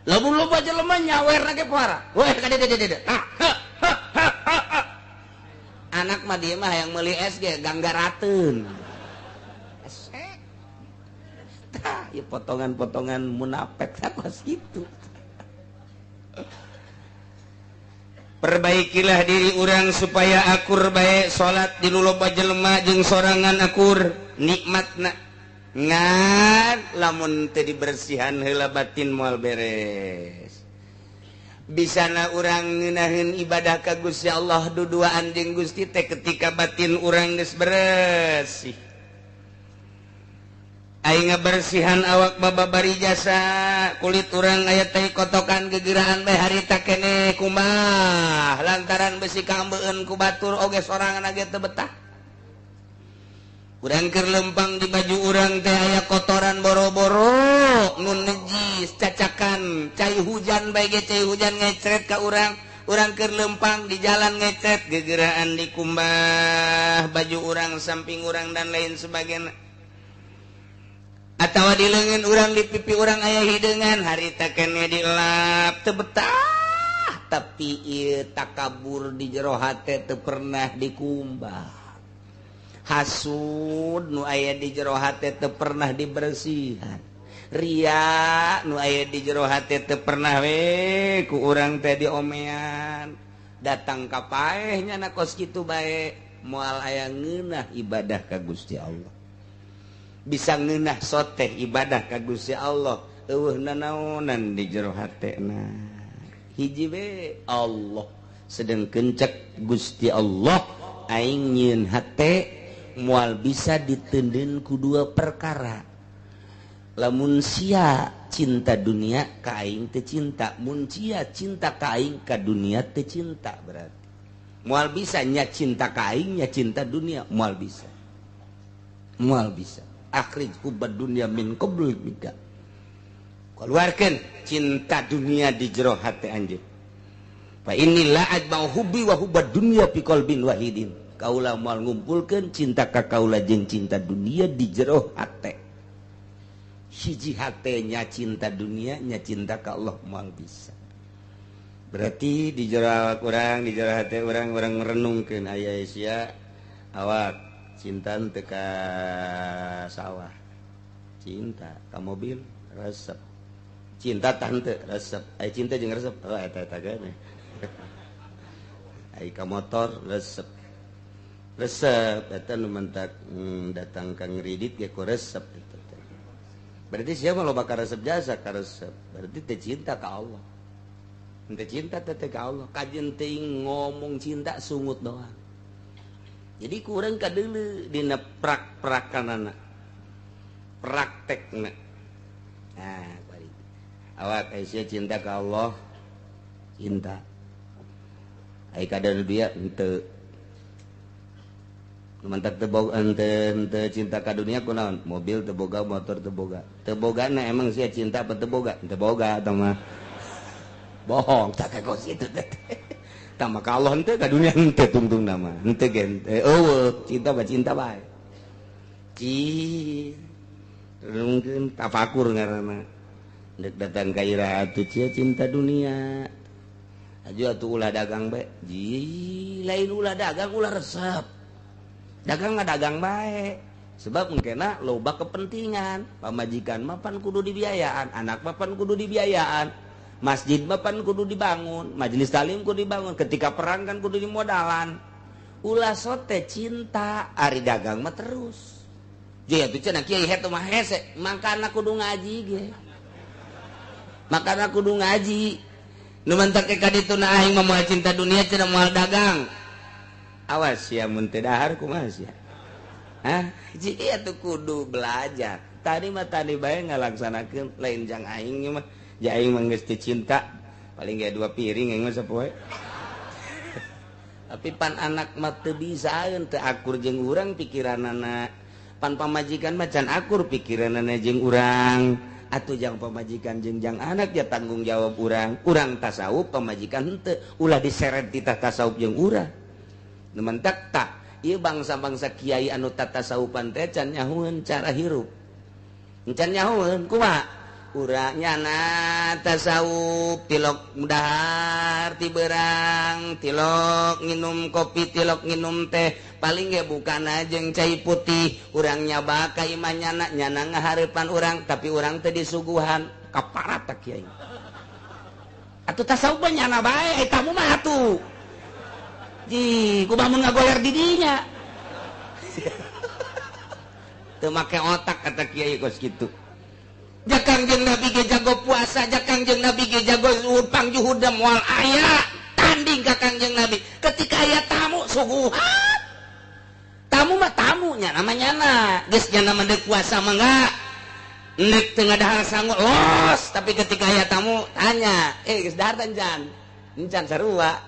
lamun loba jelema nyawer ge para weh kadede anak mah dia mah yang meuli SG ganggarateun tah ieu potongan-potongan munafik sakos kitu. Perbaikilah diri urang supaya akur bae salat di loba jelema jeung sorangan akur nikmatna ngan lamun teu dibersihan heula batin moal beres bisana urang ngeunaheun ibadah ka Gusti Allah duduaan jeung Gusti teh ketika batin urang geus bersih aing ngabersihan awak bababari jasa kulit urang aya teh kotokan gegeuraan bae harita keneh kumaha lantaran besi kaambeueun ku batur oge sorangan ge teu betah urang keur lempang di baju urang teh aya kotoran boro-boro nun najis cacakan cai hujan bae ge cai hujan ngecret ka urang keur lempang di jalan ngecret gegeuraan di kumbah baju urang samping urang dan lain sebagainya atawa di leungeun urang di pipi urang aya hideungan harita keneh dilap teu betah tapi ieu takabur di jero hate teu pernah dikumbah hasud nu aya di jero hate teu pernah dibersihan ria nu aya di jero hate teu pernah we ku urang teh diomean datang ka paehnya na kos kitu bae moal aya ngeunah ibadah ka Gusti Allah bisa ngeunah soteh ibadah ka Gusti Allah eueuh nanaonan di jero hatena hiji we Allah sedengkeun cek Gusti Allah aing nyieun hate moal bisa diteundeun ku dua perkara lamun sia cinta dunia ka aing teu cinta mun sia cinta ka aing ka dunia teu cinta berarti moal bisa nya cinta ka aing nya cinta dunia moal bisa akhrij hubbad dunya min qabl bida keluarkan cinta dunia di jero hati anjeun fa inni la ajma'u hubbi wa hubbad dunya fi qalbin wahidin kaula moal ngumpulkeun cinta ka kaula jeung cinta dunia di jero hate hiji hate nya cinta dunia nya cinta ka Allah moal bisa berarti di jero urang di jero hate urang merenungkeun aya sia awak cinta teu ka sawah cinta ka mobil resep cinta tante resep ai cinta jeung resep oh eta gane ai ka motor resep eta nu mentak datang ka ngridit ge ku resep eta berarti siapa lo bakal resep jasa ka resep berarti teu cinta ka Allah teu cinta teh ka Allah kajeun teuing ngomong cinta sungut doang jadi kurang kadeuleu dina praktekanana praktekna nah bari awak aya cinta ka Allah cinta ai kadang dia henteu mantak teu boga henteu cinta ka dunia kunaon mobil teu boga motor teu bogana emang sia cinta apa teu boga eta mah bohong tak kayak kitu teh tama ka Allah henteu ka dunia henteu tungtung nama henteu gen eueuh cinta bae mungkin tafakur ngaranna dek datang ka ira atuh cia cinta dunia aju atuh ulah dagang bae lain ulah dagang ulah resep dagang ngadagang bae sebab mungkinna loba kepentingan pamajikan mah pan kudu dibiayaan anak mah pan kudu dibiayaan masjid pan kudu dibangun majelis talim kudu dibangun ketika perang kan kudu dimodalan ulah sote cinta ari dagang mah terus jadi atuh cenah kiai hete mah hese makana kudu ngaji ge makana kudu ngaji nu mentak ka ditu na aing mah cinta dunia cenah moal dagang awas ya mun teu dahar kumaha sia jadi atuh kudu belajar tadi mah tadi bae ngalaksanakeun lain jang aing mah aing mah geus teu cinta paling ge 2 piring aing mah sapoe tapi pan anak mah teu bisaeun teu akur jeung urang pikiranana pan pamajikan mah can akur pikiranana jeung urang atuh jang pamajikan jeung jang anak ya tanggung jawab urang tasawuf pamajikan henteu ulah diseret ti tasawuf jeung urang nu mentak tah ieu bangsa-bangsa kiai anu tasawufan teh can nyahoeun cara hirup can nyahoeun kumaha urangnya na tasawuf tilok dahar ti berang tilok nginum kopi tilok nginum teh paling ge bukan ajeng cai putih urangnya baka imanyana nyana ngaharepan urang tapi urang teh disuguhan kaparat tak kiai atuh tasawuf nyana bae eta mah atuh ji kumaha mun ngagoler di dinya teu make otak kata kiai kos kitu. Jakang jeung Nabi ge jago puasa, jakang jeung Nabi ge jago zuhud pangjuhudam moal aya tanding ka Kangjeng Nabi. Ketika aya tamu suguhan. Tamu mah tamunya namanya na. Geus nya mah deuk puasa mah enggak. Nek teu ngadahar sangu los, tapi ketika aya tamu tanya, geus dahar tan jan. Encan sarua.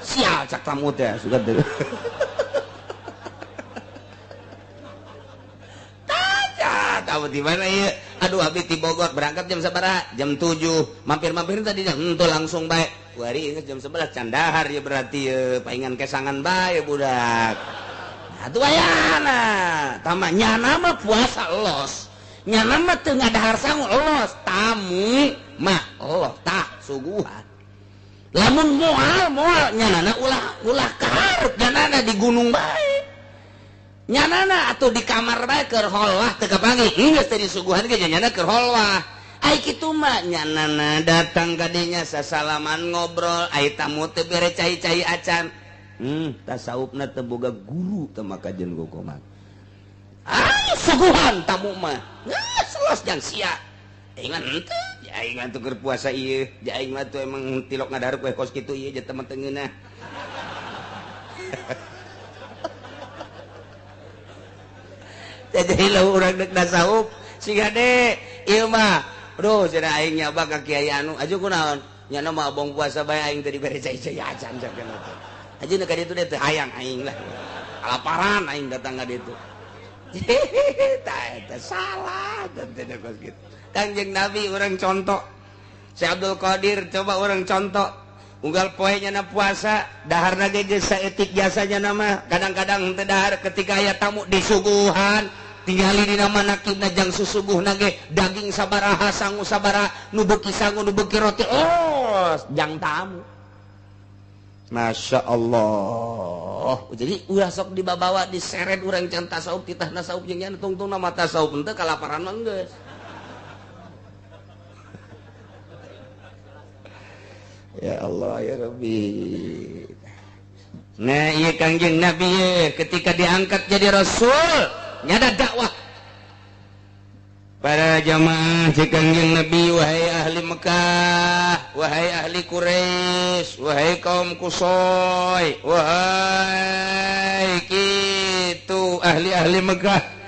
Sial cak tamu teh sudah teu. Tahu di mana ya? Aduh habis di Bogor berangkat jam sabaraha? Jam 7. Mampir-mampir tadi jam henteu langsung bae. Kuari inget jam 11 can dahar ya berarti ya paingan kesangan bae budak. Nah tuh ayana. Tamanya nama puasa los. Nyana mah teu ngadahar sangu los. Tamu mah Allah tah suguhan. Lamun moal nyanana ulah karep nyanana di gunung bae. Nyanana atau di kamar bae keur holwah teu kapanggih geus teh disuguhan ge nyana keur holwah ai kitu mah nyanana datang ka dinya sasalaman ngobrol ai tamu teh bere cai-cai acan tasawufna teu boga guru teu maka jeung gogoman suguhan tamu mah selos jang sia aing mah henteu aing mah teu keur puasa ieu aing mah teu emang tilok ngadarep we kos kitu ieu jeung temen teungeunna jadi lo urang dek tasawuf siga de ieu mah aduh cenah aing nyaba ka kiai anu aju kunaon nyana mah abong puasa bae aing teh dibere cai-cai acan sakeuna teh ajeuna ka ditu teh hayang aing lah kalaparan aing datang ka ditu eta salah teh kos kitu Kangjeng Nabi urang contoh Syekh Abdul Qadir coba urang contoh unggal poe nyana puasa daharna ge geus saeutik jasanya nama kadang-kadang teu dahar ketika aya tamu disuguhan tingali dina manakibna jang susuguhna ge daging sabaraha sangu sabaraha nu beuki sangu nu beuki roti jang tamu Masya Allah jadi ulah sok dibawa diseret urang can tasawuf titah tasawuf jeung nya tungtung nama tasawuf teu kalaparan mah geus ya Allah ya Rabbi. Nah iya Kangjeng Nabi ketika diangkat jadi Rasul nyada dakwah para jamaah cek Kangjeng Nabi wahai ahli Mekah wahai ahli Quraisy wahai kaum Qusay wahai kitu ahli-ahli Mekah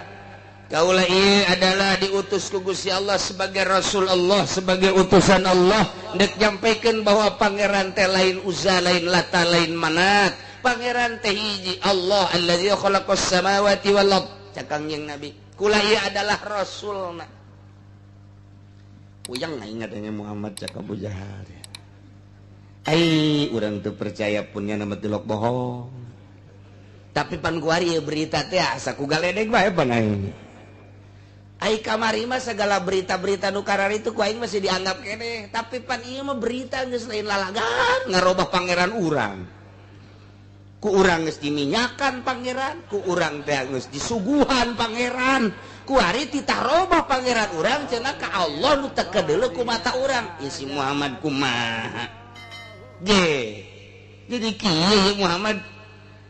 kaulah ieu adalah diutus ku Gusti Allah sebagai Rasul Allah sebagai utusan Allah dek nyampaikeun bahwa pangeran teh lain Uzza lain Lata lain Manat pangeran teh hiji Allah allazi khalaqas samawati wal ard Kangjeng Nabi kula ieu adalah rasulna uyang ingatnya Muhammad cak Abu Jahal ai urang teu percaya punnya nama tilok bohong tapi pan kuari berita teh asa ku galedeg bae pan aing ai kamari mah segala berita-berita nu karar itu ku aing masih dianggap keneh tapi pan ieu mah berita geus lain lalagan ngarobah pangeran urang ku urang geus diminyakan pangeran ku urang teh geus disuguhan pangeran ku ari titah robah pangeran urang cenah ka Allah nu teu kedeuleu ku mata urang si Muhammad kumaha ge jadi kieu Muhammad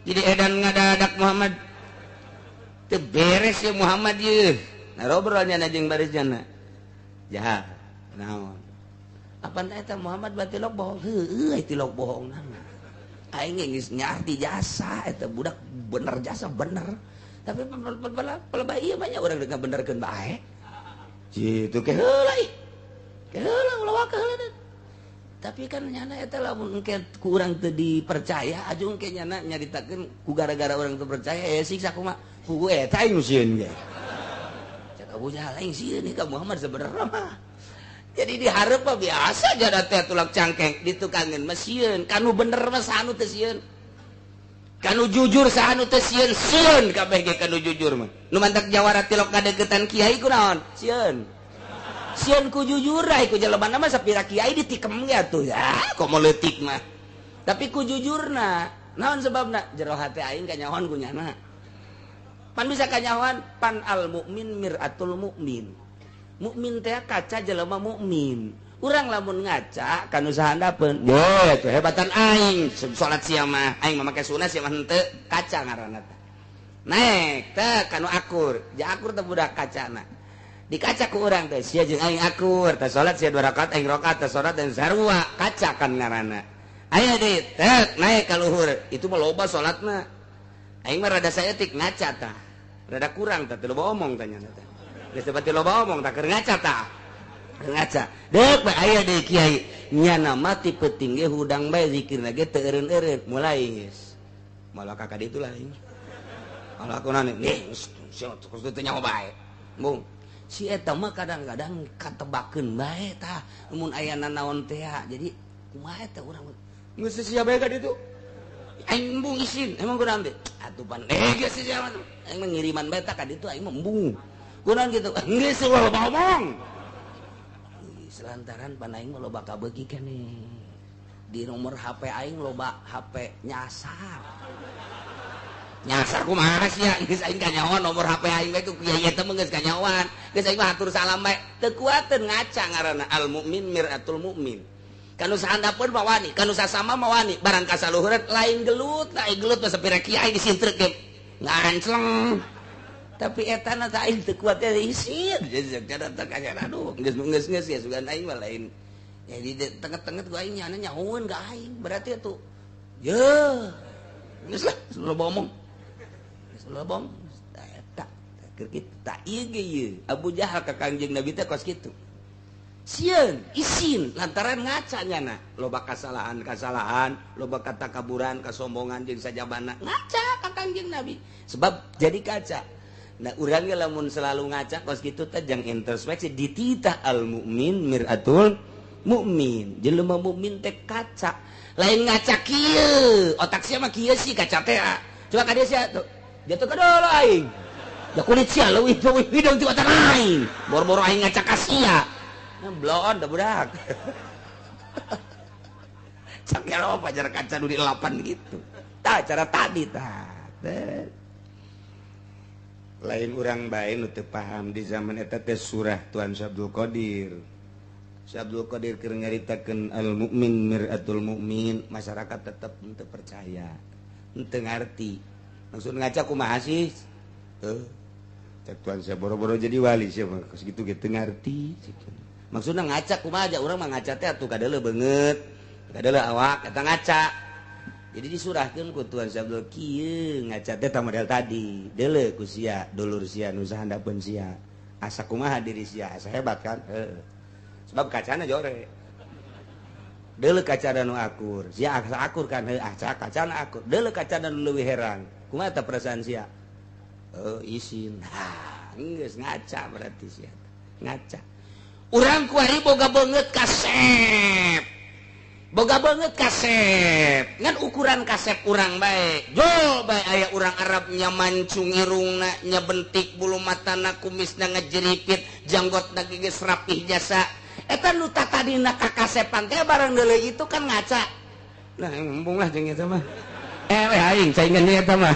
jadi edan ngadadak Muhammad teu beres ya Muhammad ieu ngobrolnya najeng baris jana jahat naon apa eta Muhammad batilok bohong heueuh tilok bohong nama aing geus nyarti jasa eta budak bener jasa bener tapi pelebah ieu mah nya urang deuk ngabenerkeun bae kitu ke heula ulah ka heula tapi kan nyana eta lamun engke ku urang teu dipercaya aju engke nyana nyaritakeun ku gara-gara urang teu percaya siksa kumaha ku eta aing sieun ge Abu Jahal aing sieun ka Muhammad sebenarnya mah. Jadi dihareup mah biasa jada teh tulak cangkeng ditukangeun mah sieun, kanu bener mah sanu teh sieun. Kanu jujur sanu teh sieun kabeh ge kanu jujur mah. Nu mantak jawara tilok ngadeukeutan kiai kunaon? Sieun. sieun ku jujur ku jelema mah sapira kiai ditikem ge atuh ya kok mau leutik mah tapi ku jujurna naon sebabna jero hate aing kanyahoan kunyana pan bisa kanyahoan pan al mukmin miratul mukmin mukmin teh kaca jelema mukmin urang lamun ngaca kanu sahandapeun yo atuh hebatan aing salat sia mah aing mah make sunah sia mah henteu kaca ngaranna teh naik teh kanu akur ja akur teh budak kacana dikaca ku urang teh sia jeung aing akur teh salat sia 2 rakaat aing rakaat teh salat dan sarua kaca kan ngaranna aya deui teh naik ka luhur itu mah loba salatna aing mah rada saeutik ngaca tah rada kurang tah teu loba omong tanya teh geus teu pati loba omong tah keur ngaca tah ngaca deuk bae aya deui kiai nyana mah ti peuting ge hudang bae zikirna ge teu eureun-eureun mulai geus malah kakak ditu lah aing malah kunana nih sia teu nyaho bae mung si eta mah kadang-kadang katebakeun bae tah mun aya nanaon teh jadi kumaha eta urang geus sia bae ka ditu aing embung isin emang kunaon teh atuh pan geus sia mah aing ngiriman bae tah ka ditu aing mah embung kunaon kitu geus loba omong selantaran pan aing mah loba kabeuki keneh di nomor HP aing loba HP nyasar nyasar kumaha sia geus aing kanyahoan nomor HP aing bae ku kiai eta mah geus kanyahoan geus aing mah hatur salam bae teu kuateun ngaca ngaranna al mukmin miratul mukmin kanu sahandapeun mah wani kanu sasama mah wani barang kasaluhureun lain gelut mah sapira kiai disintreuk ge ngancleng tapi eta na teh aing teu kuat teh isin jadi teh kanya aduh geus ya sugan aing mah lain ya di tengah-tengah ku aing nyana nyahoeun ka aing berarti atuh ye geus lah loba omong lobong eta keur kitu tah ieu ge ieu Abu Jahal ka Kangjeng Nabi teh kos kitu sieun isin lantaran ngaca nyana loba kasalahan loba katakaburan kasombongan jeung sajabana ngaca ka Kangjeng Nabi sebab jadi kaca nah urang ge lamun selalu ngaca kos kitu teh jang introspeksi dititah al mukmin miratul mukmin jelema mukmin teh kaca lain ngaca kieu otak sia mah kieu sih kaca teh coba ka dieu sia tuh jatuh ke dulu aing ya kulit sia leuwih hidung ti otak aing boro-boro aing ngaca ka sia blon da budak cakelo pajar kaca nu di 8 gitu tah cara tadi tah lain urang bae nu teu paham di zaman eta teh surah Tuan Abdul Qadir Abdul Qadir keur nyaritakeun al mukmin miratul mukmin masyarakat tetep teu percaya teu ngarti maksud ngaca kumaha sih cek tuan saya boro-boro jadi wali sih mah segitu gitu ngarti maksudnya ngaca kumaha aja urang mah ngaca teh atuh kadeuleu beungeut kadeuleu awak eta ngaca jadi disurahkeun ku tuan Abdul kieu ngaca teh tah model tadi deuleu ku sia dulur sia nu sahandapeun sia asa kumaha diri sia asa hebat kan sebab kacana jore deuleu kacana nu akur sia asa akur kan asa kacana akur deuleu kacana nu leuwih herang kumaha teh perasaan sia isin geus ngaca berarti sia ngaca urang kuari boga beungeut kasep ngan ukuran kasep urang bae jol bae aya urang Arab nya mancung irungna nya bentik bulu matana kumisna ngajeripit janggotna geus rapih jasa eta nu tadina ka kasepan teh barang deuleu itu kan ngaca nah embung lah jeung eta mah aing saingan dia eta mah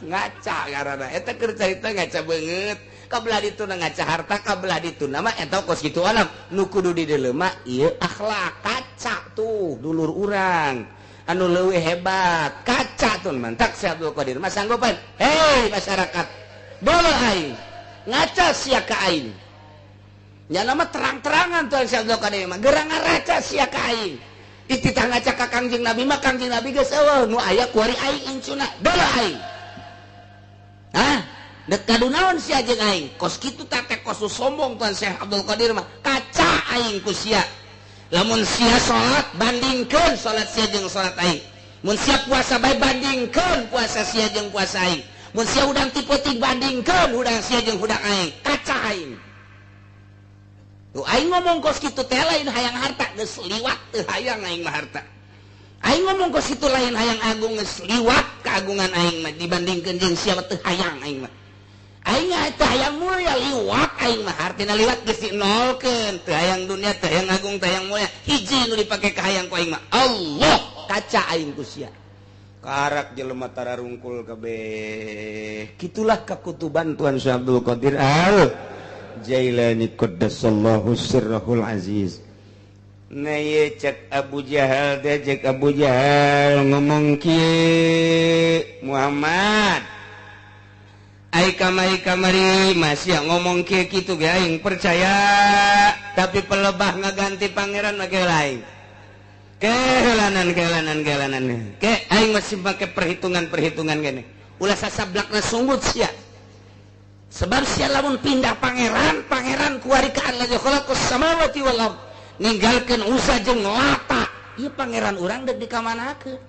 ngaca ngaranna eta keur carita ngaca beungeut kabelah dituna ngaca harta kabelah dituna mah eta kos kitu alam nu kudu di dieu mah ieu akhlak kaca tuh dulur urang anu leuwih hebat kaca tuh mantak si Abdul Qadir mah sanggupan hei masyarakat bolo aing ngaca sia ka aing nya nama terang-terangan tuh si Abdul Qadir mah gerang ngaraca sia ka aing dititah ngaca ka Kangjeng Nabi mah Kangjeng Nabi geus eueuh nu aya kuari aing incuna bolo aing dek kadu naon sia jeung aing kos kitu teh kos sombong tuan Syekh Abdul Qadir mah kaca aing ku sia lamun sia salat bandingkeun salat sia jeung salat aing mun sia puasa bae bandingkeun puasa sia jeung puasa aing mun sia udang ti peuting bandingkeun udang sia jeung udang aing kaca aing tuh aing ngomong kos kitu teh lain hayang harta geus liwat teu hayang aing mah harta aing ngomong kos kitu lain hayang agung geus liwat keagungan aing mah dibandingkeun jeung sia teu hayang aing mah aing teh hayang mulia liwat aing mah artina liwat geus dinolkeun teu hayang dunia teu hayang agung teu hayang mulia hiji nu dipake ka hayang ku aing mah Allah kaca aing ku sia karak jelema tararungkul kabeh kitulah kakutuban Tuan Syekh Abdul Qadir Al Jailani qaddasallahu sirrahul aziz. Nah ye cek Abu Jahal teh cek Abu Jahal ngomong kieu Muhammad ai kamari masih ngomong kieu kitu ge aing percaya tapi pelebah ngaganti pangeran make lain kehelanan ke aing masih pakai perhitungan gini ulah sasablakna sunggut sia sebab sia lamun pindah pangeran kuarikaan la khalaqus samawati wal ard ninggalkeun usah jeung lata ieu pangeran urang deuk dikamanakeun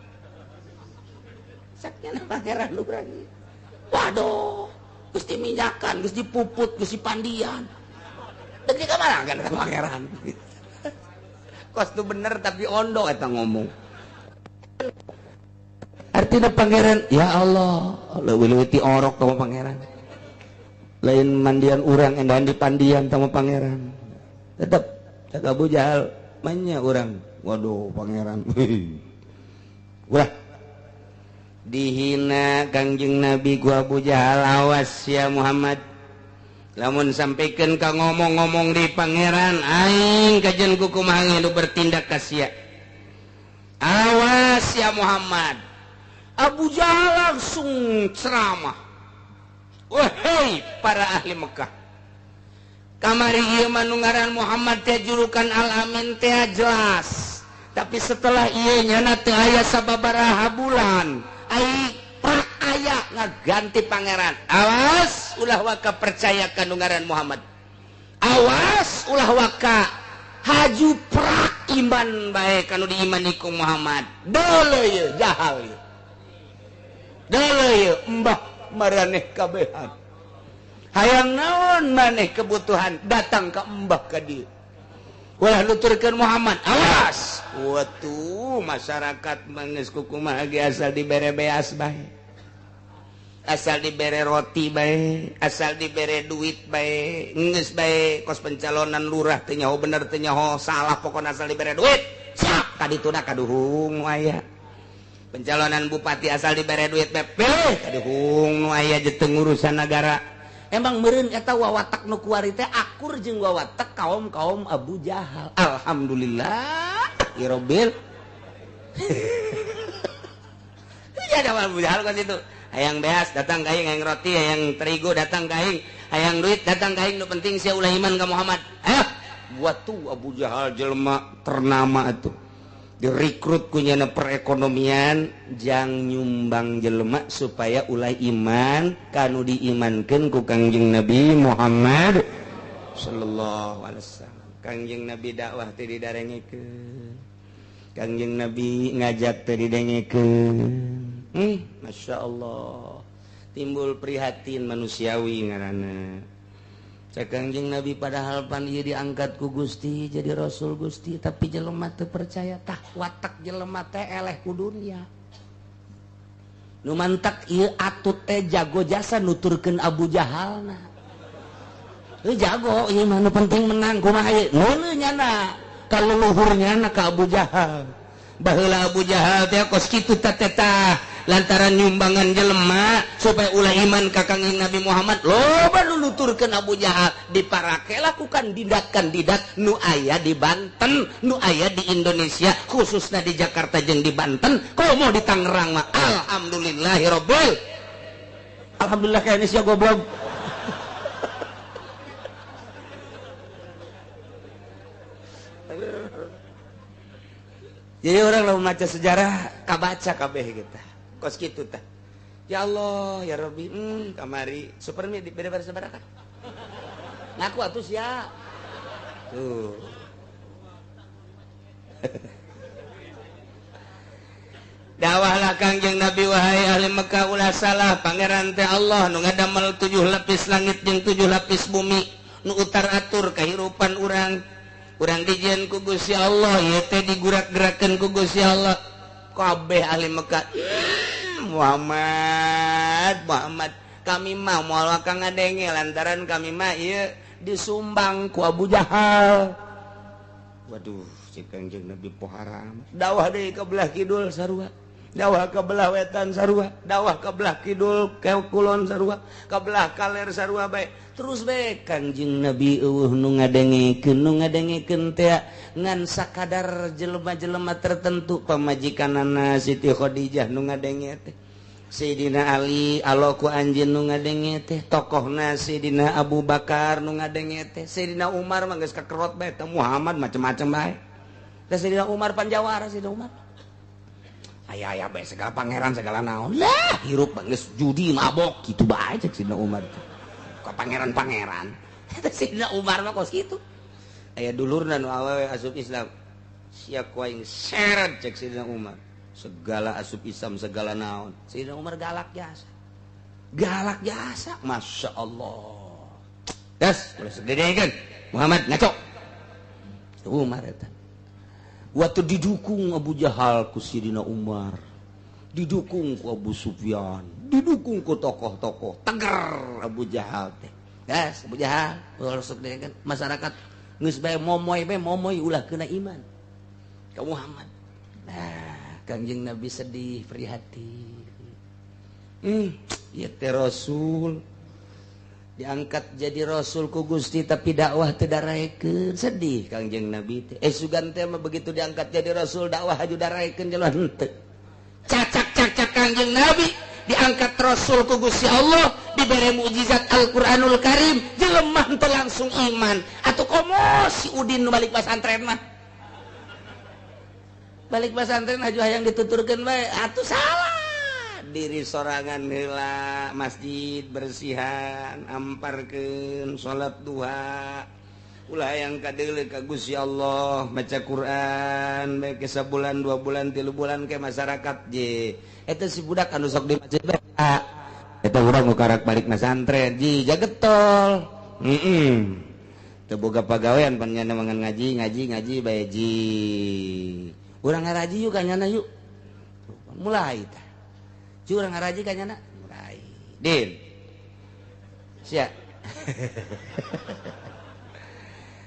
sakjana pangeran urang ieu waduh geus diminyakan geus dipuput geus dipandian deuk dikamanakeun ka pangeran kos tu bener tapi ondo eta ngomong artinya pangeran ya Allah leuwih ti orok sama pangeran lain mandian urang endahan dipandian sama pangeran tetep cak Abu Jahal mainnya urang waduh pangeran ulah dihina Kangjeng Nabi ku Abu Jahal awas ya Muhammad lamun sampaikan ka ngomong-ngomong di pangeran aing kajen kukumaha nu bertindak ka sia awas ya Muhammad Abu Jahal langsung ceramah wahai para ahli Mekah kamari ieu mah nu ngaran Muhammad teh julukan Al-Amin teh jelas tapi setelah ieu nyana teu aya sababaraha bulan ai aya ngaganti pangeran awas ulah waka percaya ka nu ngaran Muhammad awas ulah waka haju prak iman bae kanu diimani ku Muhammad deuleu ye jahal ye deuleu ye embah maraneh kabehan hayang naon maneh kebutuhan datang ka embah ka dieu ulah nuturkeun Muhammad awas watu masyarakat manggeus kukumaha ge asal dibere beas bae asal dibere roti bae asal dibere duit bae geus bae kos pencalonan lurah teh nyaho bener teh nyaho salah pokona asal dibere duit siap kadituna kaduhung nu aya pencalonan bupati asal dibere duit bae pilih kaduhung nu aya jeung urusan negara emang meureun eta wawatak nu kuari teh akur jeung wawatak kaum Abu Jahal alhamdulillah ya Rabbil ya ada Abu Jahal kan itu hayang beas datang ka aing hayang roti hayang terigu datang ka aing hayang duit datang ka aing nu penting sia ulah iman ka Muhammad ayo buat tu Abu Jahal jelema ternama atuh direkrut ku nyana perekonomian jang nyumbang jelema supaya ulah iman kanu diimankeun ku Kangjeng Nabi Muhammad sallallahu alaihi wasallam Kangjeng Nabi dakwah teh didarengekeun Kangjeng Nabi ngajak teh didengekeun Masya Allah timbul prihatin manusiawi ngaranna cak Kangjeng Nabi padahal pan ieu diangkat ku Gusti jadi Rasul Gusti tapi jelema teu percaya tah watak jelema teh eleh ku dunya nu mantak ieu atut teh jago jasa nuturkeun Abu Jahalna jago ieu mah nu penting menang kumaha ieu neuleuh nyana kaluluhur nyana ka Abu Jahal baheula Abu Jahal teh kos kitu teh lantaran nyumbangan jelema supaya ulah iman ka Kangjeng Nabi Muhammad loba nu nuturkeun Abu Jahal diparake lakukan didat-kandidat nu aya di Banten nu aya di Indonesia khususna di Jakarta jeung di Banten komo di Tangerang mah alhamdulillahirabbil alhamdulillah ka Indonesia goblok jadi orang lamun maca sejarah kabaca kabeh kita kos kitu tah ya Allah ya Rabbi kamari supermi dibere-bere sabaraha ngaku atuh sia tuh dawahlah Kangjeng Nabi wahai ahli Mekah ulah salah pangeran teh Allah nu ngadamel 7 lapis langit jeung 7 lapis bumi nu utar atur kahirupan urang dijieun ku Gusti Allah ieu teh digurak-gerakeun ku Gusti Allah kabeh ahli Mekah Muhammad kami mah moal kang ngadenge lantaran kami mah ieu disumbang ku Abu Jahal. Waduh, cik Kangjeng Nabi poharam. Dawah deui ka belah kidul sarua. Dawah ke belah wetan sarua, dawah ke belah kidul ke kulon sarua, ke belah kaler sarua bae. Terus bae Kangjeng Nabi eueuh nu ngadengekeun teh ngan sakadar jelema-jelema tertentu pamajikanana Siti Khadijah nu ngadenge teh. Sayyidina Ali aloku anjeun nu ngadenge teh, tokohna Sayyidina Abu Bakar nu ngadenge teh, Sayyidina Umar mah geus kakerot bae, teh Muhammad macem-macem bae. Teh Sayyidina Umar panjawara Sayyidina Umar. Aya bae segala pangeran segala naon. Lah, hirup geus judi mabok kitu bae cek Sayyidina Umar. Ka pangeran-pangeran. Eta Sayyidina Umar mah kos kitu. Aya dulurna nu awewe asup Islam. Sia ku aing seret cek Sayyidina Umar. Segala asup Islam segala naon. Sayyidina Umar galak jasa. Galak jasa, Masya Allah. Das, boleh segedekeun. Muhammad ngaco. Umar eta. Waktu didukung Abu Jahal ku Sayyidina Umar, didukung ku Abu Sufyan, didukung ku tokoh-tokoh tegar Abu Jahal teh. Gas Abu Jahal, sok kan masyarakat geus bae momoy ulah kena iman ka Muhammad. Nah, Kangjeng Nabi sedih prihatin. Ya teh Rasul diangkat jadi rasul ku Gusti tapi dakwah teu daraekeun, sedih Kangjeng Nabi teh. Sugan teh mah begitu diangkat jadi rasul dakwah haju daraekeun jelema henteu. Cacak Kangjeng Nabi diangkat rasul ku Gusti Allah, dibere mukjizat Al-Qur'anul Karim, jelema henteu langsung iman. Atuh komo si Udin nu balik pasantren mah. Balik pasantren haju hayang dituturkeun bae, atuh salah. Diri sorangan heula masjid bersihan amparkeun salat duha ulah yang kadeuleu ka Gusti Allah maca Quran bae ke sabulan 2 bulan 3 bulan ke masyarakat je eta si budak anu sok di masjid bae eta urang nu karak balik nasantren ji jagetol teu boga pagawean pan nya mangan ngaji bae ji urang ngaraji yuk kanyana yuk mulai tah curang ngaraji kanyana mulai din sia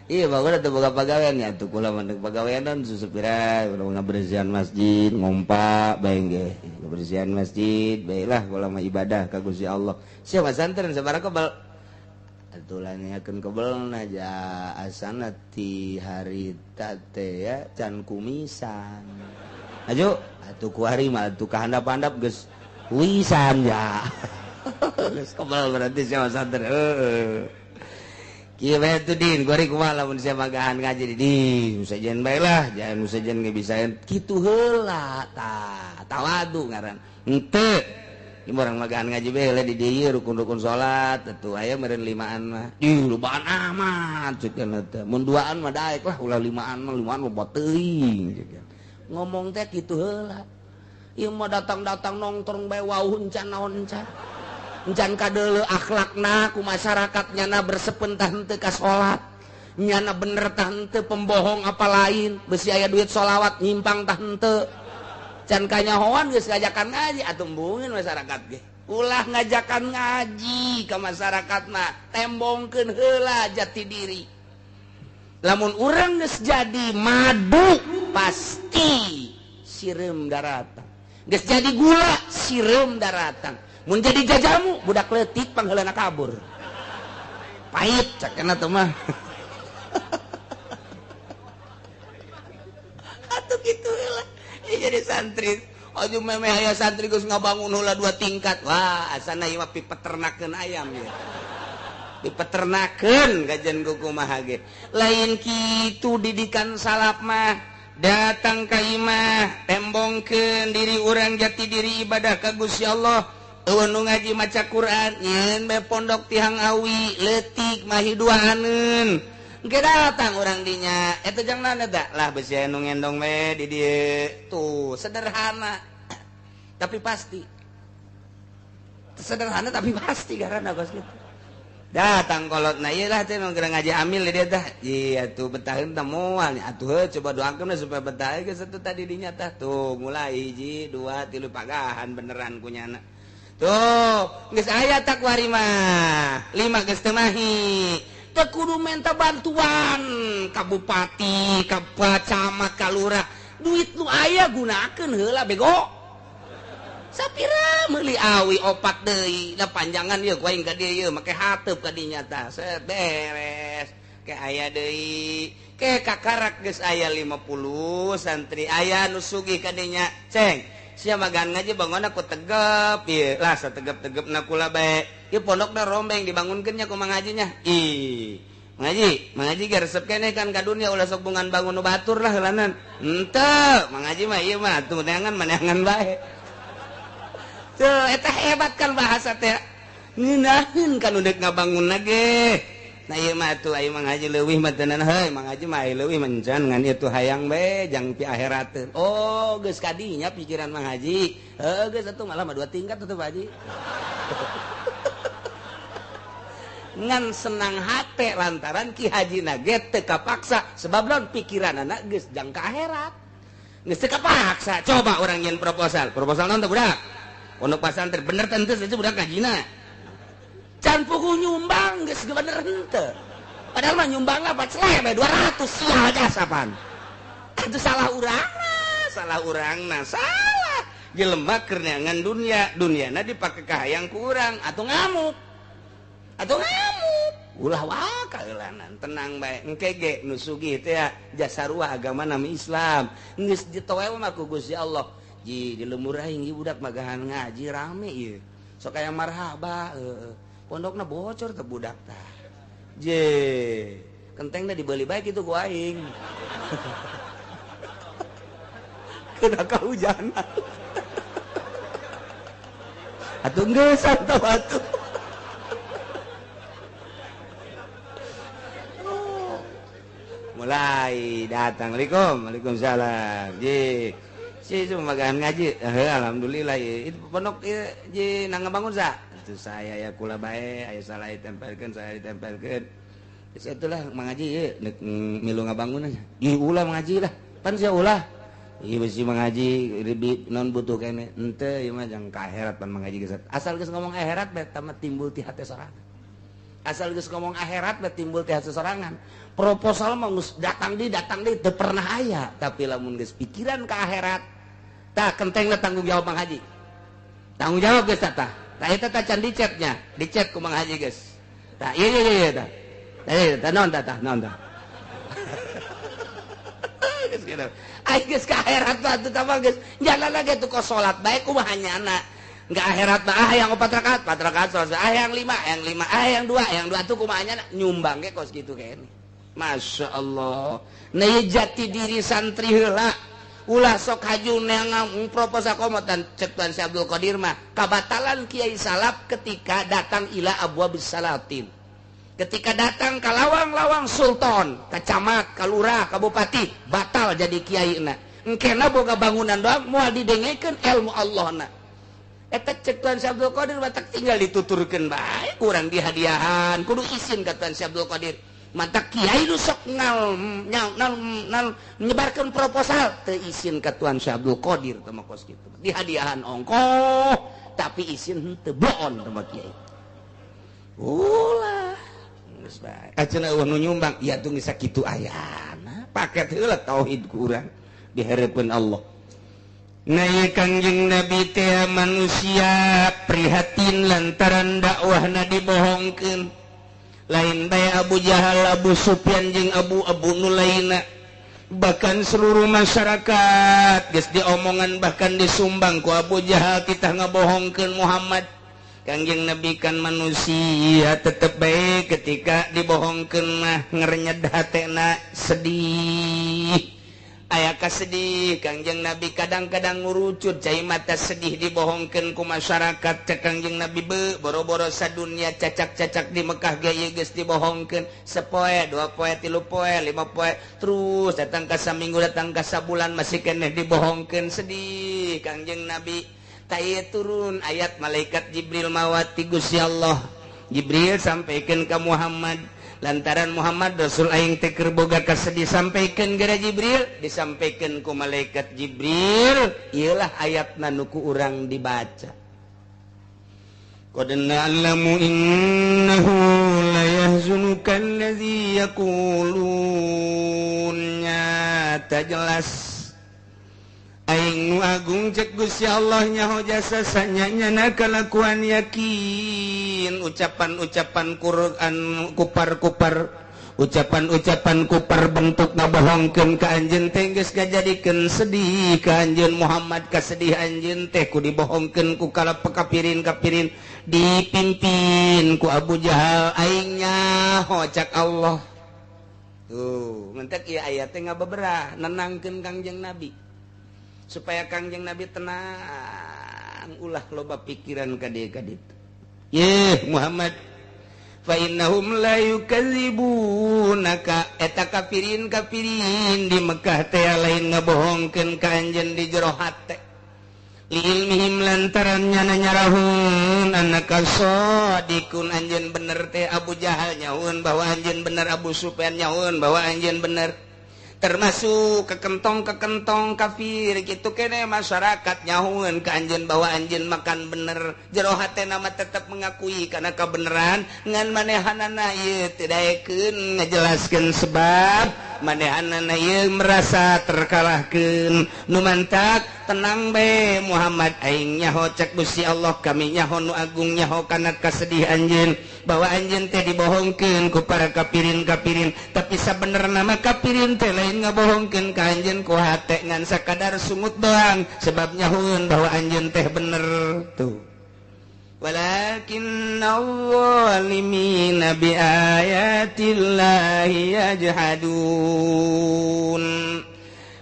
iya bagus atuh boga pagawean nya atuh kula mandeg pagaweanan susupira ulah ngabersihan masjid ngompa bae ge ngabersihan masjid baiklah kula mah ibadah ka Gusti Allah sia pasantren sabaraha kebal atuh lanyakeun kebelna ja asana ti harita teh ya can kumisan ajo atuh ku hari mah atuh kahandap-handap geus wisan ya. Geus kebal berarti sia pasantren. Kieu bae tuh din, gori kumaha lamun sia magahan ngaji di musajen bae lah, jangan musajen ge bisaeun kitu heula tah. Tawadu ngaran. Henteu. Ieu urang magahan ngaji bae heula di dieu rukun-rukun salat atuh aya meureun limaan mah. Lobaan amat ceukna teh. Mun duaan mah daek lah ulah limaan mah bobat teuing ceukna. Ngomong teh kitu heula. Ieu mah datang-datang nongkrong bae wauh encan naon encan. Encan kadeuleu akhlakna ku masyarakat nyana bersepentah henteu ka salat. Nyana bener tah henteu pembohong apa lain, beusi aya duit sholawat nyimpang tah henteu. Can kanyahoan geus ngajakan ngaji atuh embungin masyarakat ge. Ulah ngajakan ngaji ka masyarakatna, tembongkeun heula jati diri. Lamun urang geus jadi madu pasti sireum daratan. Geus jadi gula sireum daratan. Mun jadi jajamu budak leutik pangheulana kabur. Pahit cakena teh mah. Atuh kitu heula. Jadi santri. Aju memeh aya santri geus ngabangun heula 2 tingkat. Wah, asana ieu mah pipeternakeun ayam ya. Dipeternakeun gajen ku kumaha ge. Lain kitu didikan salaf mah. Datang ka imah, tembongkeun diri urang jati diri ibadah ka Gusti Allah. Eueuh nu ngaji maca Quran, nyeun bae pondok tihang awi, leutik mah hiduaneun. Engke datang urang dinya, eta jangan eta lah beusi anu ngendong we di dieu. Tuh, sederhana. Tapi pasti. Sederhana tapi pasti karana kos kitu. Datang kolotna ieu lah teh nu ngaji amil di dieu tah. Ieu atuh betaheun teh moal atuh coba doakeun supaya betah geus atuh tadi dinya tah. Tuh mulai 1 2 3 pagahan beneran kunyana. tuh geus aya takwari mah 5 geus teu mahi teu kudu minta bantuan ka bupati ka camat ka lurah duit lu aya gunakeun heula bego sapira meuli awi opat deui da panjangan ieu ku aing ka dieu ieu make hateup ka dinya tah set beres ke aya deui ke kakarak geus aya 50 santri aya nu sugih ka dinya ceng sia magan ngaji bangunna ku tegep ieu lah sategep-tegepna kula bae ieu pondokna rombeng dibangunkeun nya ku mangajinya ih mangaji ge resep keneh kan ka dunia ulah sok bungan bangun nu batur lah heulanan henteu mangaji mah ieu mah atuh neangan bae tuh eta hebat kan bahasa teh ngeunaheun kan udek ngabangun ge nah ieu mah atuh aya mangaji leuwih mah teu heuh mangaji mah aya leuwih mencan ngan ieu tuh hayang bae jang pi akhirat oh geus kadinya pikiran mangaji heuh geus atuh malah mah 2 tingkat atuh Pak Haji ngan senang hate lantaran Ki Haji nage teu kapaksa sebab lawan pikiranna geus jang ka akhirat geus teu kapaksa coba urang nyen proposal naon teh budak pondok pesantren bener teh itu budak ngajina can puguh nyumbang geus bener henteu padahal mah nyumbang lah 4 selebe 200 sia jasapan itu salah urangna salah jelema keur neangan duniana dipake ka hayang kurang atau ngamuk ulah waka heulanan tenang bae engke ge nu sugih teh jasa ruah agama nami Islam geus ditoe mah ku Gusti Allah ji di lembur aing ieu budak magahan ngaji rame ieu sok aya marhaba pondokna bocor teh budak tah je kentengna dibeuli bae kitu ku aing kena kahujanan atuh geus atuh mulai datang Waalaikumsalam ji si magahan ngaji alhamdulillah itu pondok ji nang ngabangun sa itu saya ya kula bae aya salah ditempelkeun saya ditempelkeun geus atulah mangaji ieu neuk milu ngabangun aja ieu ulah mangaji lah pan sia ulah ieu bisi mangaji non butuh kene henteu ieu mah jang ka akhirat pan mangaji geus asal geus ngomong akhirat bae tamat timbul ti hate sorangan asal geus ngomong akhirat bae timbul ti hate sorangan proposal mah geus datang di teu pernah aya tapi lamun geus pikiran ka akhirat tah kentengna tanggung jawab Mang Haji tanggung jawab geus tah tah eta tah can dicetnya dicet ku Mang Haji geus tah ieu tah tah naon tah geus kitu ai geus ka akhirat tah teu mah geus jalan lagi tuh kos salat bae kumaha nyana enggak akhirat mah yang 4 rakaat selesai yang 5 yang 2 tuh kumaha nyana nyumbang ge kos kitu kene Masya Allah nah jati diri santri heula ulah sok haju neangan proposal komotan cek Tuan Si Abdul Qadir mah kabatalan Kiai Salap ketika datang ila abwabis salatin ketika datang ka lawang-lawang sultan ka camat ka lurah ka bupati batal jadi kiaina engkena boga bangunan doang moal didengekeun ilmu Allahna eta cek Tuan Si Abdul Qadir batak tinggal dituturkeun bae kurang dihadiahan kudu izin ka Tuan Si Abdul Qadir mata kiai lu sok nal menyebarkan proposal teu izin ka Tuan Syekh Abdul Qadir teh kos kitu dihadiahan ongkoh tapi izin henteu boon teh kiai ulah geus bae aceuna eueuh nu nyumbang ya tuh geus sakitu ayana paket heula tauhid ku urang dihareupeun Allah nah Kangjeng Nabi teh manusia prihatin lantaran dakwahna dibohongkeun lain bae Abu Jahal Abu Sufyan jeung Abu Nulaina bahkan seluruh masyarakat geus diomongan bahkan disumbang ku Abu Jahal kita ngabohongkeun Muhammad Kangjeng Nabi kan manusia tetep bae ketika dibohongkeun mah ngerenyed hatena sedih aya kasedih Kangjeng Nabi kadang-kadang ngurucut cai mata sedih dibohongkeun ku masyarakat cek Kangjeng Nabi boro-boro sadunya cacak-cacak di Mekah ge ieu geus dibohongkeun sepoe 2 poe 3 poe 5 poe terus datang ka saminggu datang ka sabulan masih keneh dibohongkeun sedih Kangjeng Nabi ta ieu turun ayat malaikat Jibril mawati Gusti Allah Jibril sampaikan ka Muhammad lantaran Muhammad Rasul aing teh keur boga kasedih sampaikan gara Jibril disampaikan ku malaikat Jibril ieulah ayatna nu ku urang dibaca qad na'lamu innahu la yahzunuka allazi yaqulun nyata jelas aing nu agung cek Gusti Allah nyaho jasa sanyanya kalakuan yakin ucapan-ucapan Quran kupar-kupar ucapan-ucapan kupar bentuk ngabohongkeun ka anjeun teh geus ngajadikeun sedih ka anjeun Muhammad kasedih anjeun teh ku dibohongkeun ku kala kapirin-kapirin dipimpin ku Abu Jahal aing nyaho cak Allah tuh mentek ieu aya teh ngabeberah nenangkeun Kangjeng Nabi supaya Kangjeng Nabi tenang ulah loba pikiran ka dieu ka ditu ye Muhammad fa innahum la yukadzibunaka eta kafirin di Mekah teh lain ngabohongkeun ka anjeun di jero hate ilmihim lantaran nyana nyarahun annaka shadiqun anjeun bener teh Abu Jahal nyahoun bahwa anjeun bener Abu Sufyan nyahoun bahwa anjeun bener termasuk kekentong kafir gitu kene masyarakat nyahuan ke anjeun bahwa anjeun makan bener jero hate nama tetap mengakui karena kebenaran ngan manehanana ieu teu daekeun ngajelaskeun sebab manehanana ieu merasa terkalahkeun nu mantak tenang be Muhammad aing nyaho cek Gusti Allah kami nyaho nu agung nyaho kana kasedih anjeun bahwa anjeun teh dibohongkeun ku para kafirin tapi sabenerna mah kafirin teh lain ngabohongkeun ka anjeun ku hate ngan sakadar sungut doang sebab nyahoeun bahwa anjeun teh bener tuh walakinnadh-dhalimina biayatillahi yajhadun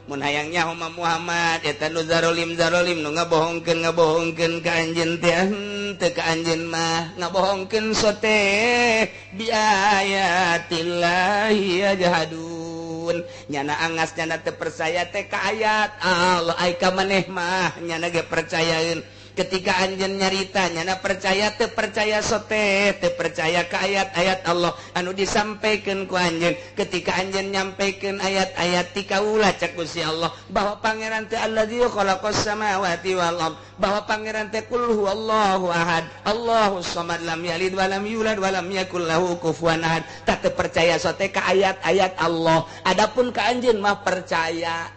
mun hayang nyaho Muhammad eta nu zarolim nu ngabohongkeun ka anjeun teh teu ka anjeun mah ngabohongkeun sote biayatillahi yajhadun nyana angas nyana teu percaya teh ka ayat Allah ai ka maneh mah nyana ge percayaeun ketika anjeun nyarita nyana percaya teu percaya sote teu percaya ka ayat-ayat Allah anu disampaikeun ku anjeun ketika anjeun nyampaikeun ayat-ayat ti kaula cak Gusti Allah bahwa pangeran teh allazi khalaqas samawati wal ard bahwa pangeran teh qul huwallahu ahad Allahus samad lam yalid wa lam yulad wa lam yakul lahu kufuwan ahad tak teu percaya sote ka ayat-ayat Allah adapun ka anjeun mah percaya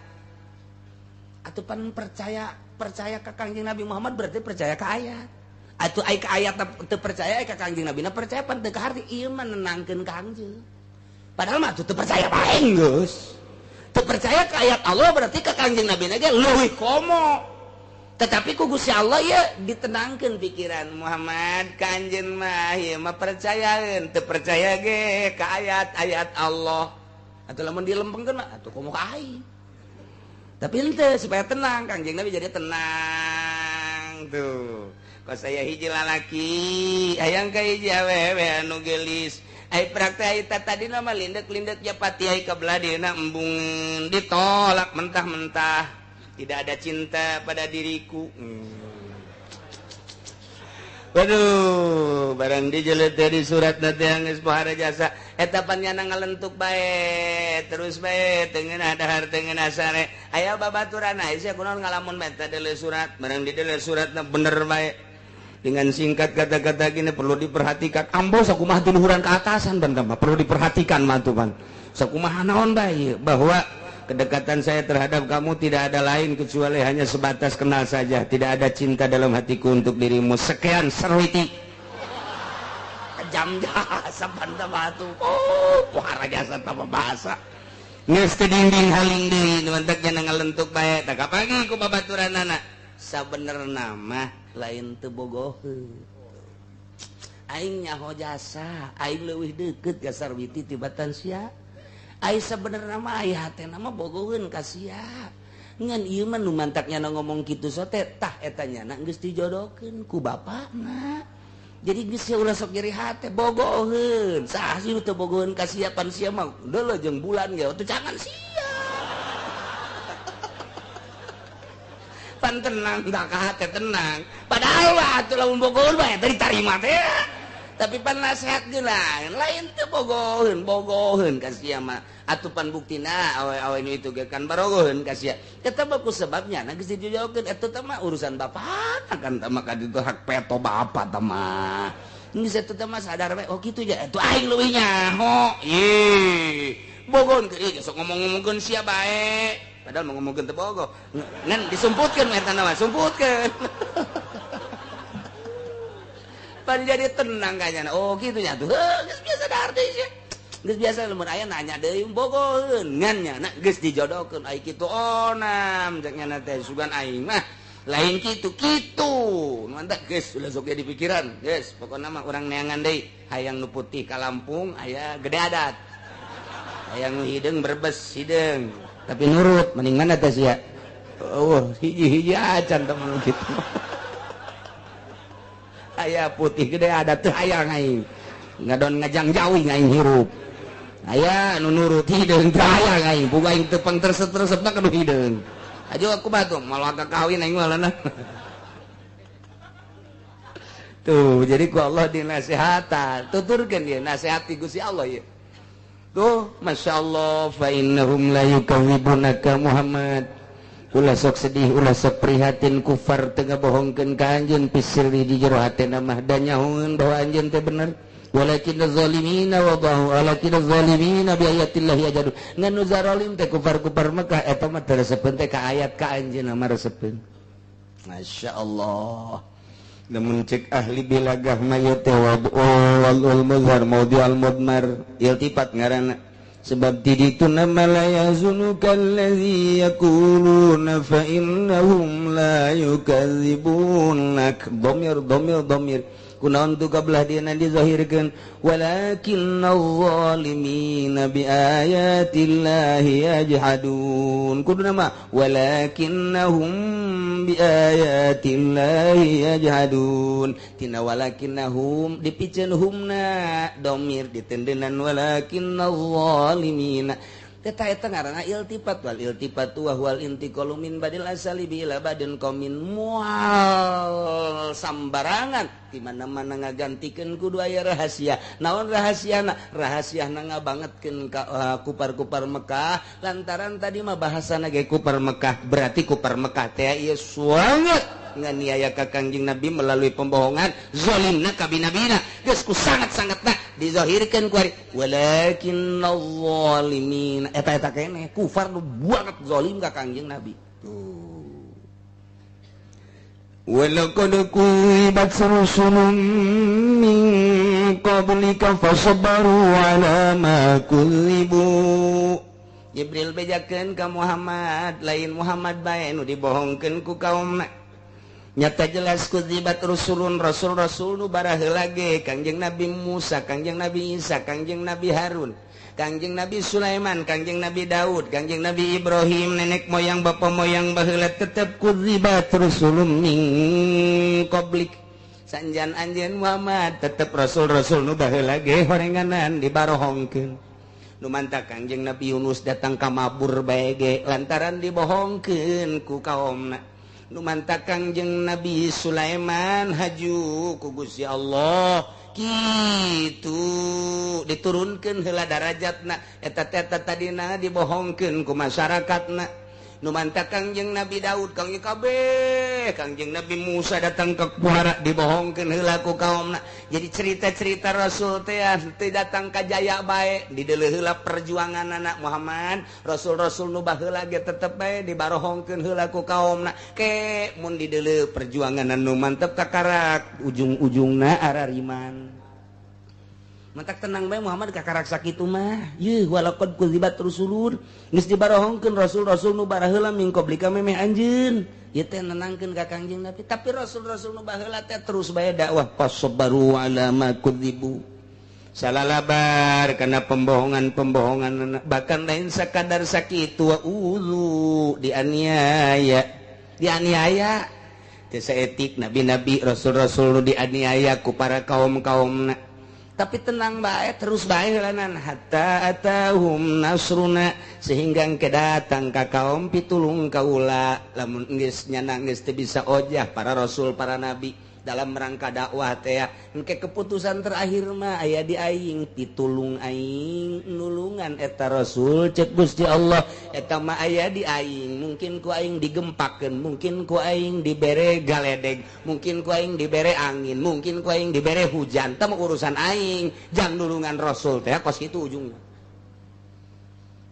atupan percaya ke Kangjeng Nabi Muhammad berarti percaya ke ayat atuh ai ke ayat teu percaya ai ke Kangjeng Nabi na percaya pan teu ka harti ieu mah nenangkeun Kangjeng padahal mah teu percaya bae geus teu percaya ke ayat Allah berarti ke Kangjeng Nabi na ge leuwih komo tetapi ku Gusti Allah ya ditenangkeun pikiran Muhammad Kangjeng mah ieu mah percayaeun teu percaya ge ke ayat-ayat Allah atuh lamun dilempengkeun mah atuh komo ka aing tapi ente supaya tenang Kangjeng Nabi jadi tenang tuh kok saya hiji lalaki hayang ka hiji awewe anu gelis ai praktek ai tadi nama lindek-lindek japati ai ka bladina embung ditolak mentah-mentah tidak ada cinta pada diriku waduh barang dijelet dari surat nanti yang ispohara jasa etapannya ngalentuk bae terus bae tengen dahar tengen asare aya babaturan aya kunaon ngalamun meta deuleu surat barang di deuleu suratna bener bae dengan singkat kata-kata gini perlu diperhatikan ambo sakumaha teu luhuran ka atasan ban mah perlu diperhatikan mah tuh ban sakumaha naon bae bahwa kedekatan saya terhadap kamu tidak ada lain kecuali hanya sebatas kenal saja. Tidak ada cinta dalam hatiku untuk dirimu. Sekian Sarwiti. Kejam jasa banda batu. Oh, puhara jasa tanpa bahasa. Nges dinding haling deui nu mantaknya ngalentuk bae. Tak kapagi ku babaturanana. Sabenerna mah lain teu bogoheun. Aing nyaho jasa, aing leuwih deukeut ka Sarwiti tibatan sia. Ai sabenerna mah aya hatena mah bogoheun ka sia. Ngan ieu mah nu mantaknya ngomong kitu sote tah eta nyana geus dijodohkeun ku bapakna. Jadi geus sia ulah sok nyeri hate bogoheun. Saha sih nu teu bogoheun ka sia pan sia mah deuleu jeung bulan ge teu jangan sia. Pan tenang da ka hate tenang. Padahal atuh lamun bogoheun bae teh ditarima teh. tapi pan nasihat gelang lain teu bogoheun ka sia mah atuh pan buktina awe-awe nu itu ge kan barogoheun ka sia eta mah ku sebabnya na geus dijawabkeun eta teh mah urusan bapana kan teh mah ka ditu hak peto bapa teh mah geus eta teh mah sadar we oh kitu ja atuh aing leuwih nyaho ye bogoheun ge sok ngomong-ngomongkeun sia bae padahal mau ngomongkeun teu bogoh ngan disumputkeun eta mah sumputkeun pan jadi tenang kayaknya oh gitu nya tuh geus biasa dahar deui sih geus biasa lamun aya nanya deui bogoheun ngan nya na geus dijodohkeun ai kitu onam cek nya teh sugan aing mah lain kitu mantap geus ulah sok di pikiran geus pokona mah urang neangan deui hayang nu putih ka Lampung aya gede adat hayang nu hideung Brebes hideung tapi nurut mending mana teh sia oh hiji-hiji acan temen kitu aya putih gede ada teu hayang aing ngadon ngajang jawi aing hirup aya nu nurut hideung teu hayang aing boga aing teu pangteresep-teresepna kudu hideung ajo aku batu malah kakawin aing malana tuh jadi ku Allah dinasihatan tuturkeun dia nasihati Gusti Allah ya tuh masyaallah fa innahum la yukadzibunaka Muhammad ulah sok sedih ulah sok prihatin kufar teu bohongkeun ka anjeun pisirri di jero hatena mah da nyahoeun bahwa anjeun teh bener walakinaz zalimina wa bahu walakinaz zalimina bi ayatillahi yajadun ngan nu zalim teh kufar-kufar Mekah eta mah teu resepeun teh ka ayat ka anjeunna mah resepeun masyaallah lamun cek ahli bilagah mah teh wal muzhar maudi al mudmar iltifat ngaranna sebab di ditu nama la yazunuka allazi yaquluna fa innahum la yukadzibunak dhamir kunaon tu kablah dina dizahirkeun walakinnaz zalimina biayatillahi yajhadun kudu nama walakinnahum biayatillahi yajhadun tina walakinnahum dipikeun humna dhamir ditendeunan walakinnaz zalimina Teta eta ngaranna iltifat wal iltifatu wa wal intiqalu min badil asali bi ila badin qaumin mual sambarangan di mana-mana ngagantikeun kudu aya rahasia. Naon rahasiana? Rahasiana ngabangetkeun ka kupar-kupar Mekah lantaran tadi mah bahasana ge kupar Mekah berarti kupar Mekah teh ieu sangat nganiaya ka Kangjeng Nabi melalui pembohongan zalimna ka binabina geus ku sangat-sangatna dizahirkeun ku ari walakinnaz zalimin eta keneh kufar nu banget zalim ka Kangjeng Nabi tuh walaqad kuzibat rusulun min qablika fasabaru ala ma kuzibu Jibril bejakeun ka Muhammad lain Muhammad bae nu dibohongkeun ku kaumna nyata jelas kudzibat rusulun rasul-rasul nu baraheula ge Kangjeng Nabi Musa, Kangjeng Nabi Isa, Kangjeng Nabi Harun, Kangjeng Nabi Sulaiman, Kangjeng Nabi Daud, Kangjeng Nabi Ibrahim, nenek moyang bapa moyang baheula tetep kudzibat rusulun min qablik. Sanjan anjeun Muhammad tetep rasul-rasul nu baheula ge horenganan dibarohongkeun. Nu mantap Kangjeng Nabi Yunus datang ka mabur bae ge lantaran dibohongkeun ku kaumna. Nu mantap Kangjeng Nabi Sulaiman haju ku Gusti Allah kitu diturunkeun heula darajatna eta tadina dibohongkeun ku masyarakatna. Nu mantap Kangjeng Nabi Daud Kangjeng kabeh Kangjeng Nabi Musa datang ke kuara dibohongkeun heula ku kaumna. Jadi cerita-cerita Rasul teh teu datang ka jaya bae dideuleuh heula perjuangan anak Muhammad rasul-rasul nu baheula ge tetep bae dibarohongkeun heula ku kaumna ke mun dideuleuh perjuangan anu mantep kakarak ujung-ujungna arariman. Mantak tenang bae Muhammad kakarak sakitu mah yeuh walaqad kudzibat rusulun geus dibarohongkeun rasul-rasul nu baraheula min qablika memeh anjeun ieu teh nenangkeun ka Kangjeng Nabi tapi rasul-rasul nu baheula teh terus bae dakwah fasbaru ala ma kudzibu salalabar kana pembohongan bahkan lain sakadar sakitu wa ulu dianiaya teu saetik nabi-nabi rasul-rasul nu dianiaya ku para kaum-kaumna tapi tenang bae terus bae heulanan hatta atahum nasruna sehingga engke datang ka kaum pitulung kaula lamun geus nyana geus teu bisa ojah para rasul para nabi dalam rangka dakwah teh engke keputusan terakhir mah aya di aing pitulung aing nulungan eta rasul cek Gusti Allah eta mah aya di aing mungkin ku aing digempakeun mungkin ku aing dibere galedeg mungkin ku aing dibere angin mungkin ku aing dibere hujan teh urusan aing jang nulungan rasul teh kos kitu ujungna.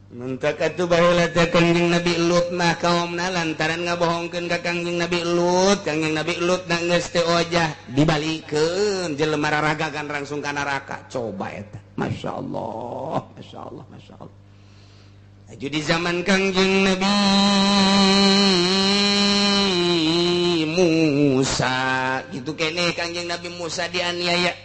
Muntak atuh baheula teh Kangjeng Nabi Lut mah kaumna lantaran ngabohongkeun ka Kangjeng Nabi Lut. Kangjeng Nabi Lut na geus teu ojah dibalikeun jelema raragagan langsung ka neraka. Coba eta. Masyaallah, masyaallah, masyaallah. Aju di zaman Kangjeng Nabi Musa gitu keneh Kangjeng Nabi Musa dianiaya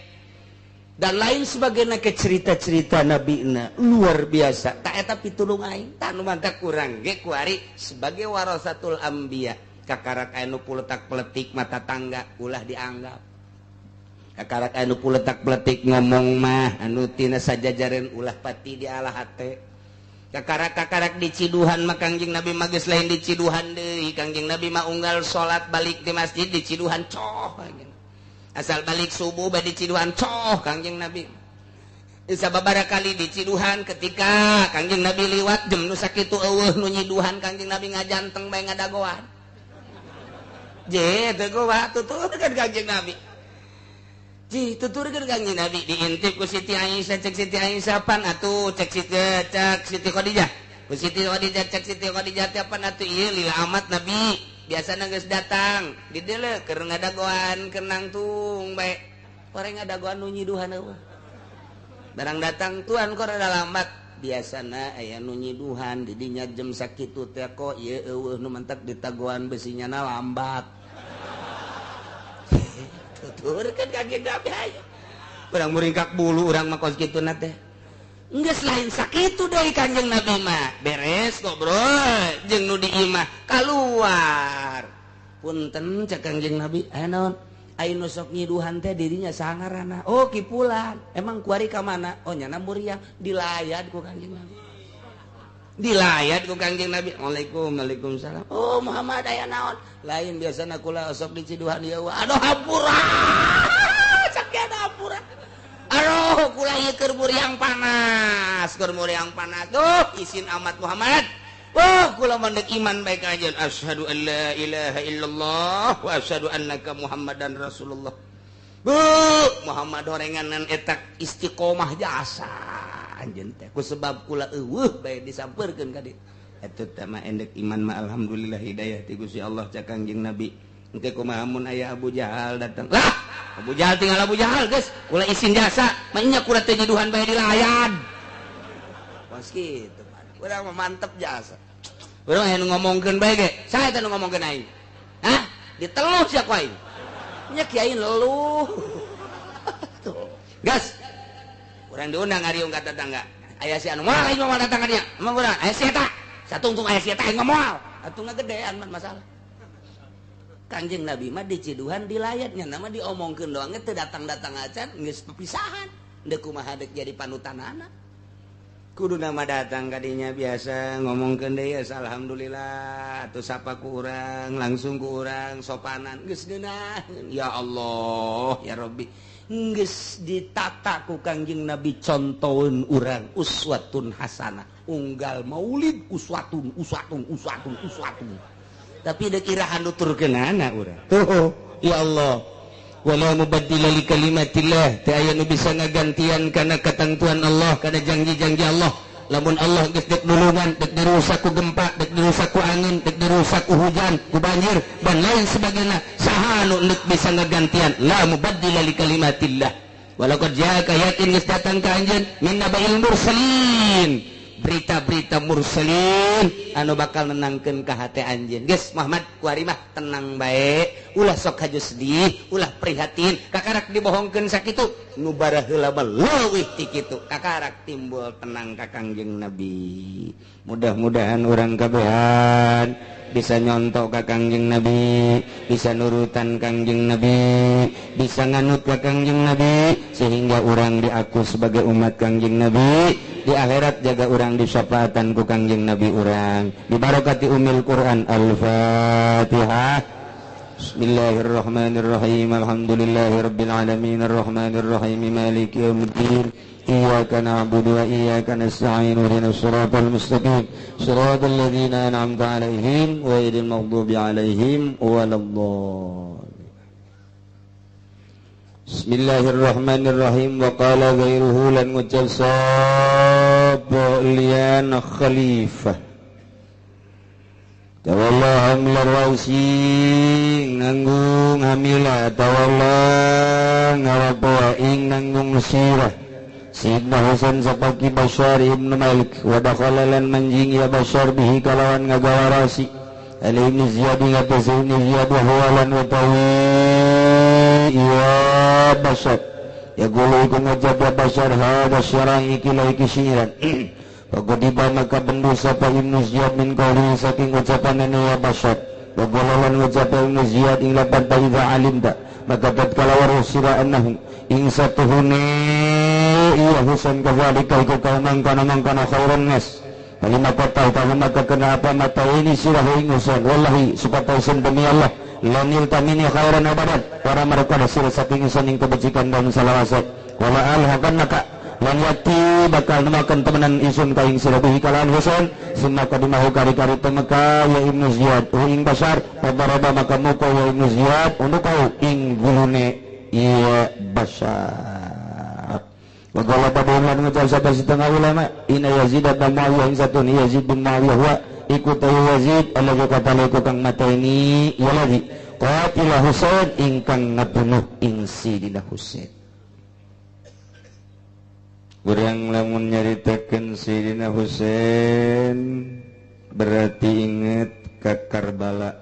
dan lain sebagainya ke cerita-cerita nabina luar biasa tak eta pitulung aing tanu mantap kurang ge kuari sebagai warasatul anbiya kakarak anu puletak peletik mata tangga ulah dianggap kakarak anu puletak peletik ngomong mah anu tina sajajareun ulah pati dialah hate kakarak di ciduhan mah Kangjeng Nabi mah geus lain di ciduhan deui Kangjeng Nabi mah unggal salat balik di masjid di ciduhan coh asal balik subuh badi ciduhan coh Kangjeng Nabi sababaraha kali di ciduhan ketika Kangjeng Nabi liwat jem nu sakitu eueuh nu nyiduhan Kangjeng Nabi ngajanteng bae ngadagoan je teu goa tuturkeun Kangjeng Nabi ji tuturkeun Kangjeng Nabi diintip ku Siti Aisyah cek Siti Aisyah pan atuh cek Siti Khadijah ku Siti Khadijah cek Siti Khadijah teh pan atuh ieu lila amat Nabi biasana geus datang di dieu le keur ngadagoan keur nangtung bae orang ngadagoan nu nyiduhan eueuh barang datang tuan kok rada lambat biasana aya nu nyiduhan di dinya jam sakitu teh kok ieu eueuh nu mentek ditagoan besinya na lambat tuturkeun Kangjeng Nabi hayu urang muringkak bulu urang mah kos kituna teh geus lain sakitu deui Kangjeng Nabi mah beres kok bro jeung nu dieu mah kaluar punten cek Kangjeng Nabi aya naon ai nu sok nyiduhan teh dirinya saha ngaranna oh Kipulan emang kuari ka mana oh nya na muriang dilayat ku Kangjeng Nabi dilayat ku Kangjeng Nabi Waalaikumsalam oh Muhammad aya naon lain biasana kula sok diciduhan ieu aduh hampura sakieu hampura aduh kula ieu keur muriang panas tuh izin amat Muhammad wah kula mandek iman baik aja asyhadu an la ilaha illallah wa asyhadu annaka Muhammadan Rasulullah bu Muhammad horenganan eta istiqomah jasa anjeun teh ku sebab kula eueuh bae disampeurkeun ka dieu eta teh mah endek iman mah alhamdulillah hidayah ti Gusti Allah ca Kangjeng Nabi engke kumaha mun aya Abu Jahal datang lah Abu Jahal tinggal Abu Jahal geus kula izin jasa mah nya kura teh nyiduhan bae dilayan pas kitu urang mah mantep jasa urang aya nu ngomongkeun bae ge saha eta nu ngomongkeun aing hah diteluh sia ku aing nya kiai leuh tuh gas urang diundang ariung ka tetangga aya si anu moal aing moal datang ka dieu emang urang aya si eta satungtung aya si eta aing moal atuh ngagedean mah masalah Kangjeng Nabi mah diciduhan dilayatnya nama diomongkeun doang teu datang-datang acan geus pepisahan deuk kumaha deuk jadi panutanana kudu nama datang ka dinya biasa ngomongkeun deui alhamdulillah atuh sapa ku urang langsung ku urang sopanan geus geunaheun ya Allah ya Rabbi geus ditata ku Kangjeng Nabi contoheun urang uswatun hasanah unggal maulid uswatun tapi dek irahan nuturkeunana urang tuh ya Allah wala mubaddila li kalimatillah teu aya nu bisa ngagantian kana ketentuan Allah kana janji-janji Allah lamun Allah geus dek nulungan dek dirusak ku gempa dek dirusak ku angin dek dirusak ku hujan ku banjir dan lain sebagainya saha nu neuk bisa ngagantian la mubaddila li kalimatillah walaqad ja'aka yakin geus datang ka anjeun min nabail mursalin berita-berita mursalin anu bakal nenangkeun ka hate anjeun geus Muhammad kuari mah tenang bae ulah sok haju sedih ulah prihatin kakarak dibohongkeun sakitu nu baraheula mah leuwih ti kitu kakarak timbul tenang ka Kangjeng Nabi mudah-mudahan urang kabehan bisa nyontok ka Kangjeng Nabi bisa nurutan Kangjeng Nabi bisa nganut ka Kangjeng Nabi sehingga urang diaku sebagai umat Kangjeng Nabi di akhirat jaga urang disyafaatan ku Kangjeng Nabi urang di barokati umil Quran Al-Fatihah Bismillahirrahmanirrahim. Alhamdulillahirabbil alamin arrahmanir rahim maliki yaumiddin. Iyyaka na'budu wa iyyaka nasta'in ihdinas siratal mustaqim siratal ladzina an'amta 'alaihim ghairil maghdubi 'alaihim waladdallin. Bismillahirrahmanirrahim. Wa qala ghairuhu lan ngucap sapa lian khalifah tawallah hamlar wausi nanggung hamila tawallah ngarapawa ing nanggung sirah Sayyidina Hasan sapaki Bashar ibn Malik wa dakhala lan manjing ya Bashar bihi kalawan ngagawarasi Ali ibn Ziyad ngatas ibn Ziyad wa huwa lan watawi ya Bashar ya gulu iku ngajab ya Bashar hada syarang ikila ikisiran Pagodiba maka bendu sapa Ibnu Ziyad min qawli saking ucapan ya Bashar wa gulalan ucapan Ibnu Ziyad ing lapan ta'idha alimta maka tatkala waruh sira annahu ing satuhune iya husan kazalika iku mangkana khairan nas Lima kata maka kenapa mata ini sirah ing husan wallahi supatausan demi Allah lanil tamini khairan abadan para mereka sira saking husan ing kebajikan dan salawasat wala alhakan maka lan yati bakal nemakan temenan isun kaing sirabihi kalaan husan summa kadimahu kari-kari temeka ya Ibnu Ziyad ing Bashar padaraba maka muka ya Ibnu Ziyad untuk kau ing gulune ya Bashar wa qala tabulan ngucap sapa setengah ulama ina Yazid bin Muawiyah ing satun Yazid bin Muawiyah wa ikut Yazid alladzi qatala kang mateni waladi qatila Husain ingkang ngabunuh ing Sidina Husain. Kurang lamun nyaritakeun Sayyidina Husain berarti inget ka Karbala.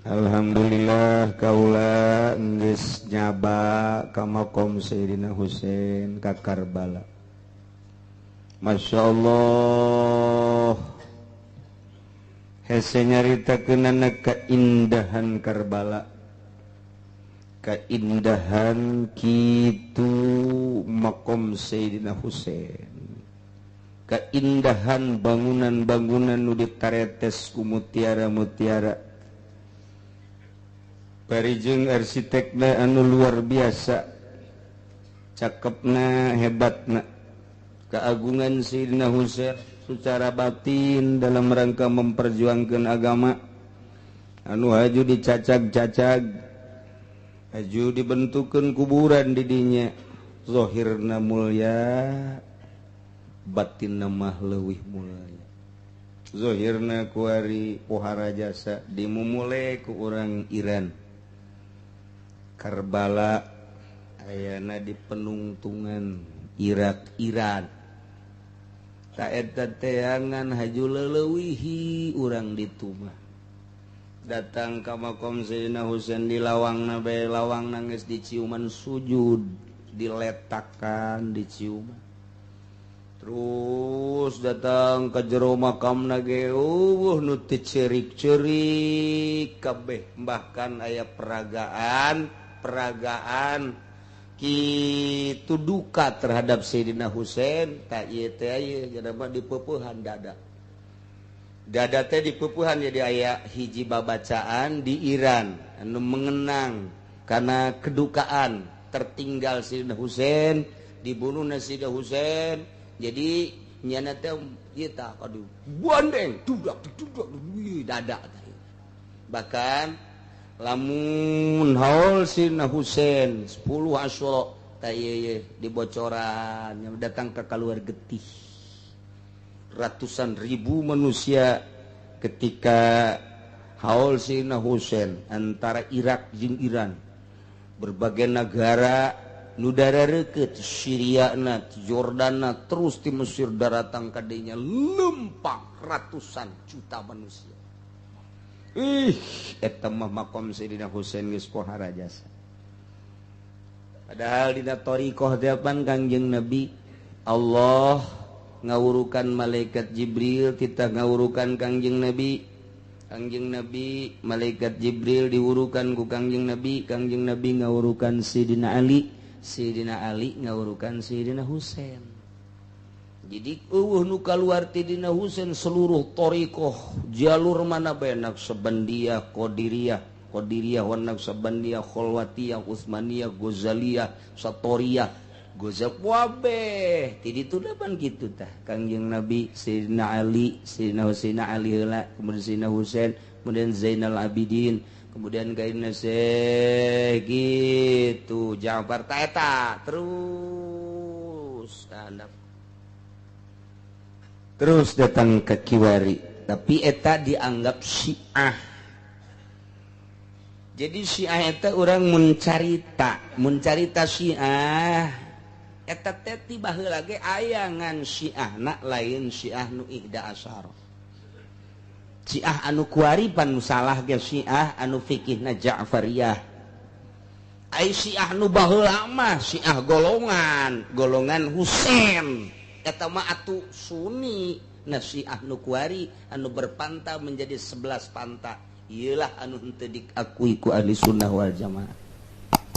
Alhamdulillah kaula geus nyaba ka makom Sayyidina Husain ka Karbala. Masyaallah. Hese nyaritakeunana keindahan Karbala. Keindahan kitu makom Sayyidina Husain keindahan bangunan-bangunan nu ditaretes ku mutiara-mutiara parijeng arsitekna anu luar biasa cakepna hebatna keagungan Sayyidina Husain secara batin dalam rangka memperjuangkan agama anu haju dicacag-cacag haju dibentukeun kuburan di dinya zahirna mulya batinna mah leuwih mulya zahirna ku ari pohara jasa dimumule ku urang Iran Karbala ayana di penungtungan Irak Iran ta eta teangan haju leuwih urang ditu mah datang ka makom Sayyidina Husain di lawangna bae lawang nangis diciuman sujud diletakkan diciuman terus datang ke jero makamna ge nu teu cerik-cerik kabeh bahkan aya peragaan kitu duka terhadap Sayyidina Husain ta ieu teh aya jadama dipeupuhan dada teh dipupuhan jadi aya hiji babacaan di Iran anu mengenang karena kedukaan tertinggal Sayyidina Husain dibunuhna Sayyidina Husain jadi nyana teh ieu tah kadu bandeng dudak dada bahkan lamun haul Sayyidina Husain 10 Asyura tah ieu dibocoran datang ka kaluar getih ratusan ribu manusia ketika haul Sayyidina Husain antara Irak jeung Iran berbagai negara nu darareukeut Syriana Jordana terus di Mesir daratang ka dinya lempang ratusan juta manusia eta mah makom Sayyidina Husain geus pohara jasa padahal dina thariqah teh Kangjeng Nabi Allah ngawurukan malaikat Jibril kita ngawurukan Kangjeng Nabi malaikat Jibril diwurukan ku Kangjeng Nabi ngawurukan Sayyidina Ali ngawurukan Sayyidina Husain jadi nu kaluar ti dina Husain seluruh thariqah jalur mana bae Naqsabandiyah Qadiriyah Qadiriyah wa Naqsabandiyah Khalwatiyah Utsmaniyah Ghazaliyah Satoriyah Gozal wabeh ti ditu depan kitu tah Kangjeng Nabi Sayyidina Ali Sayyidina Husain Ali heula kemudian Sayyidina Husain kemudian Zainal Abidin kemudian kaina gitu Ja'far ta eta terus handap terus datang ke Kiwari tapi eta dianggap Syiah jadi Syiah eta orang mencarita Syiah eta teh tiba heula ge ayangan Syiahna lain Syiah nu ihda asyara Syiah anu kuaripan nu salah ge Syiah anu fikihna Ja'fariyah ai Syiah nu baheula mah Syiah golongan Husain eta mah atuh Sunni nah Syiah nu kuari anu berpanta menjadi 11 panta ieulah anu henteu diakui ku ahli sunnah wal jamaah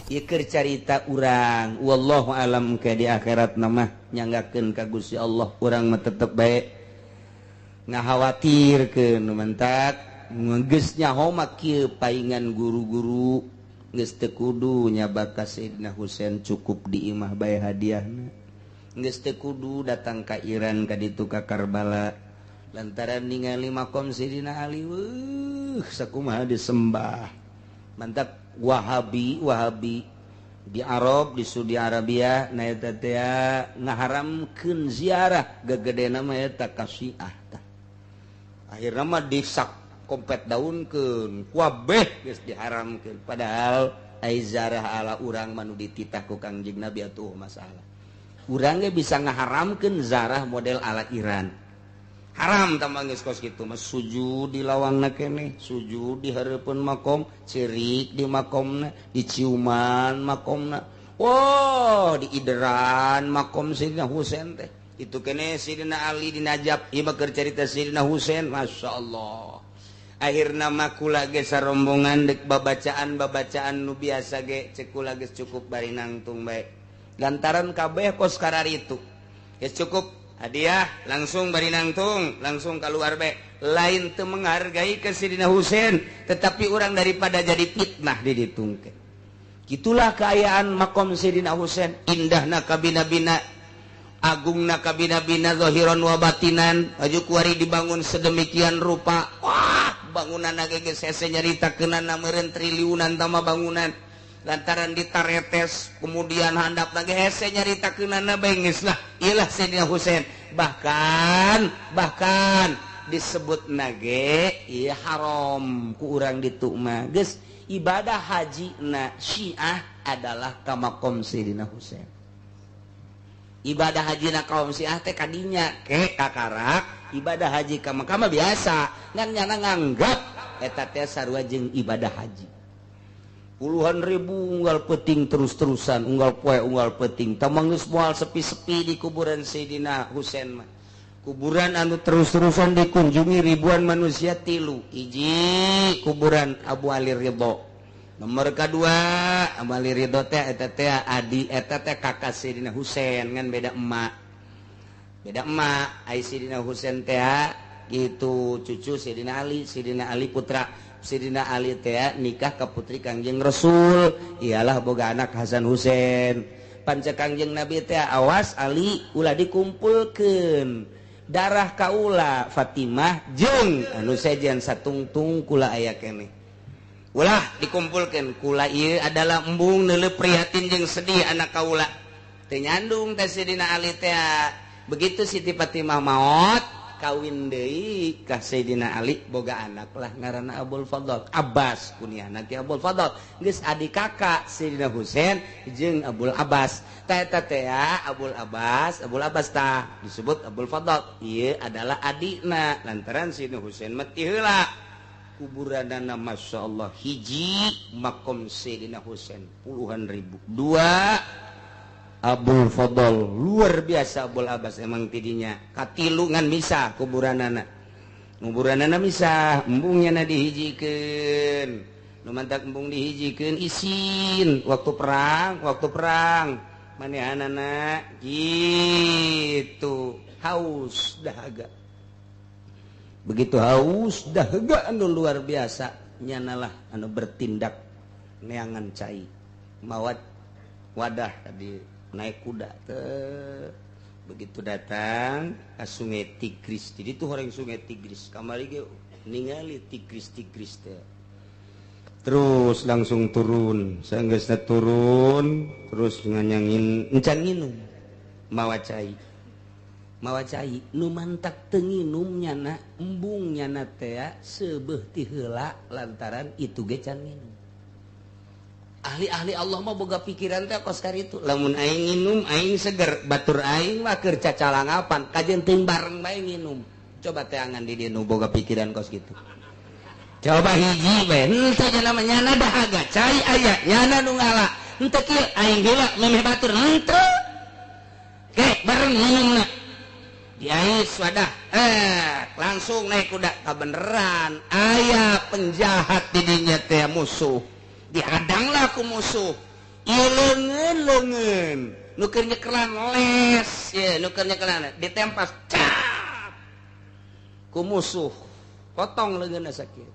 ieu keur carita urang wallahu alam ke di akhirat mah nyanggakeun ka Gusti Allah urang mah tetep bae ngahawatirkeun mentak geus nyaho mah kieu paingan guru-guru geus teu kudu nyaba ka Sayyidina Husain cukup di imah bae hadiahna geus teu kudu datang ka Iran ka ditu ka Karbala lantaran ningali makom Sayyidina Ali sakumaha disembah mantap Wahabi di Arab di Saudi Arabia na eta teh ngaharamkeun ziarah gegedena mah eta ka Syiah tah akhirna mah disak kompet daunkeun kabeh geus diharamkeun padahal ai ziarah ala urang manu dititah ku Kangjeng Nabi atuh masalah urang ge bisa ngaharamkeun ziarah model ala Iran haram tambah geus kos kitu mah sujud di lawangna keneh sujud di hareupeun makom cirik di makomna diciuman makomna di ideran makom Sayyidina Husain teh itu keneh Sayyidina Ali di Najab ieu mah keur carita Sayyidina Husain masyaallah akhirna mah kula ge sarombongan dek babacaan nu biasa ge cek kula geus cukup bari nangtung bae lantaran kabeh kos kararitu geus cukup hadiah langsung bari nangtung langsung keluar be lain teu menghargai ke Sayyidina Husain tetapi orang daripada jadi fitnah di ditungke gitulah keayaan makom Sayyidina Husain indahna kabina-bina agungna kabina-bina zahiran wa batinan aju kuari dibangun sedemikian rupa wah bangunan geus hese nyaritakeunana meureun triliunan tama bangunan lantaran ditaretes kemudian handap lagi hese nyaritakeunana beungeus lah iyalah Sayyidina Husain bahkan disebut nage ieu haram ku urang ditu mah geus ibadah haji na Syiah adalah ka makom Sayyidina Husain ibadah haji na kaum Syiah teh kadinya ke kakarak ibadah haji ka makam biasa ngan nyana nganggap eta teh sarua jeung ibadah haji puluhan ribu unggal peting terus-terusan unggal poe unggal peting tamang geus moal sepi-sepi di kuburan Sayyidina Husain mah kuburan anu terus-terusan dikunjungi ribuan manusia tilu hiji kuburan Abu Ali Ridho nomor kedua Abu Ali Ridho teh eta teh adi eta teh kakak Sayyidina Husain ngan beda emak ai Sayyidina Husain teh gitu cucu Sayyidina Ali putra Sayyidina Ali teh nikah ka putri Kangjeng Rasul iyalah boga anak Hasan Husain panca Kangjeng Nabi teh awas Ali ulah dikumpulkeun darah kaula Fatimah jeung anu sejen satungtung kula aya keneh ulah dikumpulkeun kula ieu adalah embung neuleuh prihatin jeung sedih anak kaula teu nyandung teh Sayyidina Ali teh begitu Siti Fatimah maot kawin deui ka Sayyidina Ali boga anak lah ngaranna Abul Fadl Abbas kunyahna ti Abul Fadl geus adik kakak Sayyidina Husain jeung Abul Abbas eta teh Abul Abbas tah disebut Abul Fadl ieu adalah adikna lantaran Sayyidina Husain mah ti heula kuburanna masyaallah hiji makom Sayyidina Husain puluhan ribu dua Abul Fadl luar biasa Abul Abbas emang tidinya katilu ngan misah kuburanana misah embungnya dihijikeun nu mantak embung dihijikeun isin waktu perang manehanana gitu haus dahaga begitu haus dahaga anu luar biasa nyanalah anu bertindak neangan cai mawat wadah tadi naik kuda begitu datang ke Sungai Tigris. Jadi itu orang Sungai Tigris kamari ge ningali Tigris teh. Terus langsung turun, saenggeusna turun terus nganyangin encan nginum mawa cai nu mantak teu nginum nyana embung nyana teh seubeuh ti heula lantaran itu ge can nginum. Ahli-ahli Allah mah boga pikiran teh kos karitu lamun aing nginum aing seger batur aing mah keur cacalangapan kajen teuing bareng bae nginum. Coba teh angan di dieu nu boga pikiran kos kitu. Coba hiji bae henteu cenah nyana dahaga cai aya nyana nu ngala henteu kieu aing heula memeh batur henteu ge bareng nginumna di ais wadah langsung naik kuda kabeneran aya penjahat di dinya teh musuh dihadanglah ku musuh ieu leungeun nu keur nyekelan les ye nu keur nyekelan ditempas cap ku musuh potong leungeunna sakieu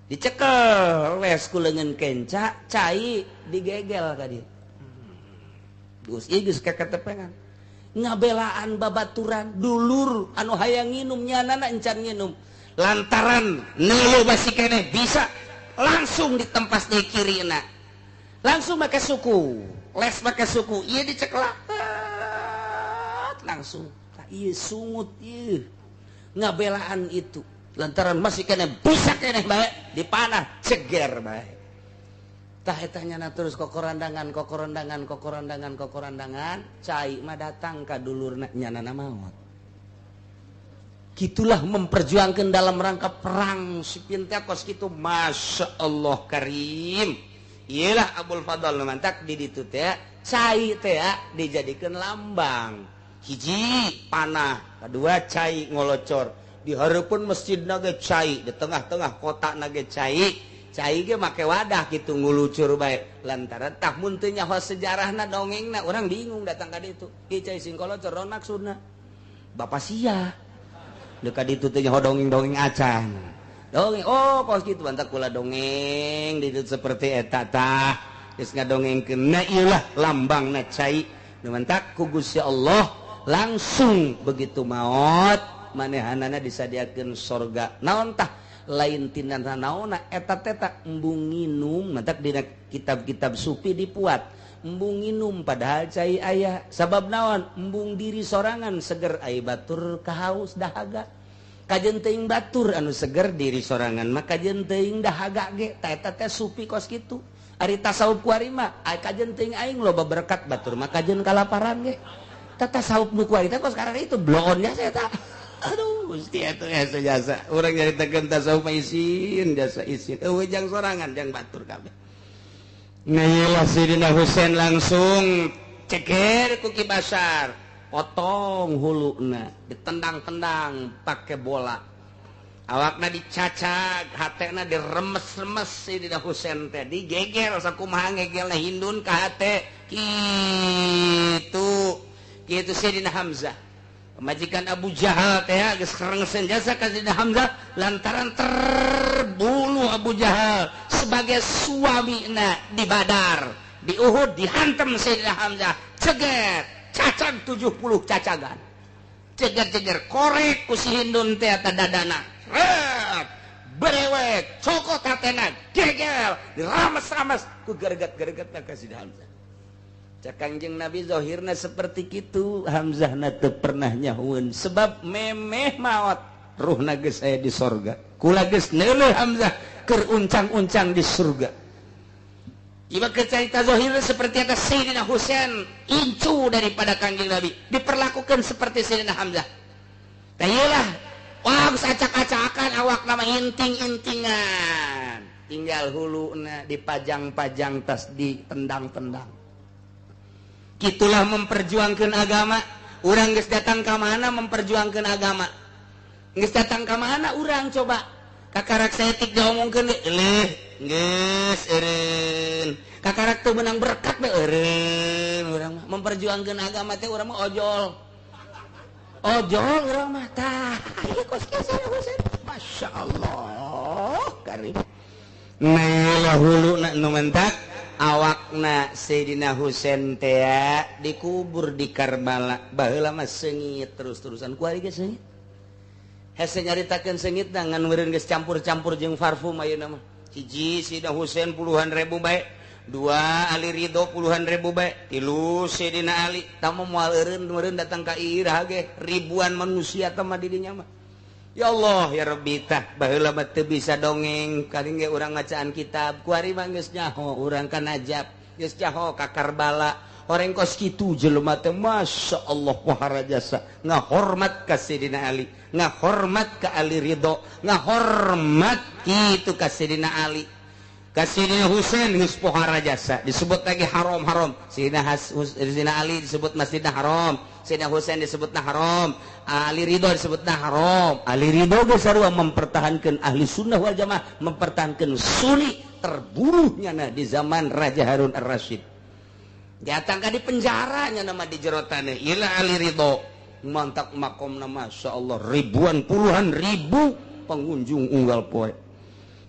dicekel les ku leungeun kenca cai digegel ka dieu geus ieu geus keketepengan ngabelaan babaturan dulur anu hayang nginum nyanana encan nginum lantaran neuleuh basi keneh bisa langsung ditempas di kirina langsung make suku les make suku ieu dicekelak langsung ieu sungut ieu ngabelaan itu lantaran masih keneh bisa keneh bae dipanah ceger bae tah eta nyana terus kokorandangan cai mah datang ka dulurna nyanana maot. Gitulah memperjuangkan dalam rangka perang si Pinteakos kitu Masya Allah Karim. Iyalah Abul Fadl mantak di ditu teh cai teh dijadikeun lambang. Hiji panah, kedua cai ngolocor. Di hareupeun masjidna ge cai, di tengah-tengah kotana ge cai. Cai ge make wadah gitu ngulucur bae lantaran tah mun teu nyaho sejarahna dongengna urang bingung datang ka ditu ieu cai sing kolocor naon maksudna bapak sia dekat ditu teh nyaho dongeng-dongeng acan dongeng oh kos kitu bantak kula dongeng ditu seperti eta tah geus ngadongengkeun na ieulah lambangna cai nu mantak ku Gusti Allah langsung begitu maot manehanana disadiakeun sorga naon tah lain tindakan naona eta teta embung nginum matak dina kitab-kitab sufi dipuat embung nginum padahal cai aya sabab naon embung diri sorangan seger ai batur kahaus dahaga kajen teuing batur anu seger diri sorangan maka kajen teuing dahaga ge eta teh sufi kos kitu ari tasawuf kuari mah kajen teuing aing loba berkat batur maka kajen kalaparan ge tata tasawuf nu kuari teh kos karana itu bloonnya saya tak aduh Gusti atuh asa jasa urang nyaritakeun tasawuf isin jasa isin eueuh jang sorangan jang batur kabeh ngailah Sidina Husain langsung ceger ku Ki Basar potong huluna ditendang-tendang pakai bola awakna dicacak hatena diremes-remes Sidina Husain teh digeger sakumaha ngegelna hindun ka hate kitu Sidina Hamzah majikan Abu Jahal teh geus karengseun jasa ka Sidina Hamzah lantaran terbunuh Abu Jahal sebagai suamina di Badar di Uhud dihantam Sidina Hamzah ceger cacag 70 cacagan ceger-ceger korek ku si Hindun teh eta dadana berewek cokot hatena gegel dirames-rames ku gereget-geregetna ka Sidina Hamzah Kangjeng Nabi zahirna seperti kitu Hamzahna teu pernah nyahueun sebab memeh maot ruhna geus aya di sorga kula geus neuleuh Hamzah keur uncang-uncang di surga ieu cerita zahirna seperti eta Sayyidina Husain incu daripada Kangjeng Nabi diperlakukan seperti Sayyidina Hamzah tah ieulah wah geus acak-acakan awak nama inting-intingan tinggal huluna dipajang-pajang tas ditendang-tendang. Itulah memperjuangkan agama. Urang geus datang ka mana memperjuangkan agama. Geus datang ka mana urang coba. Kakarak saya tik diomongkeun leuh geus eureun. Kakarak teu menang berkat we eureun urang mah memperjuangkan agama teh urang mah ojol. Ojol urang mah tah. Ieu kos kieu Masya Allah. nah hulu nak numentak awakna Sayyidina Husain teh dikubur di Karbala baheula mah seungit terus-terusan ku ari ge seungit hese nyaritakeun seungit ngan meureun geus campur-campur jeung parfum ayeuna mah hiji Sayyidina Husain puluhan ribu bae dua Ali Ridho puluhan ribu bae tilu Sayyidina Ali tamu moal eureun datang ka irah ge ribuan manusia teh mah di dinya mah. Ya Allah ya Rabbi tah baheula mah teu bisa dongeng karing ge urang ngacaan kitab ku ari mah geus nyaho urang ka Najab geus nyaho ka Karbala horeng kos kitu jelema teh masyaallah pohara jasa ngahormat ka Sayyidina Ali ngahormat ka Ali Ridho ngahormat kitu ka Sayyidina Ali ka Sayyidina Husain geus pohara jasa disebut lagi haram-haram Sayyidina Ali disebut Masjidna Haram Sayyidina Husain disebutna haram Ali Ridho disebutna haram Ali Ridho geus sarua mempertahankan ahli sunnah wal jamaah mempertahankan sunni terbunuhnya di zaman Raja Harun Ar-Rasyid datang ka di penjaranya nama di jerotane ila Ali Ridho mantak makomna masyaallah ribuan puluhan ribu pengunjung unggal poe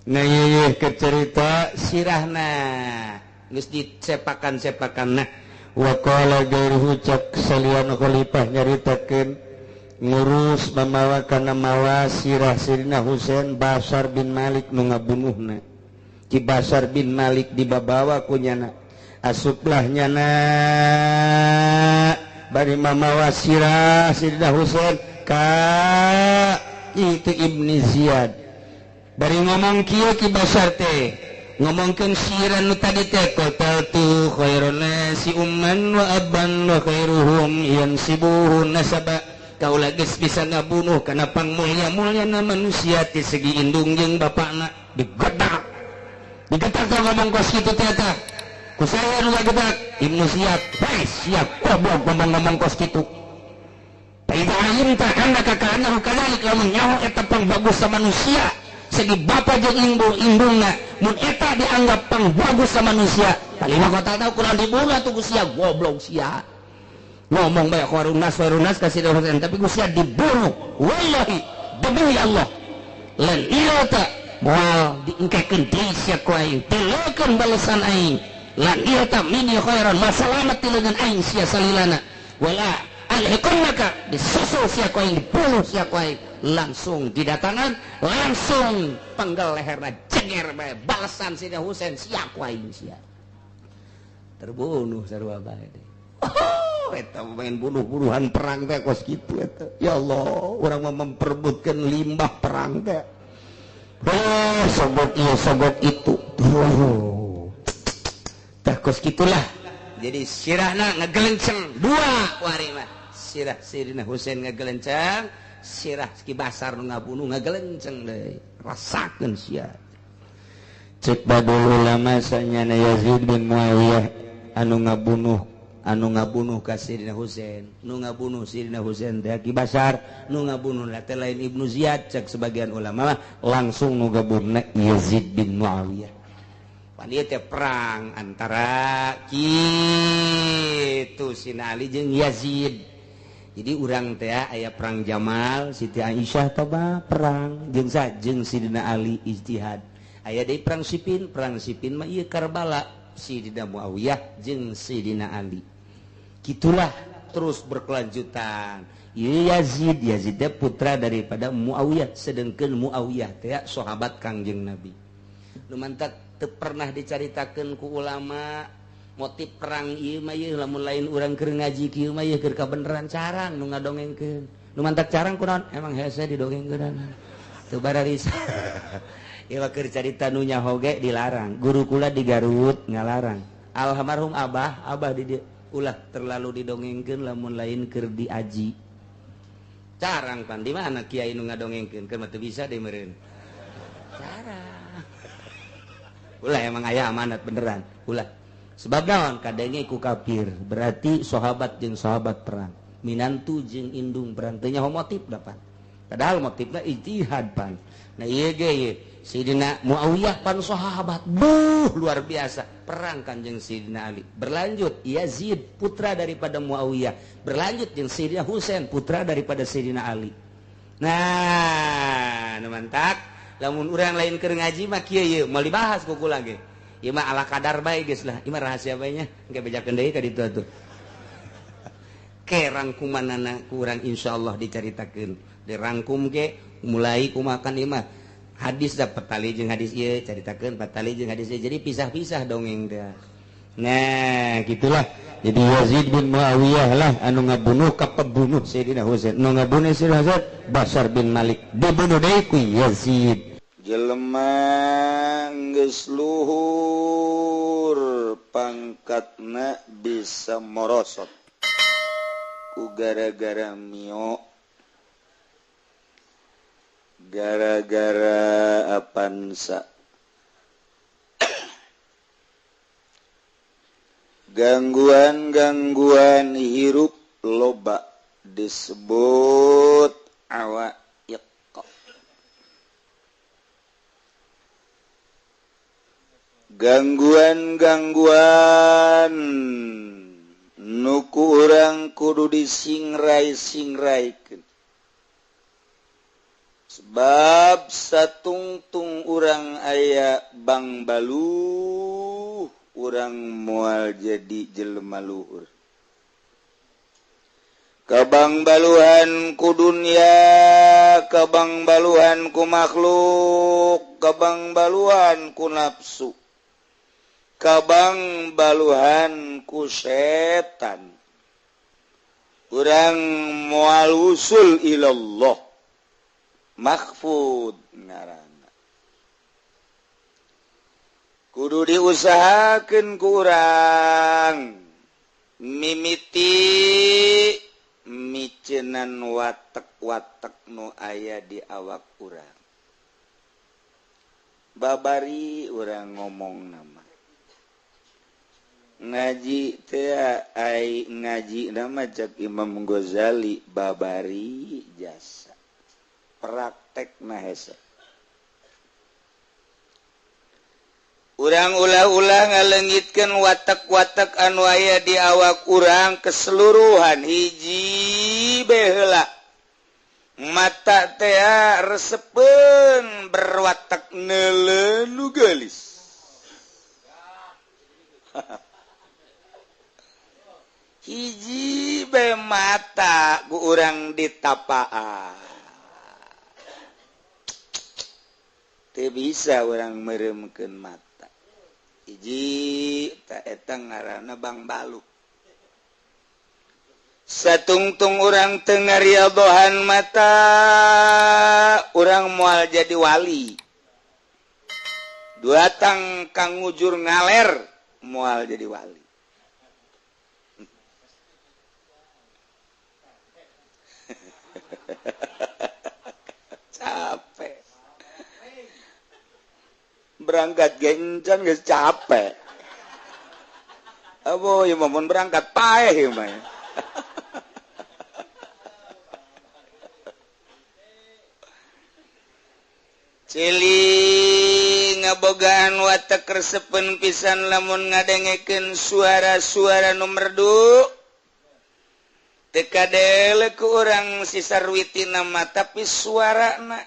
nah ieu ke cerita sirahna geus dicepakan-cepakan nah wa qala gairuhu cak salian khalifah nyaritakeun ngurus mamawa kana mawa sirah Sayyidina Husain Bashar bin Malik nu ngabunuhna Ki Bashar bin Malik dibabawa ku nyana asuplah nyana bari mamawa sirah Sayyidina Husain ka itu Ibnu Ziyad bari ngomong kieu Ki Bashar teh ngomongkeun sirah nu tadi teh qataltu khairan nasi umman wa abban wa khairuhum yansibuhu nasaba kaula geus bisa ngabunuh kana pangmulia-muliana manusia ti segi indung jeung bapana digedak ngomong kos kitu teh tah ku saya nu ngagedak Ibnu Ziyad hei siap goblok ngomong kos kitu Taida ayin tah anda kakana kadalik lamun nyaho eta pangbagus sa manusia segi bapa jeung indungna mun eta dianggap pangbagus sa manusia kalima kota tahu kurang dibunuh tuh sia goblok sia ngomong bae kharunas ka Sayyidina Husain tapi sia dibunuh wallahi demi Allah lan ieu teh moal diengkekeun deui sia ku aing tilukeun balesan aing lan ieu teh mini khairan masalamat tileungan aing sia salilana wala alhiqannaka disusul sia ku aing dibunuh sia ku aing langsung didatangan langsung penggal leherna ceger bae balasan Sayyidina Husain sia ku aing sia terbunuh sarua bae deh eta main bunuh-bunuhan perang teh kos kitu eta ya Allah urang mah memperebutkeun limbah perang teh sogot ieu sogot itu tah kos kitulah jadi sirahna ngagelenceng dua wari mah sirah Sayyidina Husain ngagelenceng sirah Ki Bashar nu ngabunuh ngagelenceng deui rasakeun sia cek badul ulama sanyana Yazid bin Muawiyah anu ngabunuh ka Sayyidina Husain nu ngabunuh Sayyidina Husain teh Ki Bashar nu ngabunuh teh lain Ibnu Ziyad cek sebagian ulama langsung nu ngabunuhna Yazid bin Muawiyah pan ieu teh perang antara kitu Sina Ali jeung Yazid jadi urang teh aya perang Jamal Siti Aisyah toba perang jeung Sayyidina Ali ijtihad aya deui perang Siffin mah ieu Karbala Sayyidina Muawiyah jeung Sayyidina Ali gitulah terus berkelanjutan ieu Yazid teh putra daripada Muawiyah sedengkeun Muawiyah teh sahabat Kangjeng Nabi nu mantak teu pernah dicaritakeun ku ulama motif perang ieu mah ieu lamun lain urang keur ngaji kieu mah ieu keur kabeneran carang nu ngadongengkeun nu mantak carang kunaon emang hese didongengkeun teu bararisa ieu keur carita nu nyaho ge dilarang guru kula di Garut ngalarang almarhum abah di dieu ulah terlalu didongengkeun lamun lain keur diaji carang pan di mana kiai nu ngadongengkeun keur mah teu bisa deui meureun carang ulah emang aya amanat beneran ulah sebab naon kadenge ku kafir berarti sahabat jeung sahabat perang minantu jeung indung perang teu nyaho motif dapat padahal motifna ijtihad pan nah ieu ge Sayyidina Muawiyah pan sahabat luar biasa perang Kanjeng Sayyidina Ali berlanjut Yazid putra daripada Muawiyah berlanjut jeung Sayyidina Husain putra daripada Sayyidina Ali nah nu mantak lamun urang lain keur ngaji mah kieu ye mau dibahas ku kula ge ieu mah ala kadar bae geus lah ieu mah rahasia bae nya engke bejakeun deui ka ditu atuh ke rangkumanana ku urang insyaallah dicaritakeun dirangkum ge mulai kumakan ieu mah hadis da petali jeung hadis ieu caritakeun petali jeung hadis ieu jadi pisah-pisah dongeng teh nah gitulah jadi Yazid bin Muawiyah lah anu ngabunuh ka pembunuh Sayyidina Husain nu ngabunuh Sayyidina Husain Bashar bin Malik dibunuh deui ku Yazid jelema geus luhur pangkatna bisa morosot ku gara-gara mio gara-gara apansa gangguan hirup loba disebut awaiq gangguan nuku urang kudu disingrai-singraikeun sebab satungtung urang aya bang baluh urang moal jadi jelema luhur kabang baluhan ku dunya kabang baluhan ku makhluk kabang baluhan ku nafsu kabang baluhan ku setan urang moal usul ilallah mahfud ngaran kudu diusahakeun ku urang mimiti micenan watek-watek nu aya di awak urang babari urang ngomong nama ngaji teh ai ngaji nama cak Imam Ghazali babari jasa praktekna hese urang ulah-ulah ngalengitkeun watek-watek anu aya di awak urang keseluruhan hiji baheula mata teh resepeun berwatek neuleuh nu geulis hiji bae mata ku urang ditapaan teu bisa urang meureumkeun mata hiji eta ngaranna bang balu satungtung urang teu ngariadohan mata urang moal jadi wali duatang kang ngujur ngaler moal jadi wali capek berangkat gencan geus capek abo ieu mun berangkat paeh mah cili ngabogaan watek resepen pisan lamun ngadengekeun suara-suara nu merdu teu kadele ku urang sisarwitina mah tapi suarana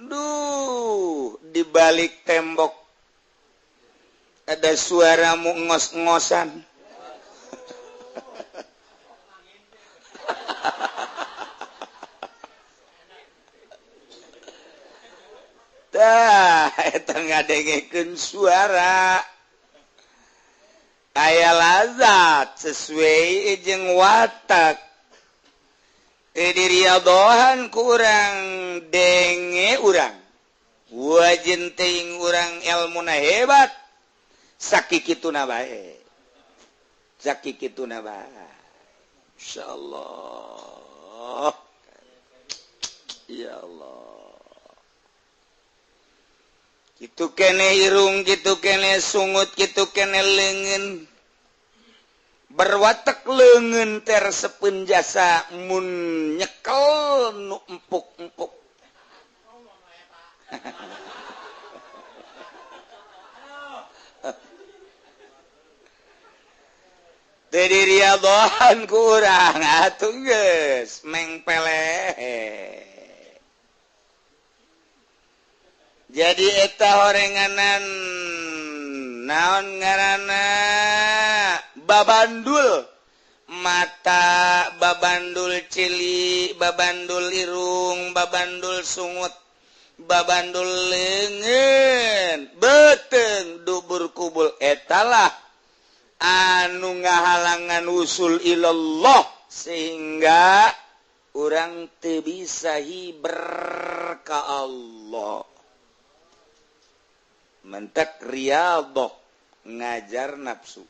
duh di balik tembok ada suara ngos-ngosan tah eta ngadengekeun suara aya lazat sesuai jeung watak diriadohan ku urang denge urang wajin teuing urang elmuna hebat sakikituna bae insyaallah ya Allah kitu kene irung kitu kene sungut kitu kene leungeun berwatek leungeun tersepeun jasa mun nyekel nu empuk-empuk teu diriadohan ku urang atuh geus mengpele jadi eta horenganan naon ngaranna babandul mata babandul cili babandul irung babandul sungut babandul leungeun beteng dubur kubul etalah anu ngahalangan usul ilallah sehingga urang teu bisa hiber ka Allah mentek riyadhah ngajar nafsu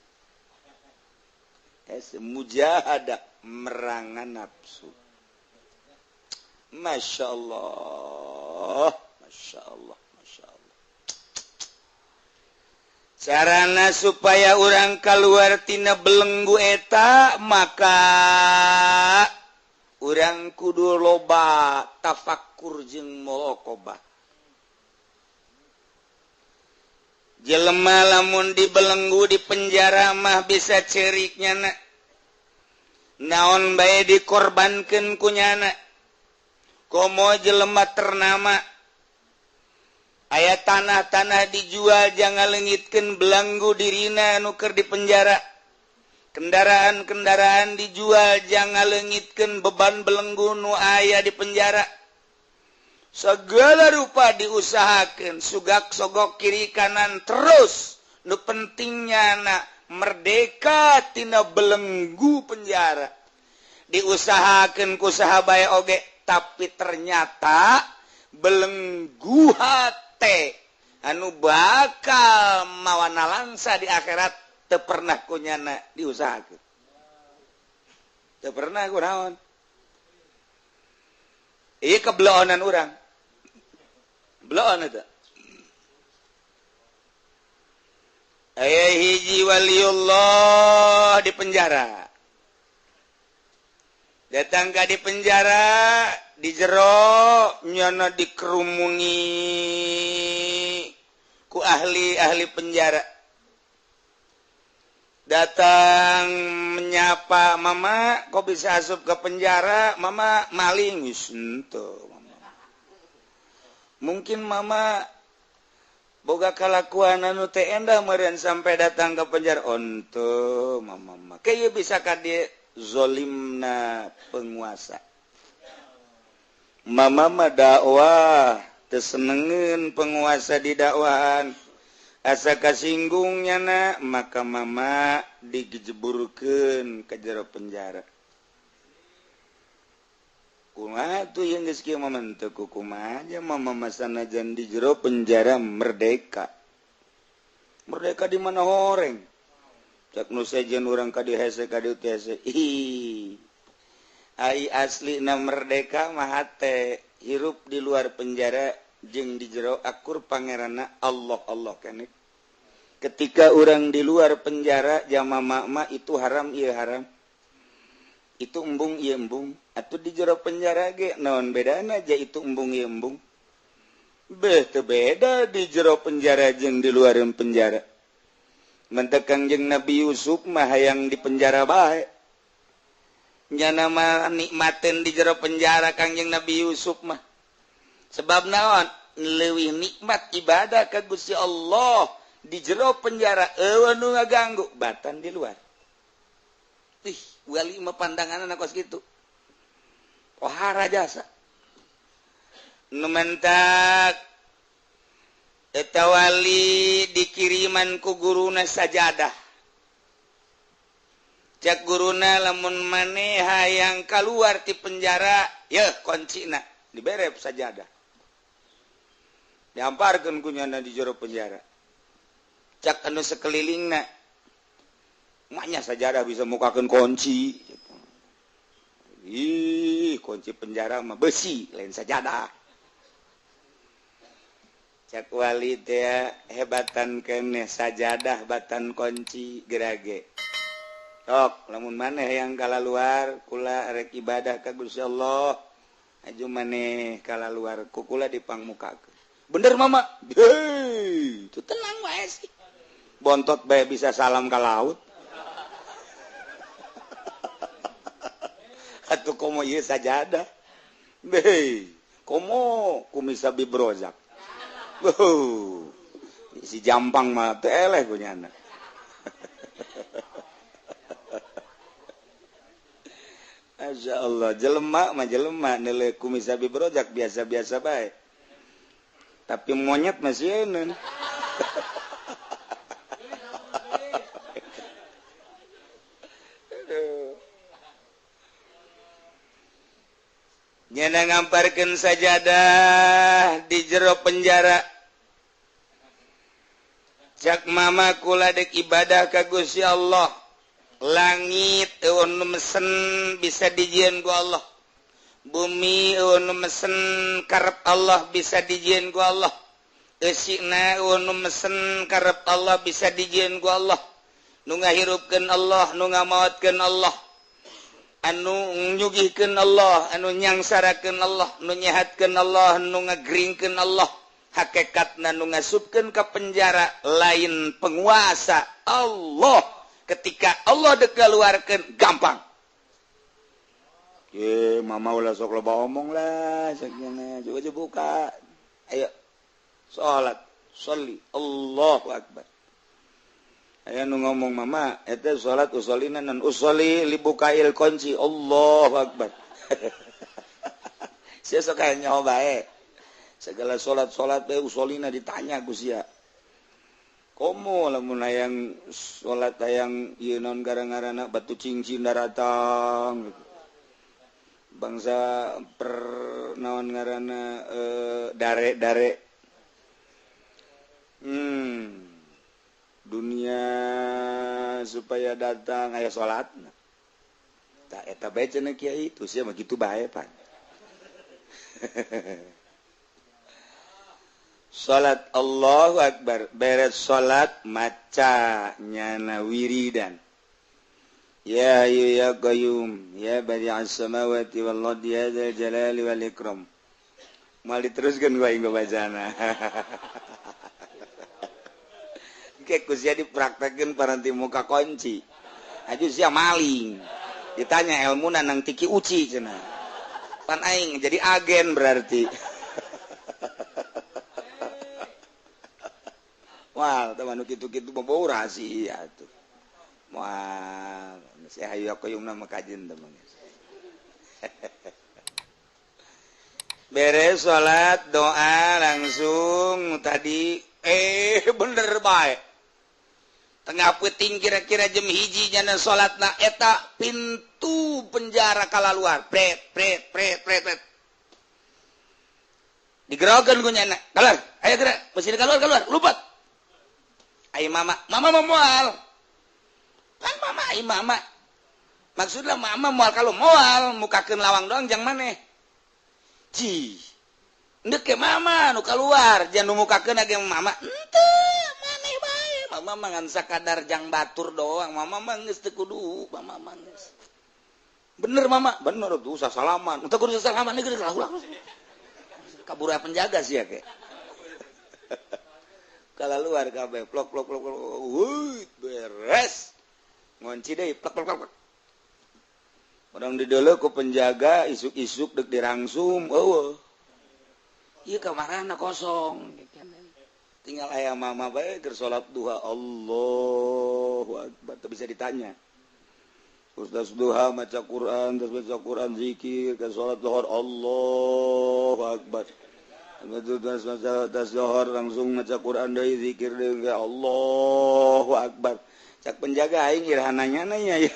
mujahadah merangan nafsu. Masya Allah, Masya Allah, Masya Allah. Carana supaya orang keluar tina belenggu eta maka orang kudu loba tafakkur jeung muraqabah. Jelema lamun dibelenggu di penjara mah bisa ceriknya nak naon bae dikorbankeun ku nyana komo jelema ternama aya tanah-tanah dijual jangan leungitkeun belenggu dirina anu keur di penjara kendaraan-kendaraan dijual jangan leungitkeun beban belenggu nu aya di penjara segala rupa diusahakan sugak sogok kiri kanan terus nu pentingnya nak merdeka tina belenggu penjara diusahakan ku saha bae oge tapi ternyata belenggu hate anu bakal mawana langsa di akhirat teu pernah kunyana diusahakeun teu pernah kunaon ieu kebeloonan urang belon itu. Aya hiji waliullah di penjara. Datang ka di penjara, di jero nyono dikerumuni ku ahli-ahli penjara. Datang menyapa, "Mama, kok bisa asup ke penjara? Mama maling." Wis henteu. Mungkin mama boga kalakuan anu teu endah meureun sampai datang ke penjara. Onto mama kayak bisa ka dieu zolimna penguasa. Mama mah dakwah teu senengeun penguasa di dakwahan. Asa kasinggungnya na maka mama dijeburkeun ka jero penjara. Kumaha tuh yang geus kieu mah teu kumaha aja mama masanajan di jero penjara merdeka. Merdeka di mana horeng? Cak nu sejen urang ka dieu hese ka dieu hese. Ih. Ai aslina merdeka mah teh hirup di luar penjara jeung di jero akur pangeranna Allah Allah keneh. Ketika orang di luar penjara jama mama itu haram ieu haram. Itu embung ieu embung. Atuh di jero penjara ge naon bedana aja itu embung ieu embung. Teu beda di jero penjara jeung di luar penjara. Mentek Kangjeng Nabi Yusuf mah hayang di penjara bae. Nyana mah nikmateun di jero penjara Kangjeng Nabi Yusuf mah. Sebab naon? Leuwih nikmat ibadah ka Gusti Allah di jero penjara eueuh nu ngaganggu batan di luar. Ih, wali mah pandanganna kos kitu. Pohara jasa nu mentak eta wali dikiriman ku guruna sajadah cak guruna lamun maneh hayang kaluar ti penjara yeuh kuncina diberep sajadah diamparkeun ku nyana di jero penjara cak anu sakelilingna maknya sajadah bisa mukakeun kunci. Ih, kunci penjara mah besi, lain sajadah. Cak wali teh hebatan keneh sajadah batan kunci gerage. Tok, lamun maneh yang kalaluar kula rek ibadah ka Gusti Allah. Aju maneh kalaluar ku kula dipangmukakeun. Bener mama? Hei, itu tenang wae sih. Bontot bae bisa salam ka laut. Atuh komo ieu sajadah. Beh, komo kumisa bibrozak. si jampang mah teu eleh kunyana. Masya Allah, jelema mah jelema nilai kumis abi berojak biasa-biasa bae. Tapi monyet masih eun. Nyana ngamparkeun sajadah di jero penjara. Cak mama kula dek ibadah ka Gusti Allah. Langit eueun nu mesen bisa dijieun ku Allah. Bumi eueun nu mesen karep Allah bisa dijieun ku Allah. Eusina eueun nu mesen karep Allah bisa dijieun ku Allah. Nu ngahirupkeun Allah, nu ngamaotkeun Allah. Anu nyugihkeun Allah, anu nyangsarakeun Allah, nu nyehatkeun Allah, nu ngagringkeun Allah. Hakikatna nu ngasupkeun ka penjara lain penguasa Allah. Ketika Allah dek keluarkeun gampang. Ye, mama ulah sok loba omong lah, sakjana coba buka. Ayo. Salat, sholli, Allahu akbar. Aya nu ngomong mama, eta salat usolina nan usoli libukail kunci, Allahu akbar. Sia sok aya nyaho bae. Segala salat-salat bae usolina ditanya ku sia. Komo lamun hayang salat hayang ieu naon garang-garana batu cincin daratang. Bangsa per naon ngaranna dare-dare. Dunia supaya datang aya salatna. Tak eta bae cenah kiai itu sia mah kitu bae pan. Salat Allahu akbar beres salat maca nyana wiridan. Ya hayyu ya qayyum ya badi'as samawati wal ardi ya dzal jalali wal ikram. Mal diteruskeun gua inggo bacana. Kayak kusia dipraktekin paranti muka kunci. Aju sia maling. Ditanya ilmu nang tiki uci cenah. Pan aing jadi agen berarti. Wah, teman kitu-kitu bobo rahasia tuh. Wah, saya hayu koyong nama kajen teman. Beres salat doa langsung tadi bener baik. Tengah peting kira-kira jam hiji jana salatna eta pintu penjara kalaluar. Pret. Digerokeun ku nyana. Keluar, ayo gerak. Mesti keluar, lupat. Ayo mama mau moal. Kan mama. Maksudnya mama moal kalau moal mukakeun lawang doang jang maneh. Ci. Ndek ke mama nu keluar, jangan nu mukakeun ge mama. Henteu, maneh bae. Mama mah ngan sakadar jang batur doang. Mama mah geus teu kudu, mama mah geus. Bener mama, bener tuh usah salaman. Entah kudu salaman geus ulah. Kabura penjaga sih ya ke. Kalau luar kabeh plok. Wuih, beres. Ngunci deui plok. Orang di deuleu ku penjaga isuk-isuk dek dirangsum. Eueuh. Ieu kamarana kosong. Tinggal aya mama bae keur salat duha. Allahu akbar. Teu bisa ditanya. Ustaz duha maca Quran, terus baca Quran zikir, ke salat zuhur Allahu akbar. Tas zuhur langsung maca Quran deui zikir deui Allahu akbar. Cak penjaga aing irahananya nanya ya.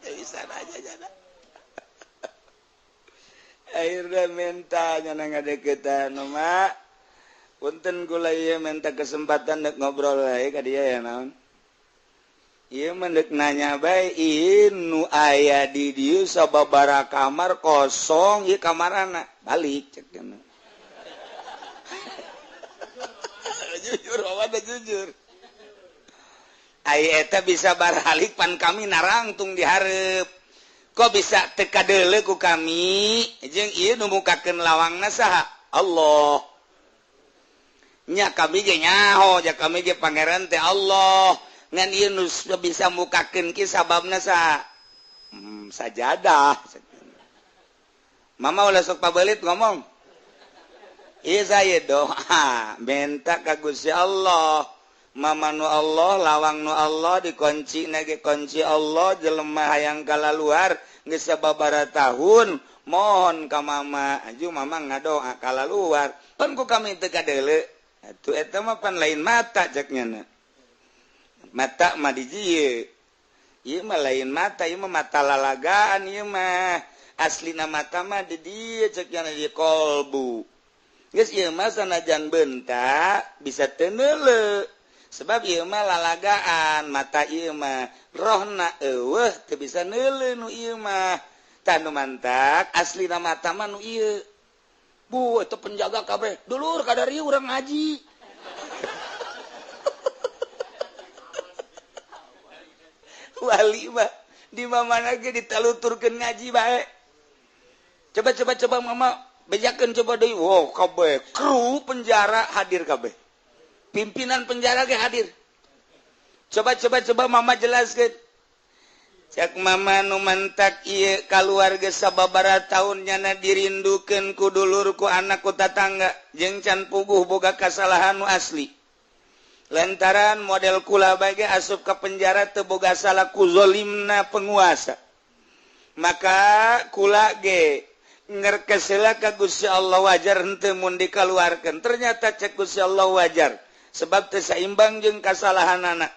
Bisa aja jana. Akhirnya minta nyana ngadeukeutan mak. Punten kula ieu minta kesempatan dek ngobrol wae ka dieu ya naon. Ieu mendek nanya bae nu aya di dieu sababaraha kamar kosong ieu kamarana balik cek cenah. Jujur awalnya jujur. Aya eta bisa baralik pan kami narangtung di hareup. Kok bisa teka deuleu ku kami jeung ieu nu mukakeun lawangna saha? Allah. Nya kami ge nyaho, ja kami ge pangeran teh Allah. Ngan ieu nu bisa mukakeun ki sababna saha? Sajadah. Mama ulah sok pabelit ngomong. saya doa bentak kagus ya Allah Mama nu Allah lawang nu Allah dikunci nage kunci Allah jelemah hayang kala luar geus sababaraha tahun mohon ka mama aju mama ngadoa kala luar pan ku kami teu kadeuleu atuh eta mah pan lain mata ceknya mata mah di dieu ieu mah lain mata ieu mah mata lalagaan ieu mah aslina mata mah di dieu ceknya di kolbu geus ieu mah sanajan bentak bisa teu neuleu sebab ieu mah lalagaan mata ieu mah rohna eueuh teu bisa neuleu nu ieu mah tah nu mantak aslina mata mah nu ieu bu eta penjaga kabeh dulur kadari urang ngaji wali mah di mamana ge ditaluturkeun ngaji bae coba mama bejakeun coba deui wow kabeh kru penjara hadir kabeh pimpinan penjara ge hadir coba mama jelaskeun cak mama nu mantak ieu kaluarga sababaraha taun nyana dirindukeun ku dulur ku anak ku tatangga jeung can puguh boga kasalahan nu asli lantaran model kula bae ge asup ka penjara teu boga salah ku zalimna penguasa maka kula ge ngerkesela ka Gusti Allah wajar henteu mun dikaluarkeun ternyata cek Gusti Allah wajar sebab teu saimbang jeung kasalahanana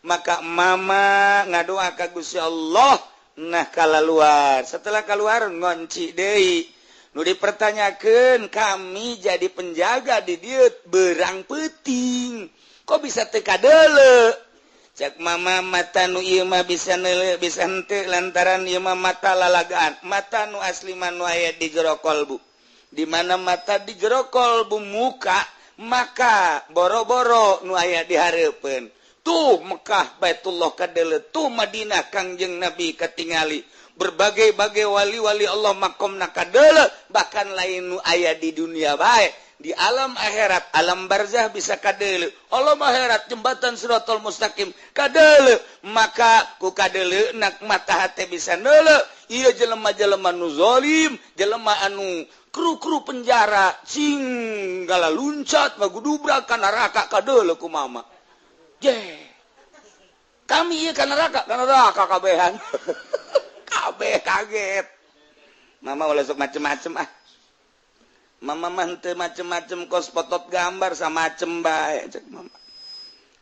maka mama ngadoa ka Gusti Allah nah kala luar setelah keluar ngonci deui nu dipertanyakeun kami jadi penjaga di dieu berang peuting kok bisa teu kadeuleu cek mama mata nu ieu mah bisa neuleu bisa henteu lantaran ieu mah mata lalagaan mata nu asli mah nu aya di jero kolbu di mana mata di jero kolbu muka maka boro-boro nu aya di hareupeun tuh Mekah Baitullah kadeuleu tuh Madinah Kangjeng Nabi katingali berbagai-bagai wali-wali Allah makomna kadeuleu bahkan lain nu aya di dunia bae di alam akhirat alam barzah bisa kadeuleu alam akhirat jembatan Siratal Mustaqim kadeuleu maka ku kadeuleu nak mata hate bisa neuleu ieu jelema-jelema nu zalim jelema anu kru-kru penjara cing gala luncat magudubrak ka neraka kadeuleu ku mama je kami ieu ka neraka kabehan kabeh kaget mama ulah sok macem-macem mama mah teu macem-macem kos potot gambar sama macem bae cek mama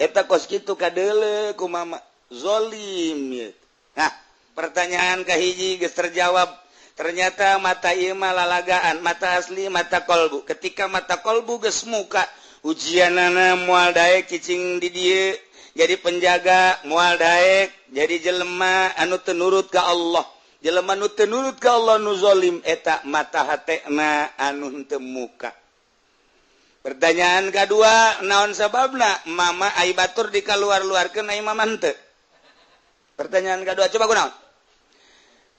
eta kos kitu kadeuleu ku mama zalim ye nah pertanyaan kahiji geus terjawab ternyata mata ieu mah lalagaan mata asli mata kolbu ketika mata kolbu geus muka ujianana moal daek cicing di dieu jadi penjaga moal daek jadi jelema anu teu nurut ka Allah jelema nu teu nurut ka Allah nu zalim eta mata hatena anu henteu muka pertanyaan kadua naon sababna mama ai batur dikaluar-luarkeun ai mama henteu pertanyaan kadua coba kunaon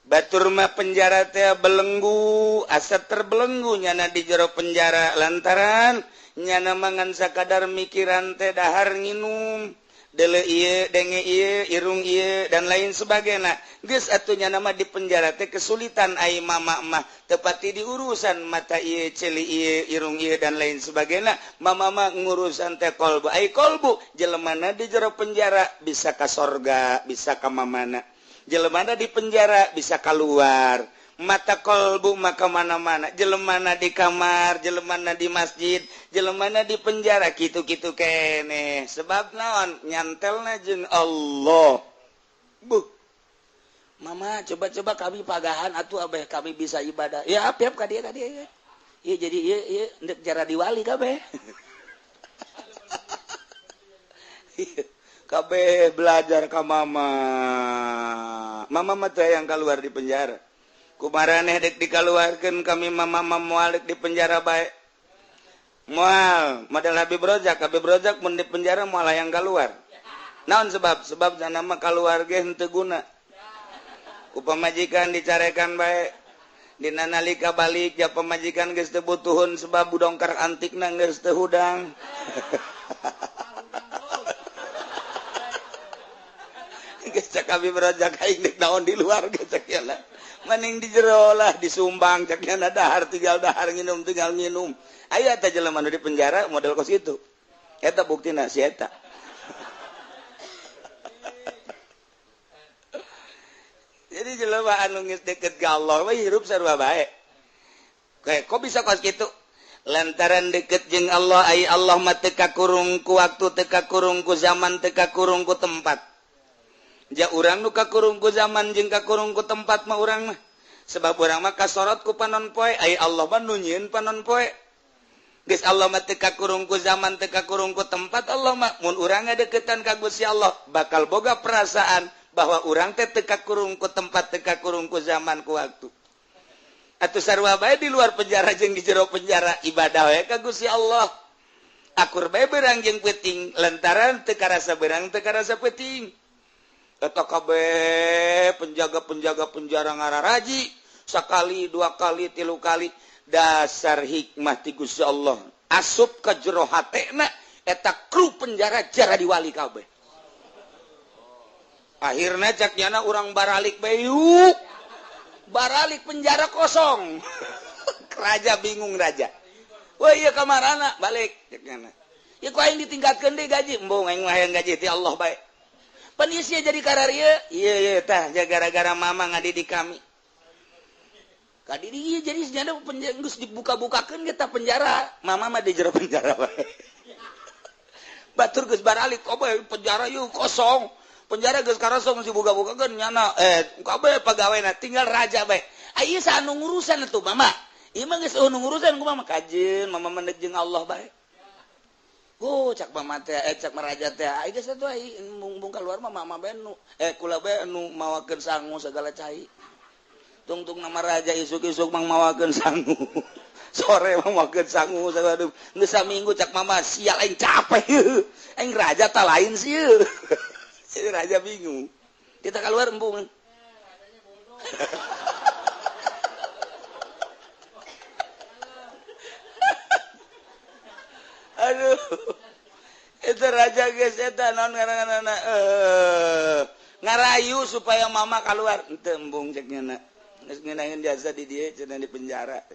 batur mah penjara teh belenggu asa terbelenggu nyana di jero penjara lantaran nyana mangan sakadar mikiran teh dahar nginum deuleu ieu denge ieu irung ieu dan lain sebagainya geus atuh nyana mah di penjara teh kesulitan ai mama mah teu pati diurusan mata ieu celi ieu irung ieu dan lain sebagainya mama mah ngurusan teh kolbu ai kolbu jelemana di jero penjara bisa ka sorga bisa ka mamana jelemana di penjara bisa keluar mata kolbu maka mana-mana jelemana di kamar jelemana di masjid jelemana di penjara kitu-kitu kene sebab naon nyantelna jeung Allah bu mama coba-coba kami pagahan atuh abeh kami bisa ibadah ya apiap ka dieu ya ieu jadi ieu ndek jara diwali kabeh kabeh belajar ka mama mah teh yang keluar di penjara kumaraneh dek dikaluarkeun kami mama moal dek di penjara bae moal model Habib Rojak mun di penjara moal yang keluar naon sebab jana mah kaluar ge henteu guna ku pamajikan dicarekan bae dina nalika balik ja pamajikan geus teu butuhun sebab budongkar antikna geus teu hudang geus cak Habib Rojak aing dek naon di luar geus cak Mending di jero lah disumbang ceknya dahar tinggal dahar nginum tinggal nginum. Aya teh jelema nu di penjara model kos itu. Eta buktina si eta. Jadi jelema anu geus deket ka Allah we hirup sarua bae. Kayak kok bisa kos kitu? Lantaran deket jeung Allah ai Allah mah teu kakurung ku waktu teu kakurung ku zaman teu kakurung ku tempat. Ja urang nu kakurung ku zaman jeung kakurung ku tempat mah urang mah. Sebab urang mah kasorot ku panon poe ai Allah mah nu nyieun panon poe. Geus Allah mah teu kakurung ku zaman teu kakurung ku tempat Allah mah mun urang ngadeukeutan ka Gusti Allah bakal boga perasaan bahwa urang teh teu kakurung ku tempat teu kakurung ku zaman ku waktu. Atuh sarua bae di luar penjara jeung di jero penjara ibadah we ka Gusti Allah. Akur bae beurang jeung peuting lantaran teu karasa beurang teu karasa peuting. Eta kabeh penjaga-penjaga penjara ngararaji sakali, dua kali, tilu kali dasar hikmah ti Gusti Allah. Asup ka jero hatena eta kru penjara jara diwali kabeh. Akhirna cak nyana urang baralik bae yuk. Baralik penjara kosong. Raja bingung raja. Wah iya kamarana balik. Ya kau yang ditingkatkan deh gaji. Embung yang hayang gaji ti Allah baik. Pan ieu sia jadi kararieu. Iya tah gara-gara mama ngadidik kami. Kadidik ieu jadi senyana geus dibuka-bukakeun kita penjara. Mama mah di jero penjara bae. Batur geus baralik kobe penjara yeuh kosong. Penjara geus karosong si buka-bukakeun nyana kabeh pagaweana tinggal raja bae. Ieu saanu ngurusan atuh mama. Ieu mah geus anu ngurusan ku mama kajeun mama meneg jeung Allah bae. Cak mama teh cak raja teh ai geus atuh ai mung kaluar mah mama bae nu kula bae anu mawakeun sangu sagala cai. Tungtung nama raja isuk-isuk mang mawakeun sangu. Sore mah mawakeun sangu sagala geus saminggu cak mama sial aing capek. Aing raja tah lain sieun. Jadi raja bingung. Kita keluar embung. Aduh. Itu raja geus eta naon ngaranna ngarayu supaya mama keluar. Henteu embung cek nyana. Geus ngeunaheun jasa di dieu cenah di penjara.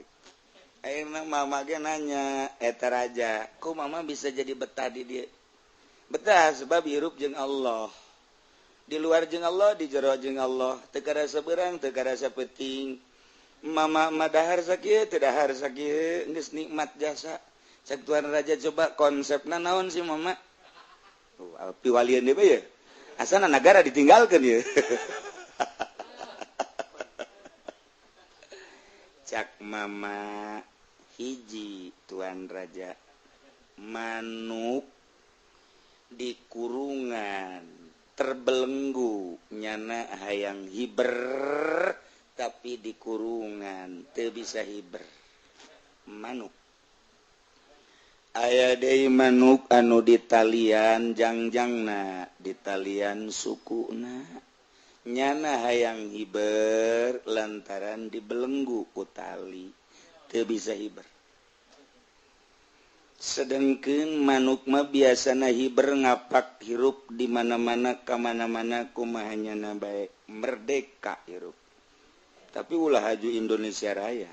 Ayeuna mama ge nanya, eta raja, kok mama bisa jadi betah di dieu? Betah sebab hirup jeung Allah. Di luar jeung Allah di jero jeung Allah teu karasa beurang teu karasa peuting mama madahar sakieu teu dahar sakieu geus nikmat jasa cak tuan raja coba konsepna naon sih mama piwalian deui ya asana nagara ditinggalkeun ya cak mama hiji tuan raja manuk di kurungan terbelenggu nyana hayang hiber tapi di kurungan teu bisa hiber manuk aya deui manuk anu di talian jangjangna di talian sukuna nyana hayang hiber lantaran dibelenggu ku tali teu bisa hiber. Sedengkeun manuk mah biasana hiber ngapak hirup di mana-mana ka mana-mana kumahanyana bae merdeka hirup. Tapi ulah haju Indonesia Raya.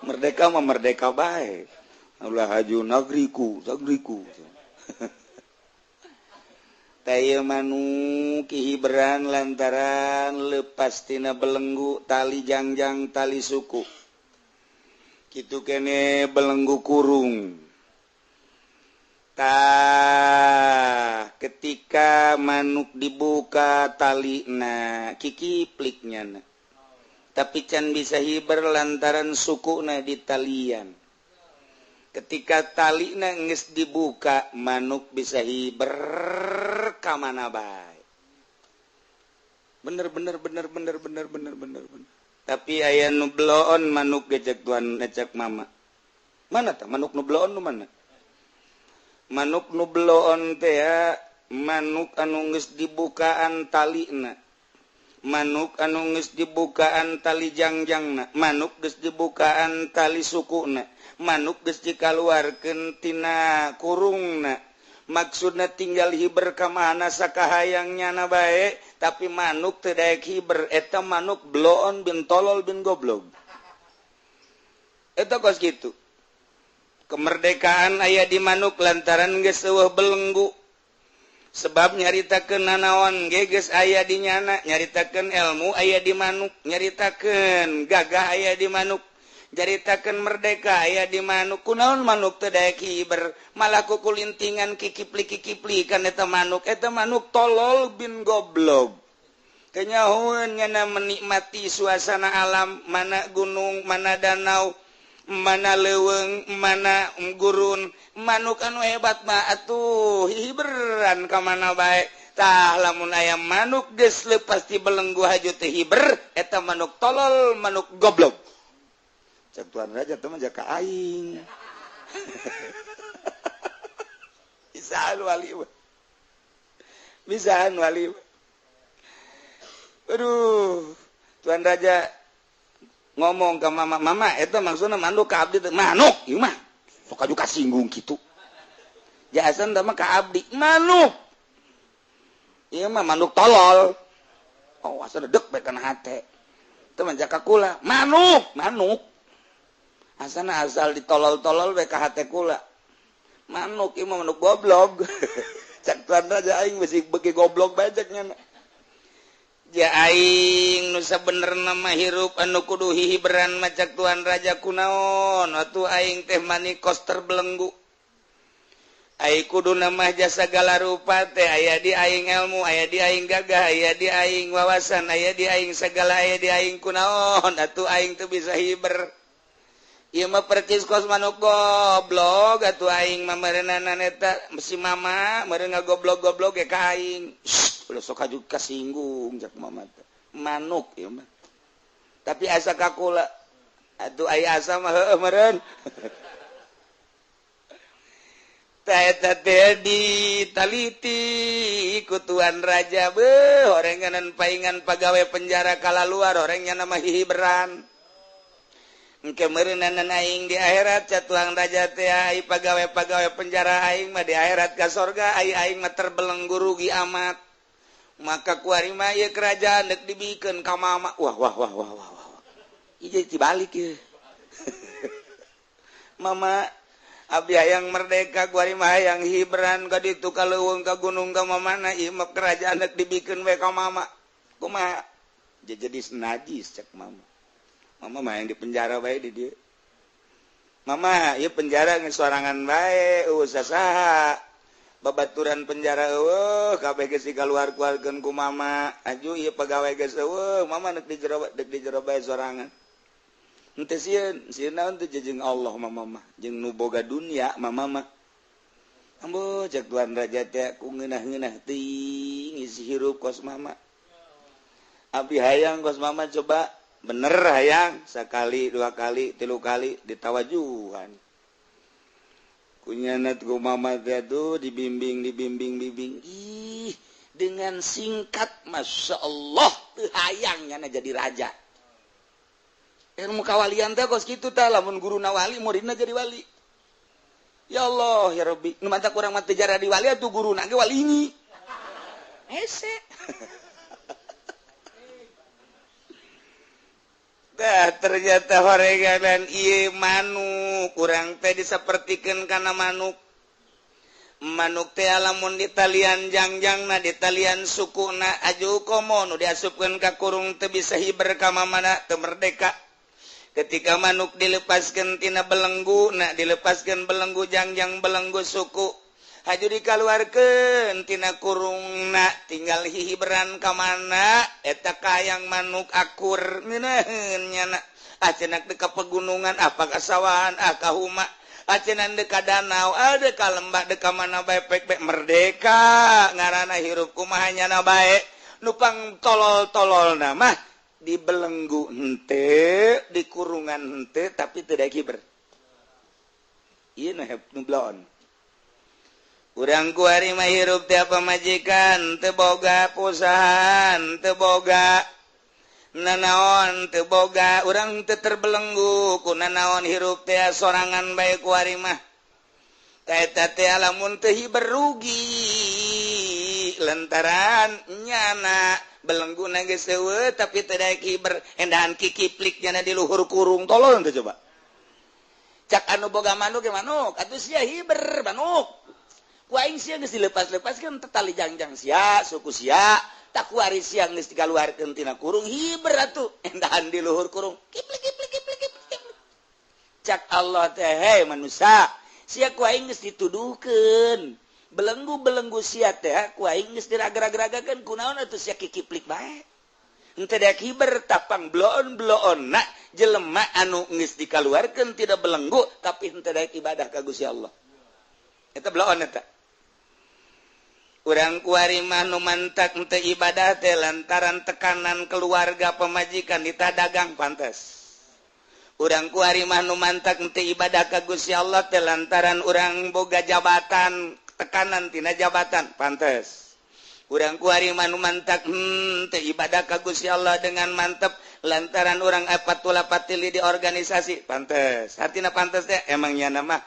Merdeka mah merdeka bae. Ulah haju negeriku. Teu manuk hiberan lantaran leupas tina belenggu tali jangjang tali suku. Kitu kene belenggu kurung. Ketika manuk dibuka talina kikipliknya. Tapi can bisa hiber lantaran sukuna di talian. Ketika talina geus dibuka manuk bisa hiber ka mana bae. Bener. Tapi aya nu bloon manuk gecek tuan ecek mama. Mana tah manuk nu bloon nu mana? Manuk nu bloon teh manuk anu geus dibukaan talina. Manuk anu geus dibukaan tali jangjangna, manuk geus dibukaan tali sukuna, manuk geus dikaluarkeun tina kurungna, maksudnya tinggal hiber ka mana sakahayangnya na bae tapi manuk teu daek hiber eta manuk bloon bin tolol bin goblok eta kos kitu kemerdekaan aya di manuk lantaran geus eueuh belenggu sebab nyaritakeun nanaon ge geus aya di nyana nyaritakeun ilmu aya di manuk nyaritakeun gagah aya di manuk jaritakeun merdeka aya di manuk kunaon manuk teu daek hiber malah kukulintingan kikipli kan eta manuk tolol bin goblok kenyahoeun nyana menikmati suasana alam mana gunung mana danau mana leuweung mana gurun manuk anu hebat mah atuh hiberan ka mana bae tah lamun aya manuk geus leupas ti belenggu haju teh hiber eta manuk tolol manuk goblok cak Tuan Raja teh mah jaka aing bisaan wali aduh Tuan Raja ngomong ke mama itu maksudnya manuk ka abdi manuk ieu mah sok aju kasinggung kitu jasan teh mah ka abdi manuk ieu mah manuk tolol oh asa dedek bae kana hate teu mah jaka kula manuk asana asal ditolol-tolol bae ka hate kula manuk ieu mah manuk goblok cak Tuan Raja aing masih beuki goblok bae cak nya ja aing nu sabenerna mah hirup anu kudu hihiberan macak Tuan Raja kunaon atuh aing teh mani koster belenggu aing kudu mah jasa segala rupa teh aya di aing ilmu aya di aing gagah aya di aing wawasan aya di aing segala aya di aing kunaon atuh aing teu bisa hiber ieu mah percis kos manuk goblok atuh aing mah meureunana eta si mama meureun ngagoblok-goblok ge ka aing udah sok aju kasinggung jak mama manuk ieu mah tapi asa ka kula atuh aya asa mah heueuh meureun tah eta teh ditaliti ku Tuan Raja beuh horenganan paingan pagawe penjara kalaluar horengnya nama hihiberan engke meureunana aing di akhirat ca Tuan Raja teh ai pagawe-pagawe penjara aing mah di akhirat ka sorga aing mah terbelenggu rugi amat maka kuari mah ieu kerajaan deuk dibikeun ka mama wah ieu jadi dibalik ieu mama abdi hayang merdeka kuari mah hayang hiberan ka ditu ka leuweung ka gunung ka mamana ieu mah kerajaan deuk dibikeun we ka mama kumaha jadi najis cek mama mah yang di penjara bae di dieu mama ieu penjara geus sorangan bae usah saha babaturan penjara eueuh kabeh geus dikaluar-keluarkeun ku mama aju ieu pagawe geus eueuh mama deuk di jero bae sorangan henteu sieun naon teh jeung Allah mama mah jeung nu boga dunya mama mah ambo cek Tuan Raja teh ku ngeunah-ngeunah teuing isi hirup kos mama abdi hayang kos mama coba bener hayang sakali dua kali tilu kali ditawajuhan kunyana ku mama teh tuh dibimbing ih dengan singkat masya Allah teu hayang nyana jadi raja ilmu kawalian teh kos kitu tah lamun guruna wali muridna jadi wali ya Allah ya Rabbi nu mantap urang mah teu jara di wali atuh guruna ge walinyi hese ternyata horenganan ieu manuk urang teh disapertikeun kana manuk teh lamun di talian jangjangna di talian sukuna aju komo nu diasupkeun ka kurung teu bisa hiber ka mamana teu merdeka ketika manuk dilepaskeun tina belenggu dilepaskeun belenggu jangjang belenggu suku haju dikaluarkeun tina kurungna tinggal hihiberan ka mana eta kayang manuk akur ngeunaheun nyana acenak teu ka pegunungan apa ka sawahan ka huma acenan teu ka danau ada ka lembah teu ka mana bae pek merdeka ngaranna hirup kumaha nyana bae nu pang tolol-tololna mah di belenggu henteu di kurungan henteu tapi teu daek hiber ieu nu bloon urang kuari mah hirup teh apa majikan teu boga pusahan teu boga nanaon teu boga urang teu terbelenggu ku nanaon hirup teh sorangan bae kuari mah lamun teu berugi lantaran nyana belengguna geus eueuh tapi teu daek hiber endahan kikiplik nyana di luhur kurung tolong teh coba cak anu boga manuk ge manuk atuh sia hiber manuk ku aing sia geus dilepas-lepaskeun teh tali jangjang sia suku sia tak kuari sia geus dikaluarkeun tina kurung hiber atuh endahan di luhur kurung kiplik kiplik kiplik kiplik cak Allah teh hei manusia sia ku aing geus dituduhkeun belenggu sia teh ku aing geus diraga-ragakeun kunaon atuh sia kikiplik bae henteu daek hiber tapang bloon-bloonna jelema anu geus dikaluarkeun tidak belenggu tapi henteu daek ibadah ka Gusti Allah eta bloon eta urang kuari mah nu mantak henteu ibadah teh lantaran tekanan keluarga pemajikan ditah dagang pantes urang kuari mah nu mantak henteu ibadah ka Gusti Allah teh lantaran urang boga jabatan tekanan tina jabatan pantes urang kuari mah nu mantak teu ibadah ka Gusti Allah dengan mantep lantaran urang apatula patili di organisasi pantes artina pantes teh emang nya mah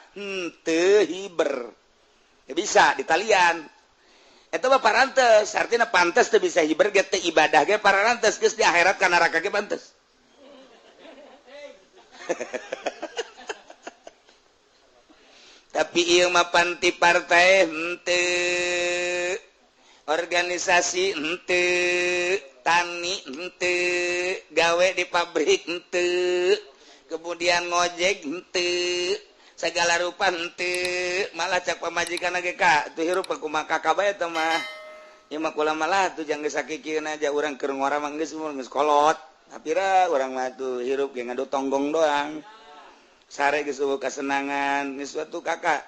teu hiber ya bisa di talian eta mah parantes artina pantes teu bisa hiber ge teu ibadah ge parantes geus di akhirat ka neraka ge pantes tapi ieu mah panti partai henteu organisasi henteu tani henteu gawe di pabrik henteu kemudian ngojek henteu segala rupa henteu malah cak pamajikan ge ka tuh hirup kumaha kakak bae teh mah ieu mah kula malah tuh jang geus sakikieun aja urang keur ngora mah geus kolot apira urang mah tuh hirup ge ngadu tonggong doang sare geus eueuh kasenangan geus atuh kakak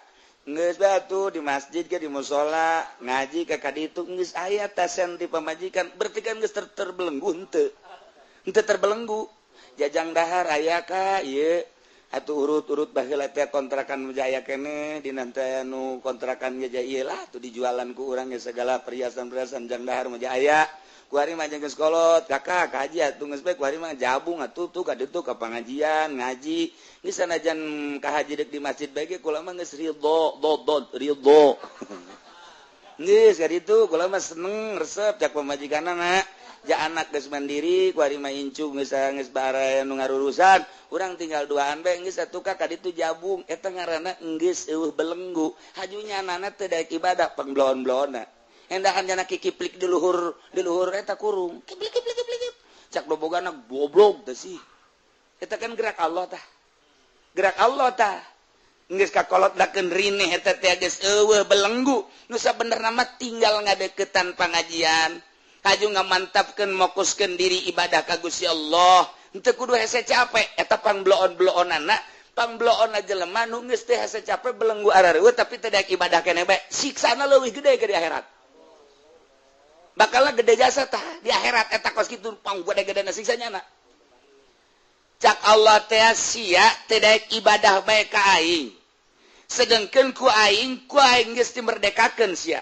geus batu di masjid ke di mushola ngaji ka kaditu geus aya tasen di pamajikan berarti kan geus terbelenggu henteu terbelenggu jajang dahar aya ka ieu atuh urut-urut baheula teh kontrakan aya keneh dina teh anu kontrakan ge ieu lah tuh dijualan ku urang ge segala perhiasan-perhiasan jang dahar mah aya kuari mah geus kolot kakak kaji atuh geus bae kuari mah jabung atuh tuh ka ditu ka pangajian ngaji geus sanajan ka haji deuk di masjid bae ge kula mah geus ridho geus ka ditu kula mah seneng resep cak pamajikanna ja anak geus mandiri kuari mah incu geus bare nu ngarurusan urang tinggal duaan bae geus atuh ka ditu jabung eta ngaranna geus eueuh belenggu hajunya anana teu daek ibadah pangblon-blonna endahan jana kikiplik di luhur eta kurung kiplik cak dobogana goblok teh sih eta kan gerak Allah tah geus kakolot dakeun rineh eta teh geus eueuh belenggu nu sabenerna mah tinggal ngadeukeutan pangajian haju ngamantapkeun mokuskeun diri ibadah ka Gusti Allah henteu kudu hese capek eta pangbloon-bloonana pangbloonna jelema nu geus teh hese capek belenggu arareueuh tapi teu daek ibadah keneh bae siksana leuwih gede ke di akhirat bakalna gede jasa tah di akhirat eta kos kitu pang gede-gedena siksanya cak Allah teh sia teu daek ibadah bae ka aing sedengkeun ku aing geus dimerdekakeun sia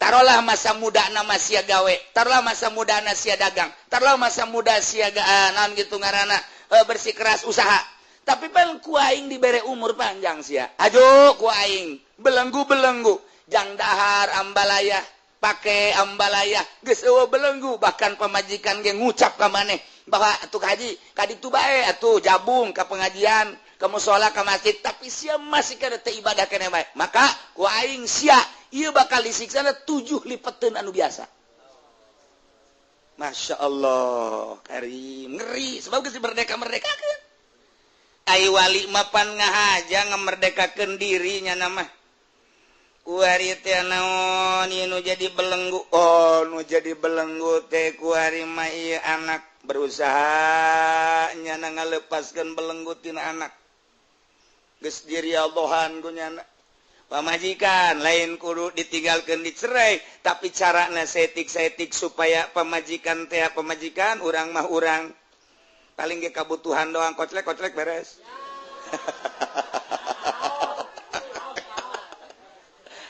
tarolah masa muda nama sia gawe tarolah masa muda na sia dagang tarolah masa muda sia naon gitu ngaranna bersikeras usaha tapi pan ku aing dibere umur panjang sia ajo ku aing belenggu jang dahar ambalaya pake ambalaya geus eueuh belenggu bahkan pamajikan ge ngucap ka maneh bahwa atuh haji ka ditu bae atuh jabung ka pengajian ka mushola ka masjid tapi sia masih kada teu ibadah keneh bae maka ku aing sia ieu bakal disiksana 7 lipeteun anu biasa Masya Allah karim ngeri sebab geus merdeka-merdekakeun ai wali mapan ngahaja ngamerdekakeun dirinya nama kuari teh naon ieu nu jadi belenggu nu jadi belenggu teh kuari mah ieu anak berusaha nyana ngalepaskeun belenggu tina anak geus dirialdohan ku nyana pamajikan lain kudu ditinggalkeun dicerai tapi carana setik-setik supaya pamajikan urang mah urang paling ge kabutuhan doang koclek beres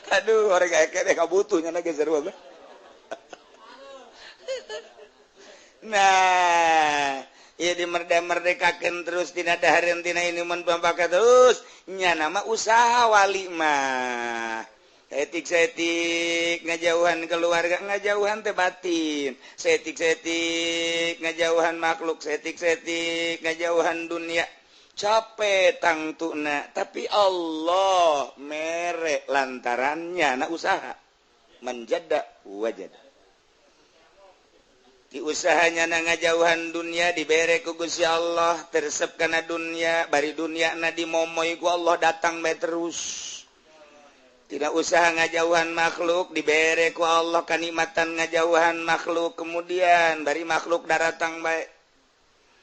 aduh orang kayak kabutuhnya lagi seru nah ya dimerdekakan terus tidak ada haritina ini pakai terusnya nama usaha wali mah etik-setik ngajauhan keluarga ngajauhan teh batin setik-setik ngajauhan makhluk setik-setik ngajauhan dunia capek tangtuna tapi Allah merek lantarannya anak usaha menjada wajad di usahanya na ngajauhan dunia dibere ku Gusti Allah tersep kana dunia bari dunia na dimomoy ku Allah datang bae terus tidak usah ngajauhan makhluk dibere ku Allah kanikmatan ngajauhan makhluk kemudian bari makhluk datang bae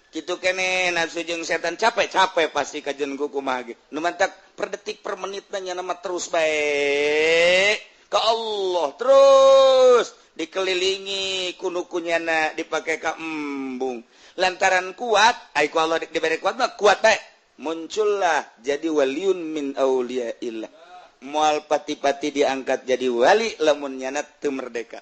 kitu kene nafsu jeung setan capek pasti kajen ku kumaha ge nu mantak per detik per menit nya nama terus bae ka Allah terus dikelilingi kunukunyana dipakai ka embung lantaran kuat ai ku Allah diberi kuat mah kuat bae muncullah jadi waliun min auliyaillah moal pati-pati diangkat jadi wali lamun nyana teu merdeka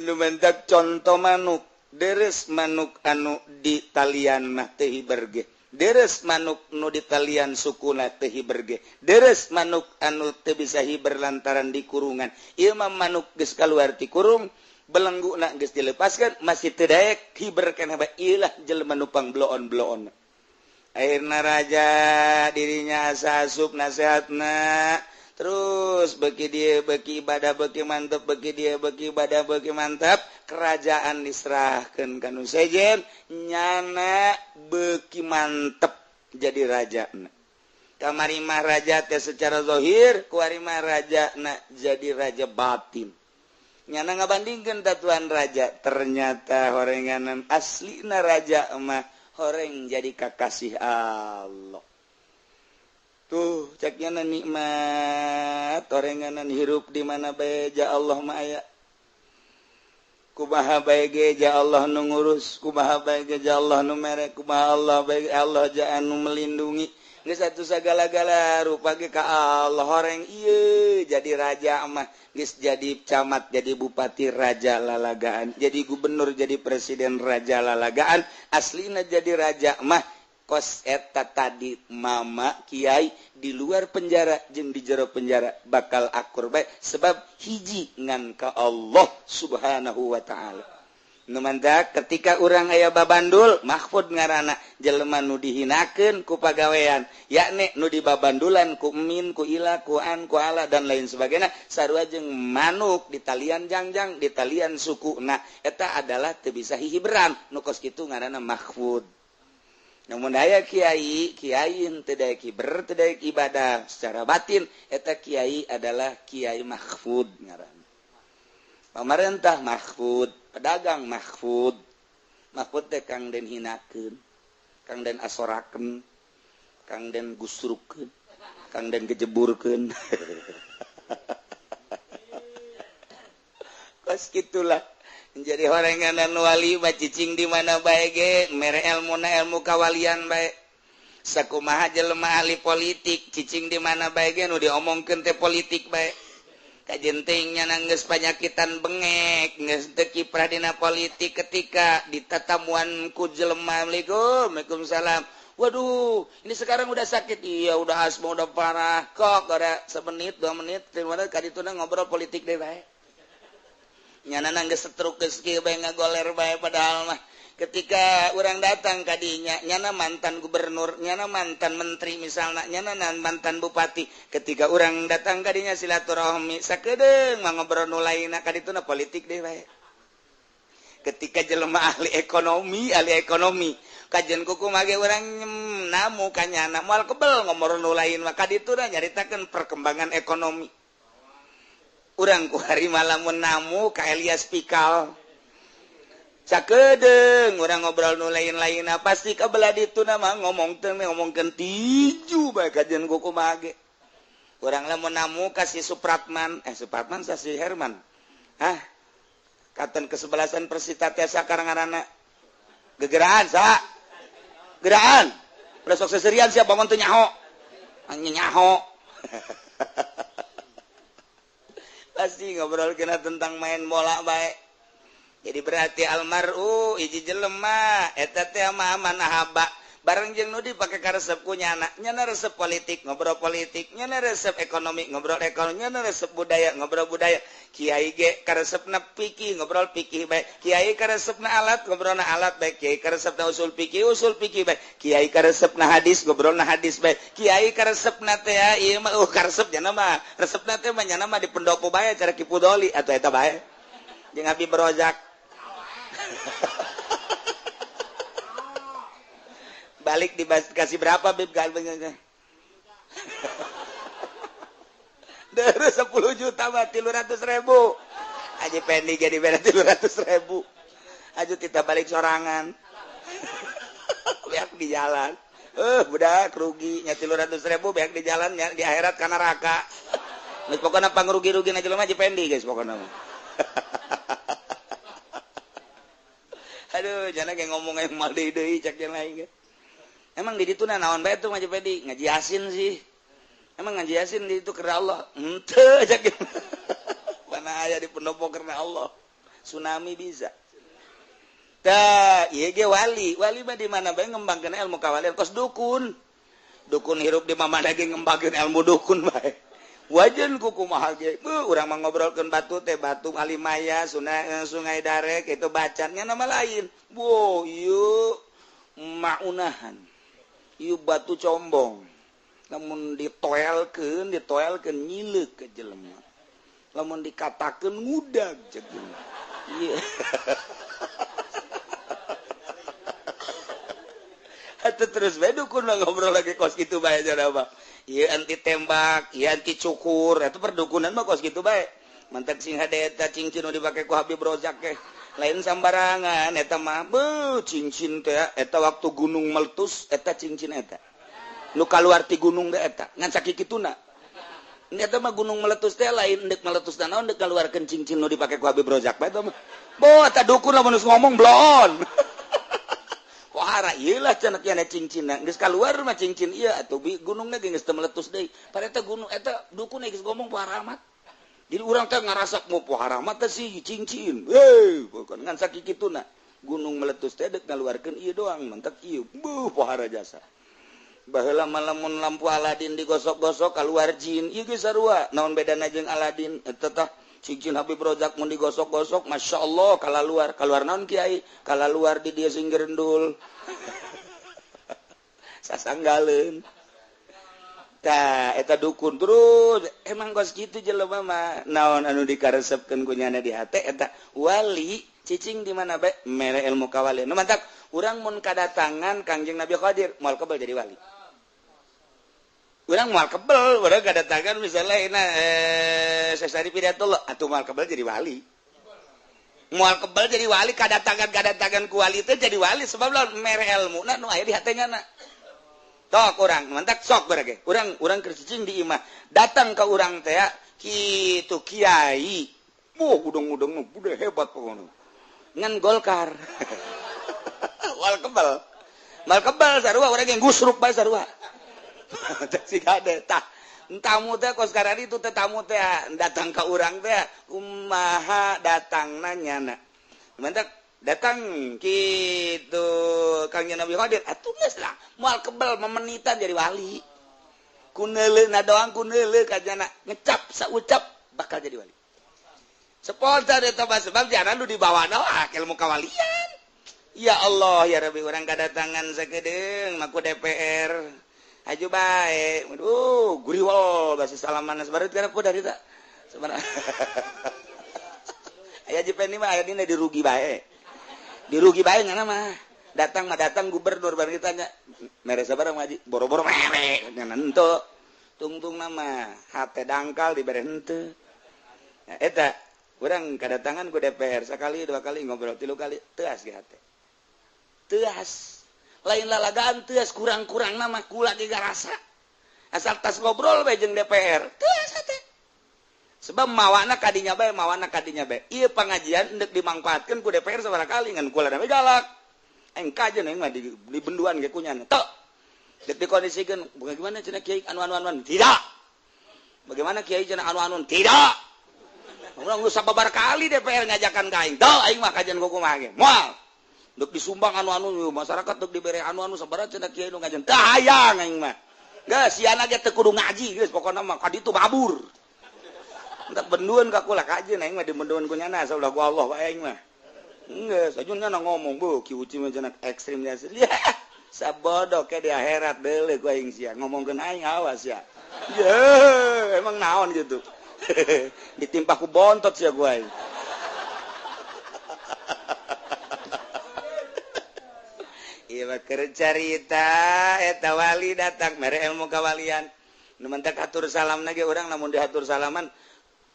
lumentak contoh manuk deres manuk anu di talian mah teu hiberge deres manuk nu di talian sukuna teu hiberge deres manuk anu teu bisa hiber lantaran di kurungan ieu mah manuk geus kaluar ti kurung belengguna geus dilepaskeun masih teu daek hiber kana bae ieulah jelema nu pangbloon-bloon akhirna raja dirinya asa asup nasehatna terus beki dia beki ibadah beki mantap beki dia beki ibadah beki mantap kerajaan diserahkeun ka nu sejen nyana beki mantep jadi raja kamari mah raja teh secara zahir kuari mah raja na jadi raja batin nyana ngabandingkeun tatuan raja ternyata horenganan aslina raja mah horeng jadi kakasih Allah tuh ceknya nikmat orenganan hirup di mana bae ja Allah mah aya kumaha bae ge ja Allah nu ngurus kumaha bae ge ja Allah nu mere kumaha Allah bae Allah ja anu melindungi geus atuh sagala-gala rupa ge ka Allah horeng ieu jadi raja mah geus jadi camat jadi bupati raja lalagaan jadi gubernur jadi presiden raja lalagaan aslina jadi raja mah kos eta tadi mama kiai di luar penjara jeung di jero penjara bakal akur bae sebab hiji ngan ka Allah subhanahu wa ta'ala nu mantak ketika urang aya babandul mahfud ngaranna jelema nu dihinakeun ku pagawean yakni nu dibabandulan ku min ku ila ku an ku ala dan lain sebagainya sarua jeung manuk di talian jangjang di talian suku nah eta adalah teu bisa hihiberan nu kos kitu ngaranna mahfud. Namun aya kiai teu daek hiber teu daek ibadah secara batin eta kiai adalah kiai mahfud ngaranna. Pamarentah mahfud, pedagang mahfud. Mahfud teh kang den hinakeun, kang den asorakeun, kang den gusrukeun, kang den gejeburkeun. Kos kitulah. Jadi horenganan wali cicing di mana bae ge mere elmuna ilmu kawalian bae sakumaha jelema ahli politik cicing di mana bae ge nu diomongkeun teh politik bae kajentingnya nanggeus panyakitan bengek geus teu kiprah dina politik ketika ditatamuan ku jelema Waalaikumsalam waduh ini sekarang udah sakit iya udah asma udah parah kok ada semenit 2 menit terima kadituna ngobrol politik deh bae nyana nanggeus setruk geus kieu bae ngagoler bae padahal mah ketika urang datang kadinya nyana mantan gubernur nyana mantan menteri misalna nyana mantan bupati ketika urang datang kadinya silaturahmi sakedeung mah ngobrol nu lainna kadituna politik deh bae ketika jelema ahli ekonomi kajian kuku mage urang namu kanyana moal kebel ngobrol nu lain mah kadituna nyaritakeun perkembangan ekonomi urang ku hari malam menamu ka Elias Pikal sakedeung urang ngobrol nu lain-lain pasti kabelah ditu mah ngomongkeun tiju bae kajian kuku mage urang lamun namu ka si Supratman sa si Herman katen kesebelasan Persita teh sakarang ngaranna gegeraan sa geraan udah sok seserian siap bangun teu nyaho nyaho pasti ngobrol kena tentang main bola baik jadi berarti almaru iji jelema eta teh mah manahaba bareng jeung nu dipake ka resep ku nyana nyana resep politik ngobrol politik nyana resep ekonomi ngobrol ekonomi nyana resep budaya ngobrol budaya kiai ge ka resepna fikih ngobrol fikih bae kiai ka resepna alat ngobrolna alat bae kiai ka resepna usul fikih bae kiai ka resepna hadis ngobrolna hadis bae kiai ka resepna teh ieu mah ka resep nyana mah resepna teh mah nyana mah di pendopo bae cara kipudoli atuh eta bae jeung Habib Rozak balik dikasih berapa Bib galbengnya dari 10 juta mah 300.000 aja pendi jadi beda 300.000 aja kita balik sorangan beak di jalan budak rugi nya 300.000 beak di jalan di akhirat kana neraka geus pokona pangrugi-rugi na jelema aja pendi guys pokona aduh jangan kayak ngomong yang mal deui cak yang lain kan emang di ditu naon bae tuh mah pedi ngaji yasin sih emang ngaji yasin di itu karena Allah henteu cak mana aya di pendopo karena Allah tsunami bisa tah ieu ge wali mah di mana bae ngembangkeun ilmu kawalian kos dukun hirup di mana ge ngembangkeun ilmu dukun bae wajan kuku mahal ge urang mah ngobrolkeun batu alimaya sungai darek itu bacannya nama lain ieu maunahan ieu batu combong namun ditoelkeun nyileuk ke jelema lamun dikatakeun ngudag ceuk ieu atuh terus bae dukun ngobrol lagi kos kitu bae cenah mah ieu anti tembak ieu anti cukur eta perdukunan mah kos kitu bae mantep sing hade eta cincin nu dipake ku Habib Rozak teh lain sambarangan eta mah cincin teh eta waktu gunung meletus eta cincin eta nu kaluar ti gunung teh eta ngan sakikituna eta mah gunung meletus teh lain deuk meletus dan naon deuk kaluarkeun cincin nu dipake ku Habib Rozak bae eta mah eta dukun lamun ngomong bloon wahara ieu lah cenah kiana cincin geus kaluar mah cincin ieu atuh gunungna ge geus teu meletus deui pareta gunung eta dukun geus ngomong poe rahmat jadi urang teh ngarasak mau poe rahmat teh si cincin bukan ngan sakikituna gunung meletus teh deuk ngaluarkeun ieu doang mentek ieu pohara jasa baheula lamun lampu Aladin digosok-gosok kaluar jin ieu ge sarua naon bedana jeung Aladin eta tah cincin Habib Rozak mun digosok-gosok Masya Allah kaluar naon kiai kaluar di dia sing gerendul sasanggaleun tah eta dukun terus emang kos kitu jelema mah naon anu dikaresepkeun ku nyana di hate eta wali cicing di mana bae mere ilmu kawalian nu mantak urang mun kadatangan Kangjeng Nabi Qadir moal kebal jadi wali urang moal kebel urang kadatangan misalnya sesari pidato atuh moal kebel jadi wali moal kebel jadi wali kadatangan ku wali itu jadi wali sebab lawan mere ilmu nu aya di hatenya na tok urang mantak sok barage urang keur cicing di imah datang ke urang teh kitu kiai udang-udang udah hebat pokoknya ngan Golkar mal kebel sarua urang yang gusruk bae sarua si kade tah tamu teh kos karari itu teh tamu teh datang ke urang teh kumaha datangna nyana mantak datang kitu Kangjeng Nabi Qadir atuh geus lah moal kebel memenitan jadi wali kuneuleuna doang kuneuleu kajana ngecap saucap bakal jadi wali sepolta eta sebab jaran nu dibawana ilmu kawalian ya Allah ya Rabbi urang kadatangan sakedeung maku DPR aju bae guriwol basa salaman sabareut kana ku dari tak sebenarnya aya jipen mah aya dina dirugi bae ngana mah datang gubernur bari ditanya mere sabaraha ngaji boro-boro mere ngana henteu tungtung nama hate dangkal dibere henteu eta urang kadatangan ku DPR sakali dua kali ngobrol 3 kali teuas ge hate teuas lain lalagaan teuas kurang-kurang nama kula ge garasa asal tas ngobrol bae jeung DPR teuas hate sebab mawana kadinya bae ieu pangajian hendak dimangpaatkeun ku DPR sabaraha kali ngan kula na galak engka aja mah di benduan ge kunyana tok dek dikondisikeun bagaimana cenah kiai anu tidak bagaimana kiai cenah anu tidak Urang geus sababar kali DPR ngajakan ka aing. Teu aing mah kajian kumaha ge. Moal. Duk disumbang anu-anu masyarakat duk dibere anu-anu sabaraha cenah kieu nu ngajian. Teu hayang aing mah. Geus siana ge teu kudu ngaji geus pokona mah ka ditu babur. Entak bendueun ka kula kajian aing mah dibendueun ku nyana saulah ku Allah wae aing mah. Geus ajunna ngomong bu ki uci mah cenah ekstrem ya. Sabodoh ke di akhirat deuleu ku aing sia ngomongkeun aing awas ya. Ya, emang naon gitu. Ditimpa ku bontot sia ku aing. Ieu keur carita eta wali datang mere ilmu kawalian. Nu mentek atur salamna ge urang lamun diatur salaman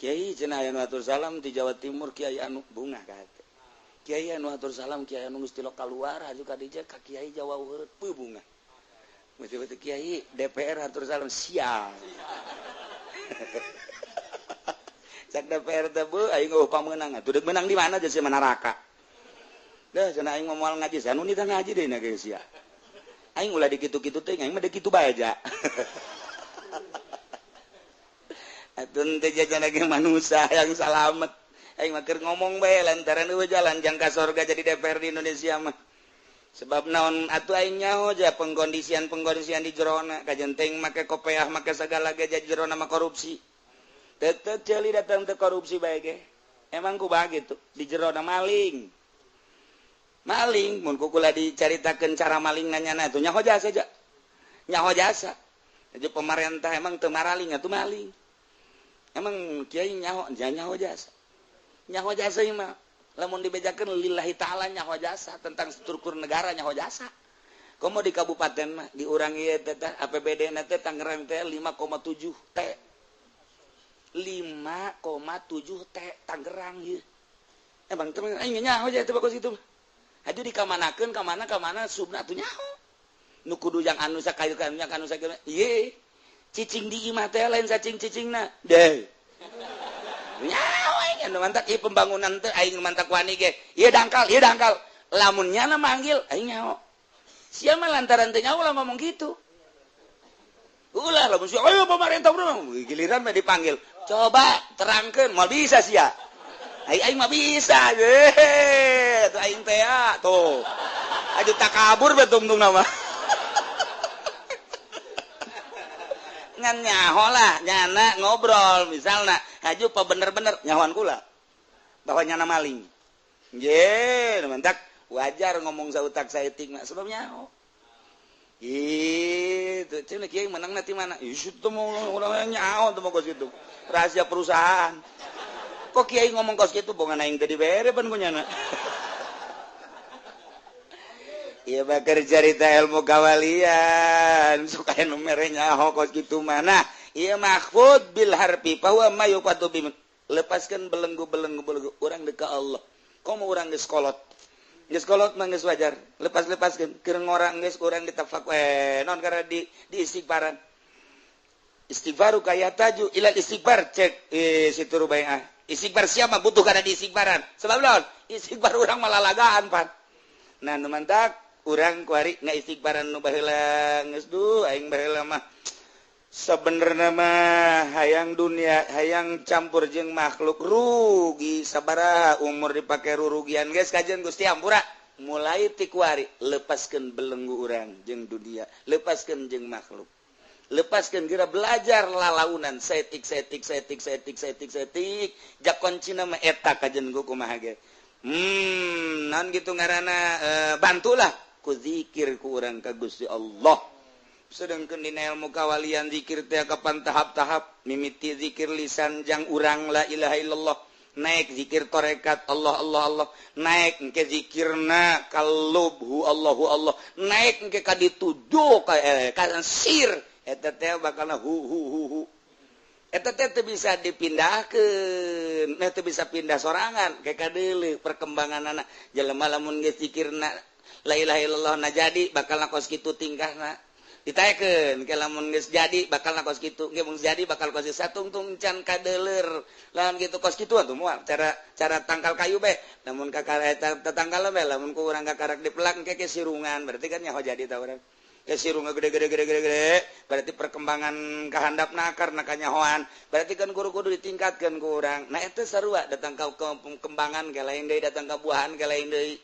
Kiai cenah aya nu atur salam di Jawa Timur Kiai anu bunga kate. Kiai anu atur salam Kiai anu geus ti lokal luar aju ka dieu ka Kiai Jawa Urut pu bunga. Betul-betul Kiai DPR atur salam sial. Cak DPR teh beuh aing eueuh pamenang atuh deuk menang di mana jeung si Manaraka. Dah cenah aing moal ngaji sanu nita ngaji deui na geus sia. Aing ulah dikitu-kitu teh aing mah deuk kitu bae aja. Atuh teh jajan lagi manusia yang salamet. Aing mah keur ngomong bae lantaran eueuh jalan jang ka sorga jadi DPR di Indonesia mah. Sebab naon atuh aing nyaho aja pengkondisian di jerona kajenteng make kopeah make segala ge jadi jerona mah korupsi. Tetep ceuli datang teh korupsi bae ge. Emang kumaha gitu di jerona maling. Maling mun kukula dicaritakeun cara maling nanyana atuh nyaho jasa aja. Nyaho jasa. Jadi pemerintah emang teu maraling atuh maling. Emang kiai nyaho jasa. Nyaho jasa ieu mah lamun dibejakeun lillahi ta'ala nyaho jasa tentang struktur negara nyaho jasa. Komo di kabupaten mah di urang ieu teh APBD-na teh Tangerang teh 5,7 T. 5,7 T Tangerang ieu. Emang teh aing nyaho aja teh bagus kitu. Aju dikamanakeun ka mana subna atuh nyaho. Nu kudu yang anu sakayu kan yang anu sakieu. Ieu cicing di imah teh lain cacing-cicingna. Deh. Nyaho aing anu mantak ieu pembangunan teh aing mantak wani ge. Ieu dangkal. Lamun nyana manggil aing nyaho. Sia mah lantaran teh nyaho lah ngomong gitu. Ulah lamun sia ayo pemerintah urang giliran mah dipanggil. Coba terangkeun moal bisa sia. Aing mah bisa. Tuh aing teh tuh. Aju takabur betung-tung nama. Ngan nyaho lah nyana ngobrol misalna aju pa bener-bener nyahoan kula bahwa nyana maling ye mantak wajar ngomong sautak saeutik mah sebab nyaho itu cenah kieu menang nanti mana ieu teh mau urang nyaho teh kos kitu rahasia perusahaan kok kiai ngomong kos kitu bongan aing teh dibere pan ku nyana. Iya bakar cerita ilmu kawalian suka nu mere nyaho kos kitu mana ieu mahfud bil harfi fa huwa ma yufatu bi lepaskeun belenggu urang deuk ka Allah komo urang geus kolot mah geus wajar lepaskeun keur ngorang geus urang ditafak non karena di istighfaran istighfaru kayataju ilal istighfar cek situ rubaiah istighfar siapa butuh kana di istighfaran sebab naon istighfar urang malalagaan pan nah nu mantak urang kuari ngaistighfaran nu baheula geus duh aing baheula mah sabenerna mah hayang dunia hayang campur jeung makhluk rugi sabaraha umur dipake rurugian geus kajian Gusti Ampura mulai ti kuari lepaskeun belenggu urang jeung dunia lepaskeun jeung makhluk lepaskeun geura belajar lalaunan setik jak kuncina mah eta kajian ku kumaha ge naon gitu ngaranna bantulah ku zikir ku urang ka Gusti Allah sedangkeun dina ilmu kawalian zikir teh kapan tahap-tahap mimiti zikir lisan jang urang la ilaha illallah naik zikir tarekat Allah naik engke zikirna kalubhu Allah naik engke ka dituju ka sir eta teh bakalna hu eta teh teu bisa dipindahkeun teu bisa pindah sorangan kayak kadeuleu perkembanganna jelema lamun geus zikirna la ilaha illallah na jadi bakal kos kitu tingkahna ditaekeun ke lamun geus jadi bakal kos kitu ge mun jadi bakal kos satungtung can kadeuler lamun kitu kos kitu atuh moal cara tangkal kayu be lamun kakara eta tetangkal be lamun ku urang kakarak dipelak engke ke sirungan berarti kan nyaho jadi ta urang sirung gede berarti perkembangan kehendap nakar nakanyahoan berarti kan guru-guru ditingkatkan kurang nah itu seru datang kau ke perkembangan ke lain deui datang ke buahan ke lain deui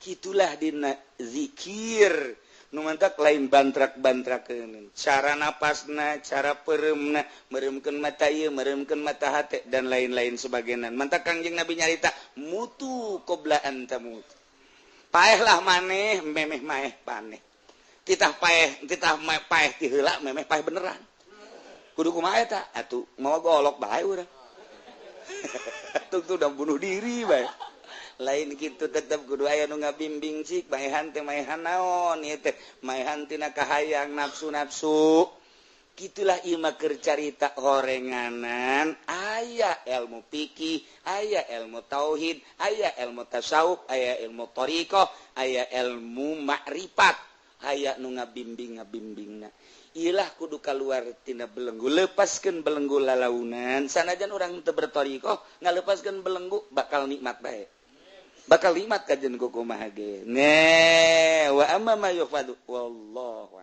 gitulah dina zikir nu mantak lain bantrak-bantrakeun cara napasna cara pereumna meremkeun mata ieu meremkeun mata hate dan lain-lain sebagainya mantak Kangjeng Nabi nyarita mutu qobla anta mutu paeh lah maneh memeh maeh paneh titah paeh ti heula memeh paeh beneran kudu kumaha eta atuh mau golok bae urang atuh udah bunuh diri bae lain gitu tetap kudu aya nu ngabimbing cik maehan teh maehan naon ieu teh maehan tina kahayang nafsu-nafsu gitulah ieu mah keur carita horenganan aya ilmu fikih aya ilmu tauhid aya ilmu tasawuf aya ilmu thariqah aya ilmu makrifat aya nu ngabimbing-ngabimbingna iyalah kudu kaluar tina belenggu lepaskeun belenggu lalaunan sanajan urang teu berthariqah ngalepaskeun belenggu bakal nikmat bae bakal nikmat kajen kumaha ge ne wa amma ma yufadu wallahu